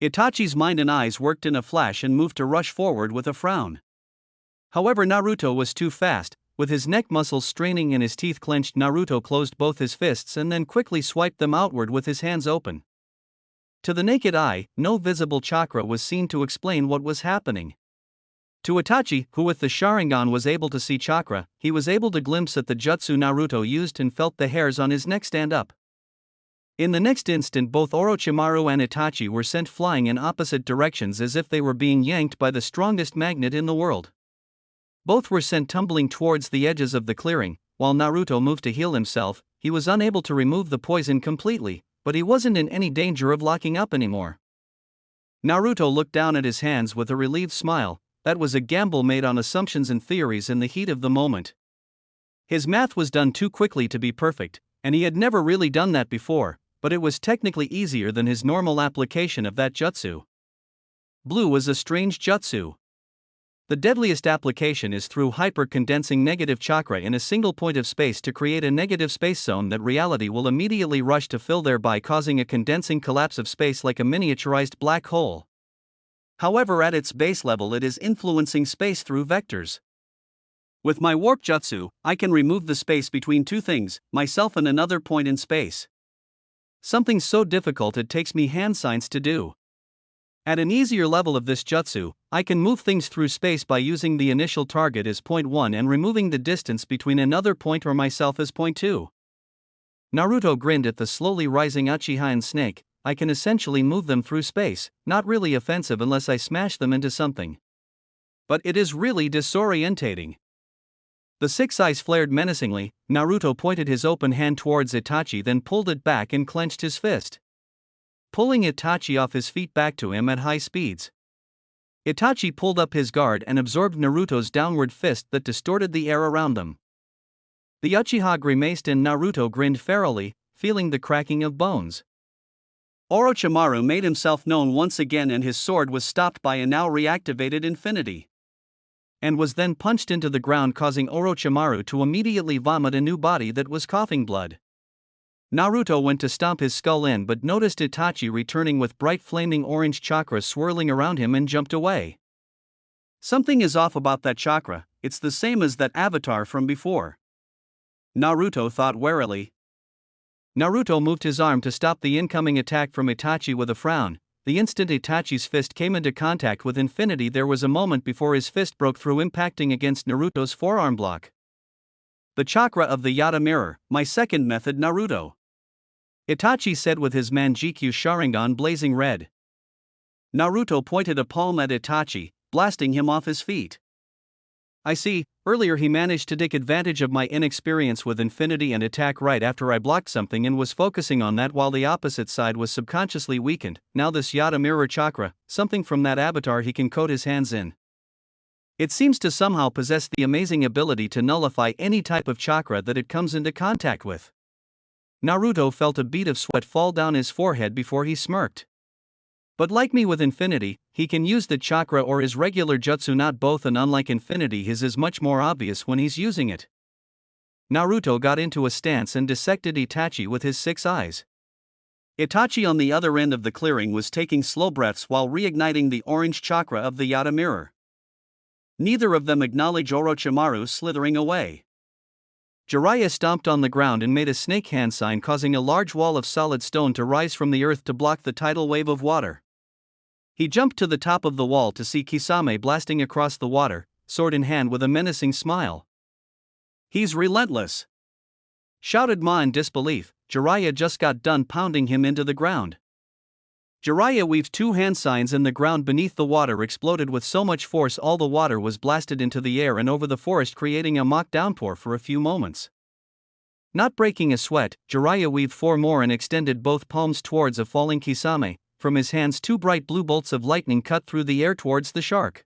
A: Itachi's mind and eyes worked in a flash and moved to rush forward with a frown. However, Naruto was too fast. With his neck muscles straining and his teeth clenched, Naruto closed both his fists and then quickly swiped them outward with his hands open. To the naked eye, no visible chakra was seen to explain what was happening. To Itachi, who with the Sharingan was able to see chakra, he was able to glimpse at the jutsu Naruto used and felt the hairs on his neck stand up. In the next instant, both Orochimaru and Itachi were sent flying in opposite directions as if they were being yanked by the strongest magnet in the world. Both were sent tumbling towards the edges of the clearing. While Naruto moved to heal himself, he was unable to remove the poison completely, but he wasn't in any danger of locking up anymore. Naruto looked down at his hands with a relieved smile. That was a gamble made on assumptions and theories in the heat of the moment. His math was done too quickly to be perfect, and he had never really done that before, but it was technically easier than his normal application of that jutsu. Blue was a strange jutsu. The deadliest application is through hyper-condensing negative chakra in a single point of space to create a negative space zone that reality will immediately rush to fill, thereby causing a condensing collapse of space like a miniaturized black hole. However, at its base level, it is influencing space through vectors. With my warp jutsu, I can remove the space between two things, myself and another point in space. Something so difficult it takes me hand signs to do. At an easier level of this jutsu, I can move things through space by using the initial target as point 1 and removing the distance between another point or myself as point 2. Naruto grinned at the slowly rising Uchiha and snake. I can essentially move them through space, not really offensive unless I smash them into something. But it is really disorientating. The six eyes flared menacingly. Naruto pointed his open hand towards Itachi, then pulled it back and clenched his fist, pulling Itachi off his feet back to him at high speeds. Itachi pulled up his guard and absorbed Naruto's downward fist that distorted the air around them. The Uchiha grimaced and Naruto grinned ferally, feeling the cracking of bones. Orochimaru made himself known once again and his sword was stopped by a now reactivated infinity, and was then punched into the ground, causing Orochimaru to immediately vomit a new body that was coughing blood. Naruto went to stomp his skull in but noticed Itachi returning with bright flaming orange chakra swirling around him and jumped away. Something is off about that chakra, it's the same as that avatar from before, Naruto thought warily. Naruto moved his arm to stop the incoming attack from Itachi with a frown. The instant Itachi's fist came into contact with infinity, there was a moment before his fist broke through, impacting against Naruto's forearm block. The chakra of the Yata mirror, my second method, Naruto, Itachi said with his Manjikyu Sharingan blazing red. Naruto pointed a palm at Itachi, blasting him off his feet. I see, earlier he managed to take advantage of my inexperience with infinity and attack right after I blocked something and was focusing on that while the opposite side was subconsciously weakened. Now this Yata mirror chakra, something from that avatar he can coat his hands in. It seems to somehow possess the amazing ability to nullify any type of chakra that it comes into contact with. Naruto felt a bead of sweat fall down his forehead before he smirked. But like me with infinity, he can use the chakra or his regular jutsu, not both, and unlike infinity, his is much more obvious when he's using it. Naruto got into a stance and dissected Itachi with his six eyes. Itachi on the other end of the clearing was taking slow breaths while reigniting the orange chakra of the Yata mirror. Neither of them acknowledged Orochimaru slithering away. Jiraiya stomped on the ground and made a snake hand sign, causing a large wall of solid stone to rise from the earth to block the tidal wave of water. He jumped to the top of the wall to see Kisame blasting across the water, sword in hand with a menacing smile. He's relentless, shouted Ma in disbelief. Jiraiya just got done pounding him into the ground. Jiraiya weaved two hand signs and the ground beneath the water exploded with so much force all the water was blasted into the air and over the forest, creating a mock downpour for a few moments. Not breaking a sweat, Jiraiya weaved four more and extended both palms towards a falling Kisame. From his hands, two bright blue bolts of lightning cut through the air towards the shark.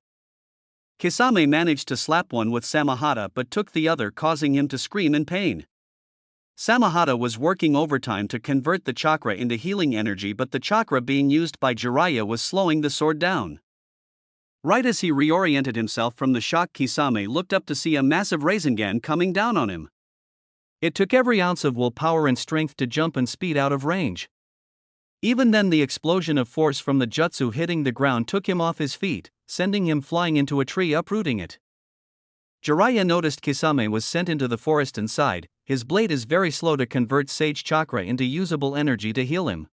A: Kisame managed to slap one with Samahata but took the other, causing him to scream in pain. Samahata was working overtime to convert the chakra into healing energy, but the chakra being used by Jiraiya was slowing the sword down. Right as he reoriented himself from the shock, Kisame looked up to see a massive Rasengan coming down on him. It took every ounce of willpower and strength to jump and speed out of range. Even then, the explosion of force from the jutsu hitting the ground took him off his feet, sending him flying into a tree, uprooting it. Jiraiya noticed Kisame was sent into the forest and sighed. His blade is very slow to convert sage chakra into usable energy to heal him.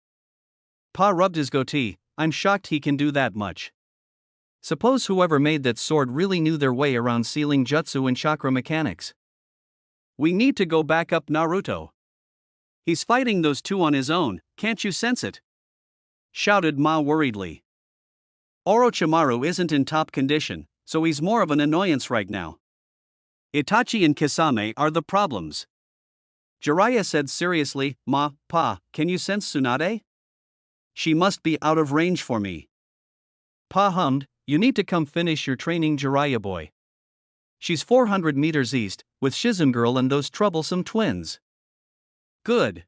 A: Pa rubbed his goatee. I'm shocked he can do that much. Suppose whoever made that sword really knew their way around sealing jutsu and chakra mechanics. We need to go back up Naruto. He's fighting those two on his own, can't you sense it? Shouted Ma worriedly. Orochimaru isn't in top condition, so he's more of an annoyance right now. Itachi and Kisame are the problems. Jiraiya said seriously. Ma, Pa, can you sense Tsunade? She must be out of range for me. Pa hummed. You need to come finish your training, Jiraiya boy. She's 400 meters east, with Shizune girl and those troublesome twins. Good.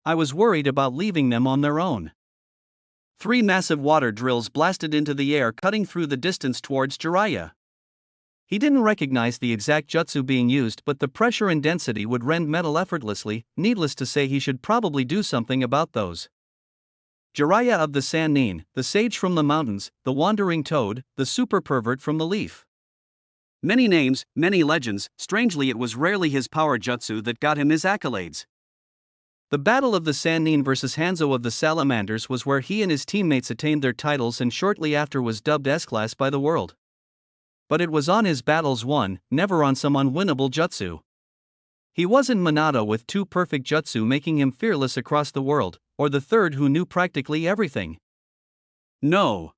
A: I was worried about leaving them on their own. 3 massive water drills blasted into the air, cutting through the distance towards Jiraiya. He didn't recognize the exact jutsu being used, but the pressure and density would rend metal effortlessly. Needless to say, he should probably do something about those. Jiraiya of the Sannin, the sage from the mountains, the wandering toad, the super pervert from the leaf. Many names, many legends. Strangely, it was rarely his power jutsu that got him his accolades. The Battle of the Sannin versus Hanzo of the Salamanders was where he and his teammates attained their titles, and shortly after was dubbed S-Class by the world. But it was on his battles won, never on some unwinnable jutsu. He wasn't Minato with 2 perfect jutsu making him fearless across the world, or the third who knew practically everything. No.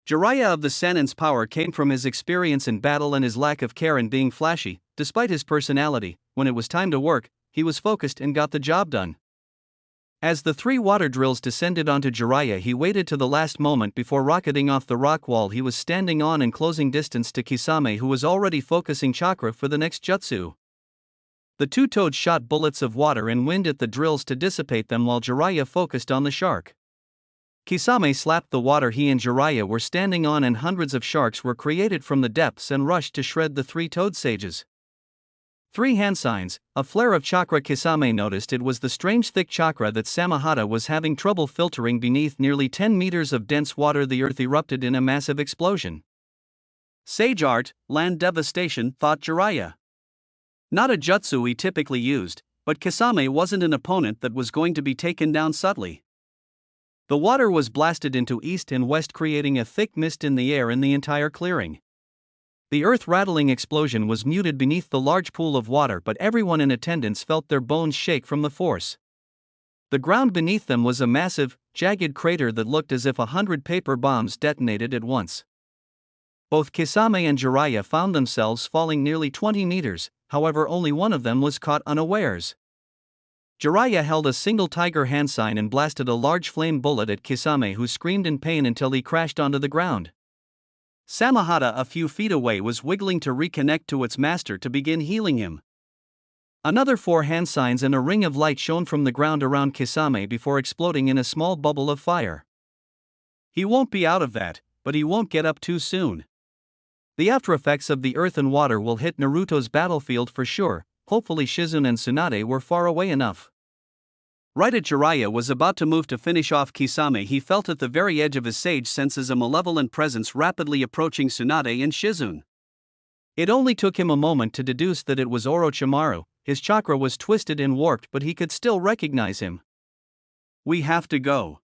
A: Jiraiya of the Sannin's power came from his experience in battle and his lack of care in being flashy. Despite his personality, when it was time to work, he was focused and got the job done. As the 3 water drills descended onto Jiraiya, he waited to the last moment before rocketing off the rock wall he was standing on and closing distance to Kisame, who was already focusing chakra for the next jutsu. The 2 toads shot bullets of water and wind at the drills to dissipate them while Jiraiya focused on the shark. Kisame slapped the water he and Jiraiya were standing on, and hundreds of sharks were created from the depths and rushed to shred the 3 toad sages. 3 hand signs, a flare of chakra. Kisame noticed it was the strange thick chakra that Samahata was having trouble filtering beneath nearly 10 meters of dense water. The earth erupted in a massive explosion. Sage art, land devastation, thought Jiraiya. Not a jutsu he typically used, but Kisame wasn't an opponent that was going to be taken down subtly. The water was blasted into east and west, creating a thick mist in the air in the entire clearing. The earth-rattling explosion was muted beneath the large pool of water, but everyone in attendance felt their bones shake from the force. The ground beneath them was a massive, jagged crater that looked as if 100 paper bombs detonated at once. Both Kisame and Jiraiya found themselves falling nearly 20 meters, however only one of them was caught unawares. Jiraiya held a single tiger hand sign and blasted a large flame bullet at Kisame, who screamed in pain until he crashed onto the ground. Samahata, a few feet away, was wiggling to reconnect to its master to begin healing him. Another 4 hand signs and a ring of light shone from the ground around Kisame before exploding in a small bubble of fire. He won't be out of that, but he won't get up too soon. The aftereffects of the earth and water will hit Naruto's battlefield for sure. Hopefully Shizune and Tsunade were far away enough. Right as Jiraiya was about to move to finish off Kisame, he felt at the very edge of his sage senses a malevolent presence rapidly approaching Tsunade and Shizune. It only took him a moment to deduce that it was Orochimaru. His chakra was twisted and warped, but he could still recognize him. "We have to go,"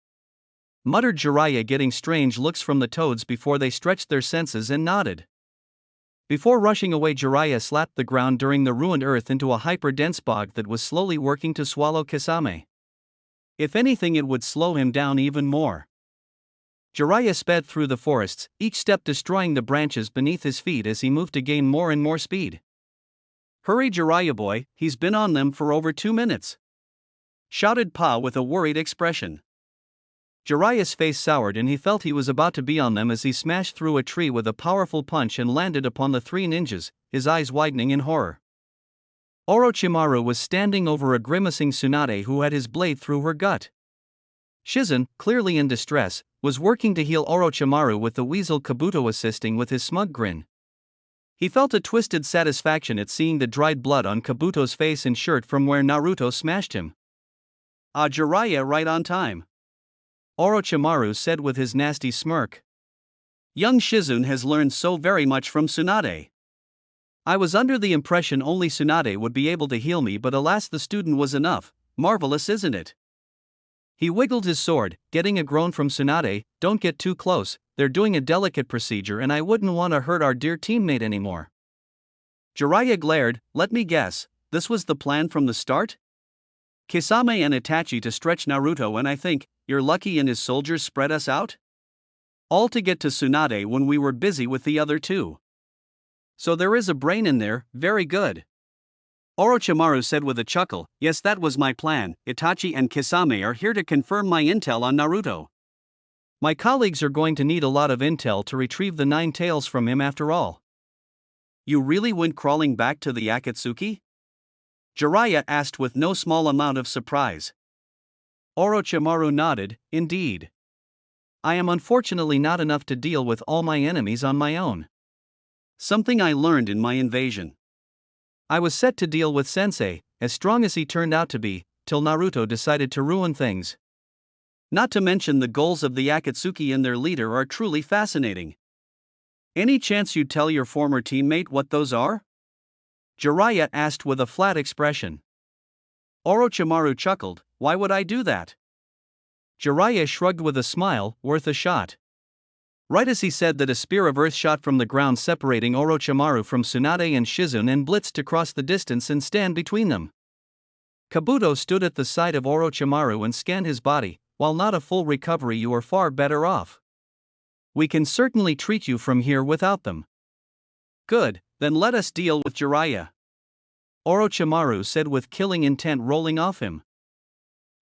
A: muttered Jiraiya, getting strange looks from the toads before they stretched their senses and nodded. Before rushing away, Jiraiya slapped the ground during the ruined earth into a hyper-dense bog that was slowly working to swallow Kisame. If anything, it would slow him down even more. Jiraiya sped through the forests, each step destroying the branches beneath his feet as he moved to gain more and more speed. "Hurry, Jiraiya boy, he's been on them for over 2 minutes," shouted Pa with a worried expression. Jiraiya's face soured and he felt he was about to be on them as he smashed through a tree with a powerful punch and landed upon the 3 ninjas, his eyes widening in horror. Orochimaru was standing over a grimacing Tsunade who had his blade through her gut. Shizune, clearly in distress, was working to heal Orochimaru with the weasel Kabuto assisting with his smug grin. He felt a twisted satisfaction at seeing the dried blood on Kabuto's face and shirt from where Naruto smashed him. Jiraiya right on time. Orochimaru said with his nasty smirk. Young Shizune has learned so very much from Tsunade. I was under the impression only Tsunade would be able to heal me, but alas, the student was enough. Marvelous, isn't it? He wiggled his sword, getting a groan from Tsunade. Don't get too close, they're doing a delicate procedure and I wouldn't want to hurt our dear teammate anymore. Jiraiya glared. Let me guess, this was the plan from the start? Kisame and Itachi to stretch Naruto, and I think, you're lucky and his soldiers spread us out? All to get to Tsunade when we were busy with the other two. So there is a brain in there, very good. Orochimaru said with a chuckle, yes, that was my plan. Itachi and Kisame are here to confirm my intel on Naruto. My colleagues are going to need a lot of intel to retrieve the 9 tails from him after all. You really went crawling back to the Akatsuki? Jiraiya asked with no small amount of surprise. Orochimaru nodded, indeed. I am unfortunately not enough to deal with all my enemies on my own. Something I learned in my invasion. I was set to deal with Sensei, as strong as he turned out to be, till Naruto decided to ruin things. Not to mention the goals of the Akatsuki and their leader are truly fascinating. Any chance you'd tell your former teammate what those are? Jiraiya asked with a flat expression. Orochimaru chuckled, why would I do that? Jiraiya shrugged with a smile, worth a shot. Right as he said that, a spear of earth shot from the ground, separating Orochimaru from Tsunade and Shizune, and blitzed to cross the distance and stand between them. Kabuto stood at the side of Orochimaru and scanned his body. While not a full recovery, you are far better off. We can certainly treat you from here without them. Good, then let us deal with Jiraiya. Orochimaru said with killing intent rolling off him.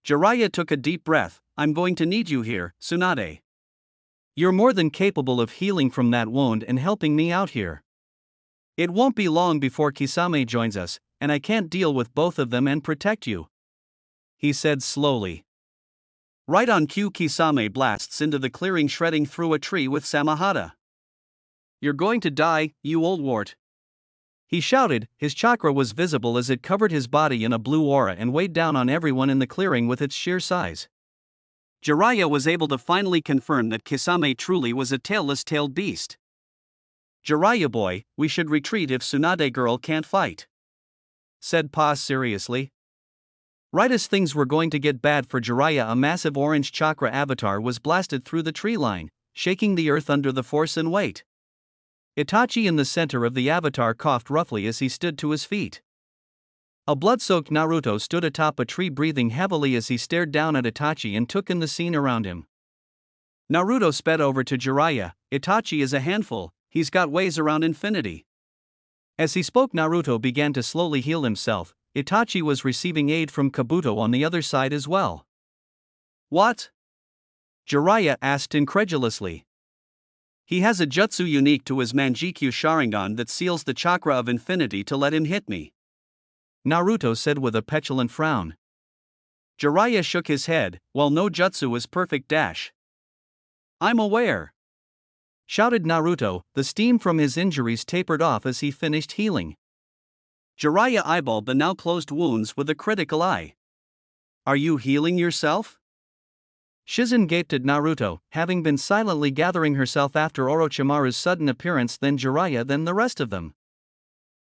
A: Jiraiya took a deep breath. I'm going to need you here, Tsunade. You're more than capable of healing from that wound and helping me out here. It won't be long before Kisame joins us, and I can't deal with both of them and protect you. He said slowly. Right on cue, Kisame blasts into the clearing, shredding through a tree with Samahata. You're going to die, you old wart. He shouted. His chakra was visible as it covered his body in a blue aura and weighed down on everyone in the clearing with its sheer size. Jiraiya was able to finally confirm that Kisame truly was a tailed beast. Jiraiya boy, we should retreat if Tsunade girl can't fight, said Paz seriously. Right as things were going to get bad for Jiraiya, a massive orange chakra avatar was blasted through the tree line, shaking the earth under the force and weight. Itachi in the center of the avatar coughed roughly as he stood to his feet. A blood-soaked Naruto stood atop a tree, breathing heavily as he stared down at Itachi and took in the scene around him. Naruto sped over to Jiraiya. Itachi is a handful, he's got ways around infinity. As he spoke, Naruto began to slowly heal himself. Itachi was receiving aid from Kabuto on the other side as well. What? Jiraiya asked incredulously. He has a jutsu unique to his Manjikyu Sharingan that seals the chakra of infinity to let him hit me, Naruto said with a petulant frown. Jiraiya shook his head. Well, no jutsu is perfect dash. I'm aware, shouted Naruto. The steam from his injuries tapered off as he finished healing. Jiraiya eyeballed the now closed wounds with a critical eye. Are you healing yourself? Shizune gaped at Naruto, having been silently gathering herself after Orochimaru's sudden appearance, then Jiraiya, then the rest of them.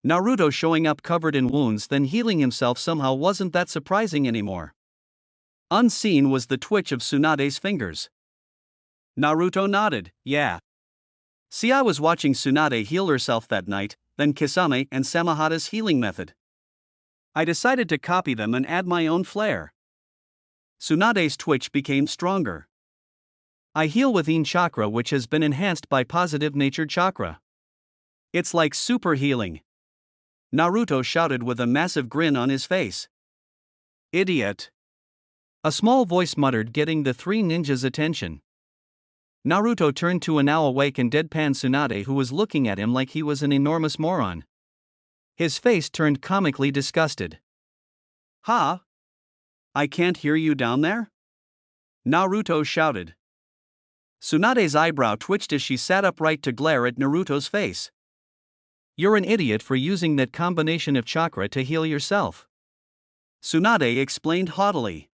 A: Naruto showing up covered in wounds then healing himself somehow wasn't that surprising anymore. Unseen was the twitch of Tsunade's fingers. Naruto nodded, yeah. See, I was watching Tsunade heal herself that night, then Kisame and Samahata's healing method. I decided to copy them and add my own flair. Tsunade's twitch became stronger. I heal with Yin chakra, which has been enhanced by positive natured chakra. It's like super healing, Naruto shouted with a massive grin on his face. Idiot, a small voice muttered, getting the three ninjas' attention. Naruto turned to a now awake and deadpan Tsunade, who was looking at him like he was an enormous moron. His face turned comically disgusted. Ha! I can't hear you down there? Naruto shouted. Tsunade's eyebrow twitched as she sat upright to glare at Naruto's face. You're an idiot for using that combination of chakra to heal yourself, Tsunade explained haughtily.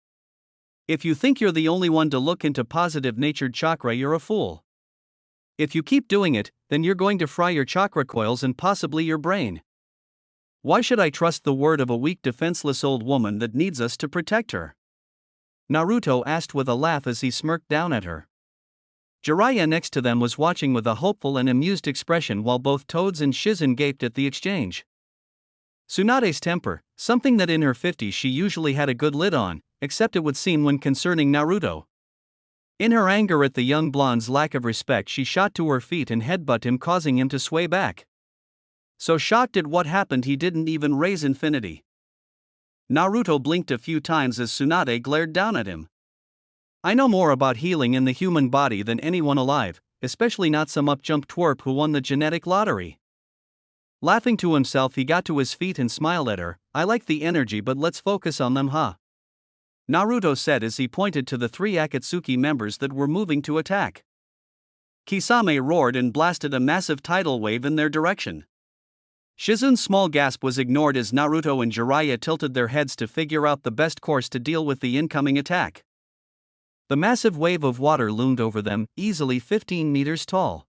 A: If you think you're the only one to look into positive-natured chakra, you're a fool. If you keep doing it, then you're going to fry your chakra coils and possibly your brain. Why should I trust the word of a weak, defenseless old woman that needs us to protect her? Naruto asked with a laugh as he smirked down at her. Jiraiya next to them was watching with a hopeful and amused expression while both Toads and Shizun gaped at the exchange. Tsunade's temper, something that in her 50s she usually had a good lid on, except it would seem when concerning Naruto. In her anger at the young blonde's lack of respect, she shot to her feet and headbutted him, causing him to sway back. So shocked at what happened he didn't even raise infinity. Naruto blinked a few times as Tsunade glared down at him. I know more about healing in the human body than anyone alive, especially not some up-jump twerp who won the genetic lottery. Laughing to himself, he got to his feet and smiled at her. I like the energy, but let's focus on them, huh? Naruto said as he pointed to the 3 Akatsuki members that were moving to attack. Kisame roared and blasted a massive tidal wave in their direction. Shizun's small gasp was ignored as Naruto and Jiraiya tilted their heads to figure out the best course to deal with the incoming attack. The massive wave of water loomed over them, easily 15 meters tall.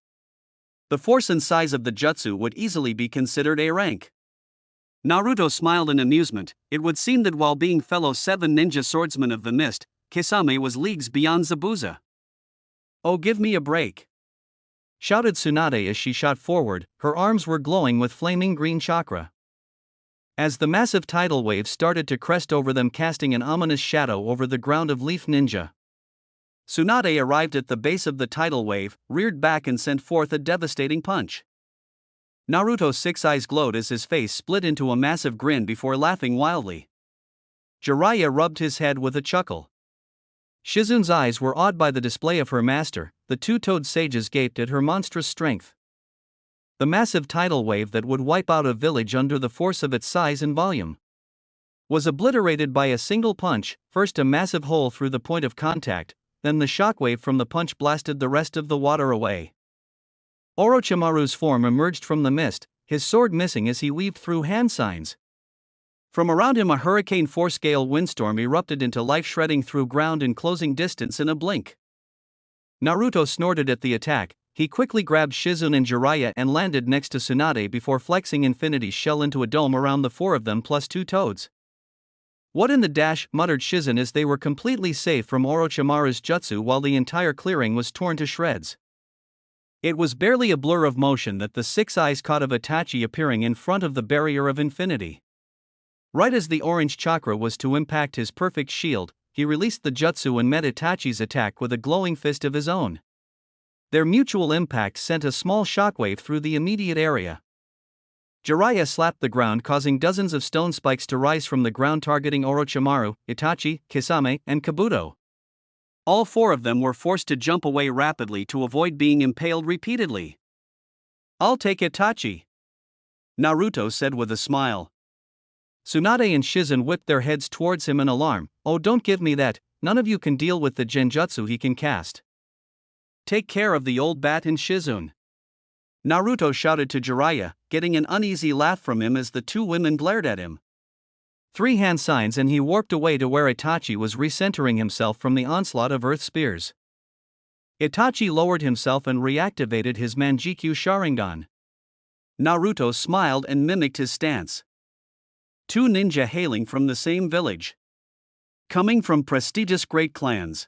A: The force and size of the jutsu would easily be considered A rank. Naruto smiled in amusement. It would seem that while being fellow 7 ninja swordsman of the mist, Kisame was leagues beyond Zabuza. Oh, give me a break! Shouted Tsunade as she shot forward. Her arms were glowing with flaming green chakra. As the massive tidal wave started to crest over them, casting an ominous shadow over the ground of Leaf Ninja, Tsunade arrived at the base of the tidal wave, reared back and sent forth a devastating punch. Naruto's 6 eyes glowed as his face split into a massive grin before laughing wildly. Jiraiya rubbed his head with a chuckle. Shizun's eyes were awed by the display of her master. The 2 Toad sages gaped at her monstrous strength. The massive tidal wave that would wipe out a village under the force of its size and volume was obliterated by a single punch, first a massive hole through the point of contact, then the shockwave from the punch blasted the rest of the water away. Orochimaru's form emerged from the mist, his sword missing as he weaved through hand signs. From around him a hurricane force-scale windstorm erupted into life, shredding through ground and closing distance in a blink. Naruto snorted at the attack. He quickly grabbed Shizun and Jiraiya and landed next to Tsunade before flexing Infinity Shell into a dome around the 4 of them plus 2 Toads. What in the dash, muttered Shizun as they were completely safe from Orochimaru's jutsu while the entire clearing was torn to shreds. It was barely a blur of motion that the 6 eyes caught of Itachi appearing in front of the barrier of infinity. Right as the orange chakra was to impact his perfect shield, he released the jutsu and met Itachi's attack with a glowing fist of his own. Their mutual impact sent a small shockwave through the immediate area. Jiraiya slapped the ground, causing dozens of stone spikes to rise from the ground, targeting Orochimaru, Itachi, Kisame, and Kabuto. All 4 of them were forced to jump away rapidly to avoid being impaled repeatedly. I'll take Itachi, Naruto said with a smile. Tsunade and Shizun whipped their heads towards him in alarm. Oh, don't give me that, none of you can deal with the genjutsu he can cast. Take care of the old bat and Shizun, Naruto shouted to Jiraiya, getting an uneasy laugh from him as the 2 women glared at him. 3 hand signs and he warped away to where Itachi was recentering himself from the onslaught of earth spears. Itachi lowered himself and reactivated his Manjikyu Sharingan. Naruto smiled and mimicked his stance. 2 ninja hailing from the same village, coming from prestigious great clans,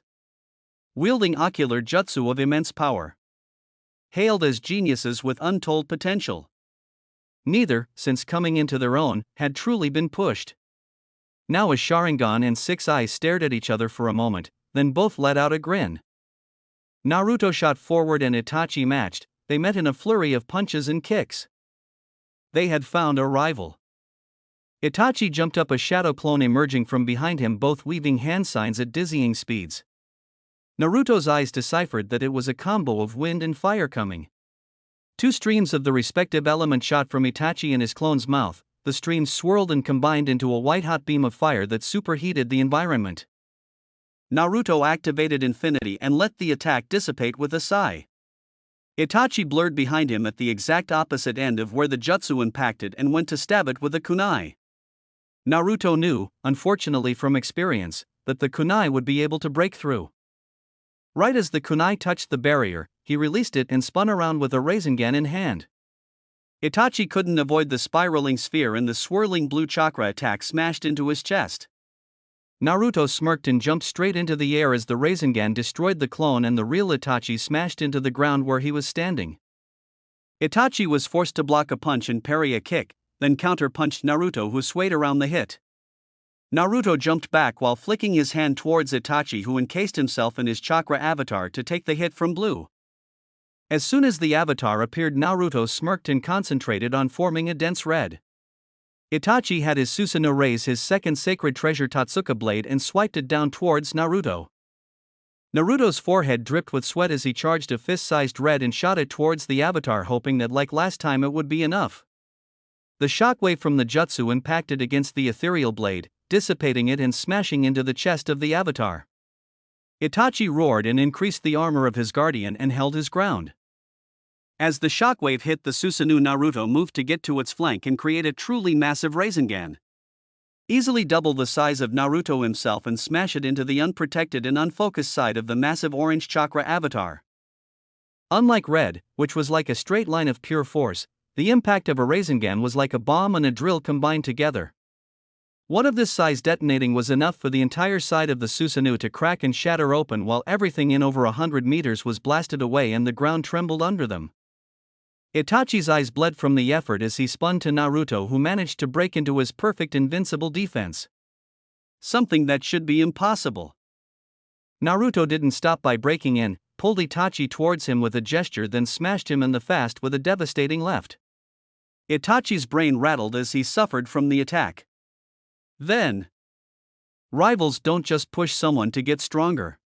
A: wielding ocular jutsu of immense power, hailed as geniuses with untold potential. Neither, since coming into their own, had truly been pushed. Now a Sharingan and 6 eyes stared at each other for a moment, then both let out a grin. Naruto shot forward and Itachi matched. They met in a flurry of punches and kicks. They had found a rival. Itachi jumped up, a shadow clone emerging from behind him, both weaving hand signs at dizzying speeds. Naruto's eyes deciphered that it was a combo of wind and fire coming. 2 streams of the respective element shot from Itachi in his clone's mouth. The streams swirled and combined into a white-hot beam of fire that superheated the environment. Naruto activated Infinity and let the attack dissipate with a sigh. Itachi blurred behind him at the exact opposite end of where the jutsu impacted and went to stab it with a kunai. Naruto knew, unfortunately from experience, that the kunai would be able to break through. Right as the kunai touched the barrier, he released it and spun around with a Rasengan in hand. Itachi couldn't avoid the spiraling sphere, and the swirling blue chakra attack smashed into his chest. Naruto smirked and jumped straight into the air as the Rasengan destroyed the clone and the real Itachi smashed into the ground where he was standing. Itachi was forced to block a punch and parry a kick, then counter-punched Naruto, who swayed around the hit. Naruto jumped back while flicking his hand towards Itachi, who encased himself in his chakra avatar to take the hit from blue. As soon as the avatar appeared, Naruto smirked and concentrated on forming a dense red. Itachi had his Susanoo raise his second sacred treasure Totsuka blade and swiped it down towards Naruto. Naruto's forehead dripped with sweat as he charged a fist-sized red and shot it towards the avatar, hoping that like last time it would be enough. The shockwave from the jutsu impacted against the ethereal blade, dissipating it and smashing into the chest of the avatar. Itachi roared and increased the armor of his guardian and held his ground. As the shockwave hit the Susanoo, Naruto moved to get to its flank and create a truly massive Rasengan. Easily double the size of Naruto himself and smash it into the unprotected and unfocused side of the massive orange chakra avatar. Unlike red, which was like a straight line of pure force, the impact of a Rasengan was like a bomb and a drill combined together. One of this size detonating was enough for the entire side of the Susanoo to crack and shatter open, while everything in over 100 meters was blasted away and the ground trembled under them. Itachi's eyes bled from the effort as he spun to Naruto, who managed to break into his perfect invincible defense. Something that should be impossible. Naruto didn't stop by breaking in, pulled Itachi towards him with a gesture, then smashed him in the face with a devastating left. Itachi's brain rattled as he suffered from the attack. Then, rivals don't just push someone to get stronger.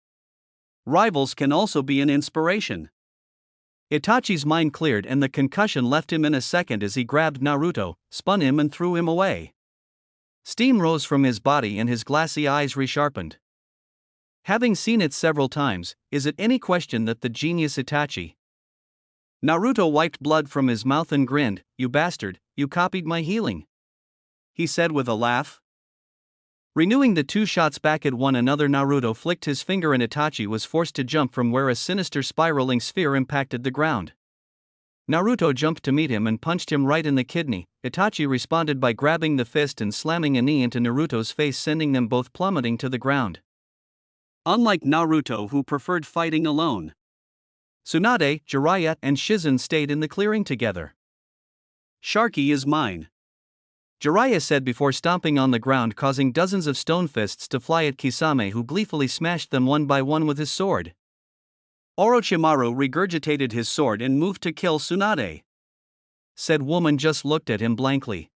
A: Rivals can also be an inspiration. Itachi's mind cleared and the concussion left him in a second as he grabbed Naruto, spun him and threw him away. Steam rose from his body and his glassy eyes resharpened. Having seen it several times, is it any question that the genius Itachi? Naruto wiped blood from his mouth and grinned. "You bastard, you copied my healing," he said with a laugh. Renewing the two shots back at one another, Naruto flicked his finger and Itachi was forced to jump from where a sinister spiraling sphere impacted the ground. Naruto jumped to meet him and punched him right in the kidney. Itachi responded by grabbing the fist and slamming a knee into Naruto's face, sending them both plummeting to the ground. Unlike Naruto, who preferred fighting alone, Tsunade, Jiraiya, and Shizen stayed in the clearing together. "Sharky is mine," Jiraiya said before stomping on the ground, causing dozens of stone fists to fly at Kisame, who gleefully smashed them one by one with his sword. "Orochimaru regurgitated his sword and moved to kill Tsunade." Said woman just looked at him blankly.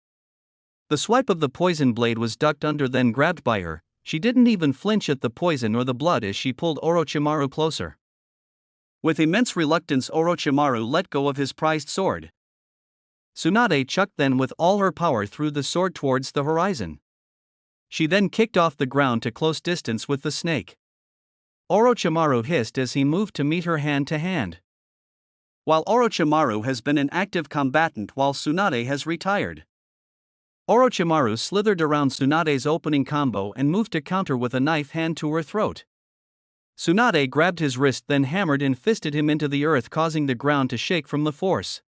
A: The swipe of the poison blade was ducked under, then grabbed by her. She didn't even flinch at the poison or the blood as she pulled Orochimaru closer. With immense reluctance, Orochimaru let go of his prized sword. Tsunade chucked then with all her power threw the sword towards the horizon. She then kicked off the ground to close distance with the snake. Orochimaru hissed as he moved to meet her hand to hand. While Orochimaru has been an active combatant while Tsunade has retired. Orochimaru slithered around Tsunade's opening combo and moved to counter with a knife hand to her throat. Tsunade grabbed his wrist, then hammered and fisted him into the earth, causing the ground to shake from the force.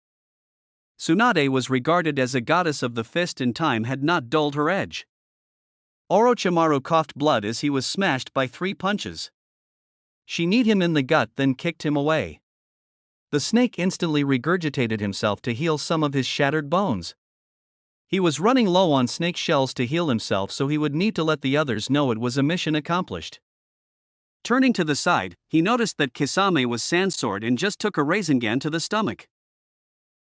A: Tsunade was regarded as a goddess of the fist, and time had not dulled her edge. Orochimaru coughed blood as he was smashed by 3 punches. She kneed him in the gut, then kicked him away. The snake instantly regurgitated himself to heal some of his shattered bones. He was running low on snake shells to heal himself, so he would need to let the others know it was a mission accomplished. Turning to the side, he noticed that Kisame was sandsword and just took a Rasengan to the stomach.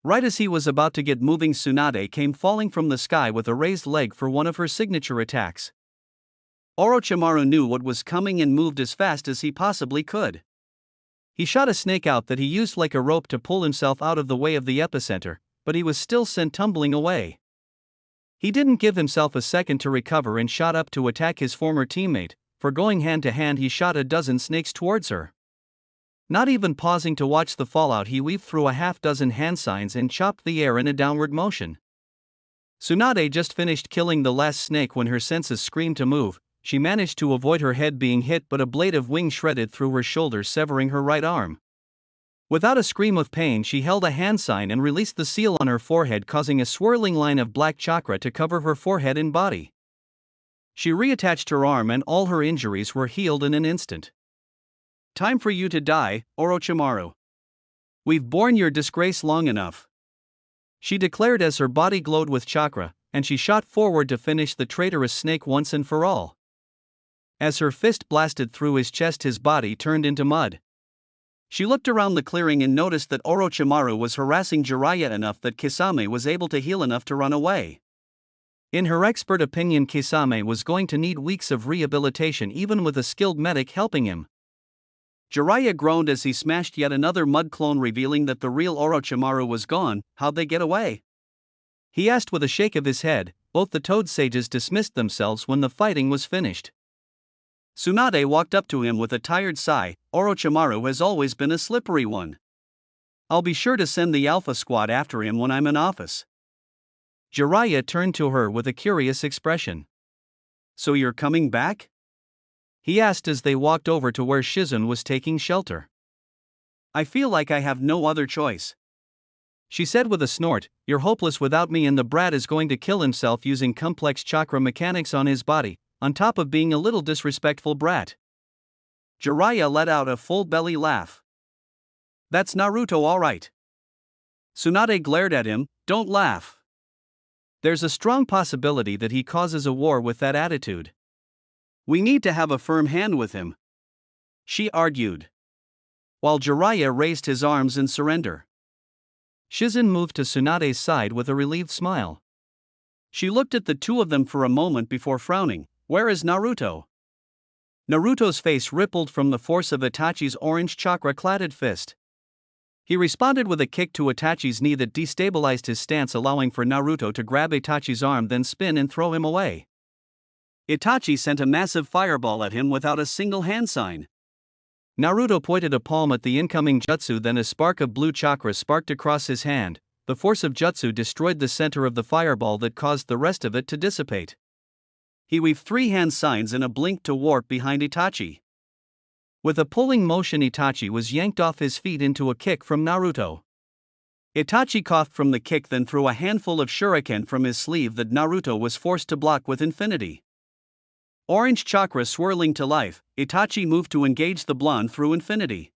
A: Right as he was about to get moving, Tsunade came falling from the sky with a raised leg for one of her signature attacks. Orochimaru knew what was coming and moved as fast as he possibly could. He shot a snake out that he used like a rope to pull himself out of the way of the epicenter, but he was still sent tumbling away. He didn't give himself a second to recover and shot up to attack his former teammate. For going hand to hand, he shot a dozen snakes towards her. Not even pausing to watch the fallout, he weaved through a half-dozen hand signs and chopped the air in a downward motion. Tsunade just finished killing the last snake when her senses screamed to move, she managed to avoid her head being hit, but a blade of wing shredded through her shoulder, severing her right arm. Without a scream of pain, she held a hand sign and released the seal on her forehead, causing a swirling line of black chakra to cover her forehead and body. She reattached her arm and all her injuries were healed in an instant. "Time for you to die, Orochimaru. We've borne your disgrace long enough," she declared as her body glowed with chakra, and she shot forward to finish the traitorous snake once and for all. As her fist blasted through his chest, his body turned into mud. She looked around the clearing and noticed that Orochimaru was harassing Jiraiya enough that Kisame was able to heal enough to run away. In her expert opinion, Kisame was going to need weeks of rehabilitation even with a skilled medic helping him. Jiraiya groaned as he smashed yet another mud clone, revealing that the real Orochimaru was gone. "How'd they get away?" he asked with a shake of his head. Both the Toad Sages dismissed themselves when the fighting was finished. Tsunade walked up to him with a tired sigh. "Orochimaru has always been a slippery one. I'll be sure to send the Alpha Squad after him when I'm in office." Jiraiya turned to her with a curious expression. "So you're coming back?" he asked as they walked over to where Shizune was taking shelter. "I feel like I have no other choice," she said with a snort. "You're hopeless without me, and the brat is going to kill himself using complex chakra mechanics on his body, on top of being a little disrespectful brat." Jiraiya let out a full belly laugh. "That's Naruto, all right." Tsunade glared at him. "Don't laugh. There's a strong possibility that he causes a war with that attitude. We need to have a firm hand with him," she argued, while Jiraiya raised his arms in surrender. Shizune moved to Tsunade's side with a relieved smile. She looked at the two of them for a moment before frowning. "Where is Naruto?" Naruto's face rippled from the force of Itachi's orange chakra-cladded fist. He responded with a kick to Itachi's knee that destabilized his stance, allowing for Naruto to grab Itachi's arm, then spin and throw him away. Itachi sent a massive fireball at him without a single hand sign. Naruto pointed a palm at the incoming jutsu, then a spark of blue chakra sparked across his hand. The force of jutsu destroyed the center of the fireball that caused the rest of it to dissipate. He weaved three hand signs in a blink to warp behind Itachi. With a pulling motion, Itachi was yanked off his feet into a kick from Naruto. Itachi coughed from the kick, then threw a handful of shuriken from his sleeve that Naruto was forced to block with infinity. Orange chakra swirling to life, Itachi moved to engage the blonde through infinity.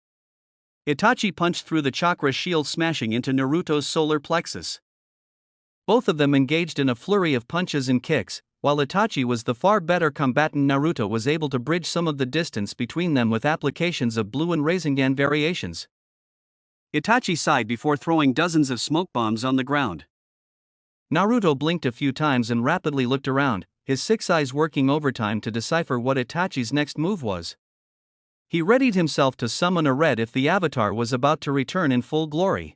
A: Itachi punched through the chakra shield, smashing into Naruto's solar plexus. Both of them engaged in a flurry of punches and kicks. While Itachi was the far better combatant, Naruto was able to bridge some of the distance between them with applications of blue and Rasengan variations. Itachi sighed before throwing dozens of smoke bombs on the ground. Naruto blinked a few times and rapidly looked around, his six eyes working overtime to decipher what Itachi's next move was. He readied himself to summon a red if the avatar was about to return in full glory.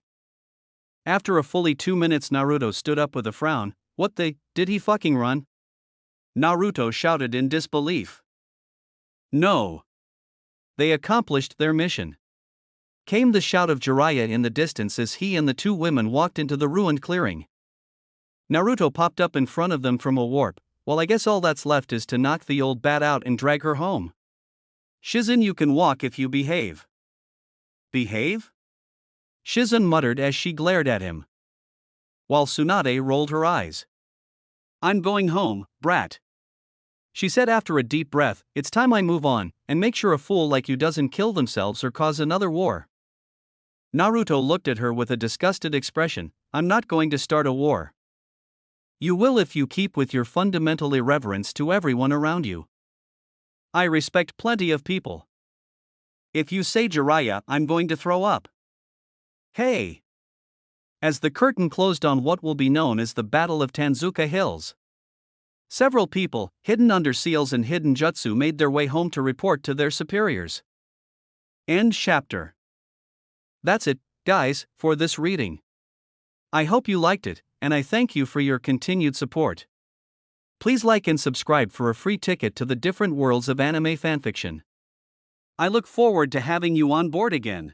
A: After a fully 2 minutes, Naruto stood up with a frown. "What the, did he fucking run?" Naruto shouted in disbelief. "No. They accomplished their mission," came the shout of Jiraiya in the distance as he and the two women walked into the ruined clearing. Naruto popped up in front of them from a warp. "Well, I guess all that's left is to knock the old bat out and drag her home. Shizune, you can walk if you behave." "Behave?" Shizune muttered as she glared at him, while Tsunade rolled her eyes. "I'm going home, brat," she said after a deep breath. "It's time I move on, and make sure a fool like you doesn't kill themselves or cause another war." Naruto looked at her with a disgusted expression. "I'm not going to start a war." "You will if you keep with your fundamental irreverence to everyone around you. I respect plenty of people. If you say Jiraiya, I'm going to throw up." "Hey!" As the curtain closed on what will be known as the Battle of Tanzuka Hills, several people, hidden under seals and hidden jutsu, made their way home to report to their superiors. End chapter. That's it, guys, for this reading. I hope you liked it, and I thank you for your continued support. Please like and subscribe for a free ticket to the different worlds of anime fanfiction. I look forward to having you on board again.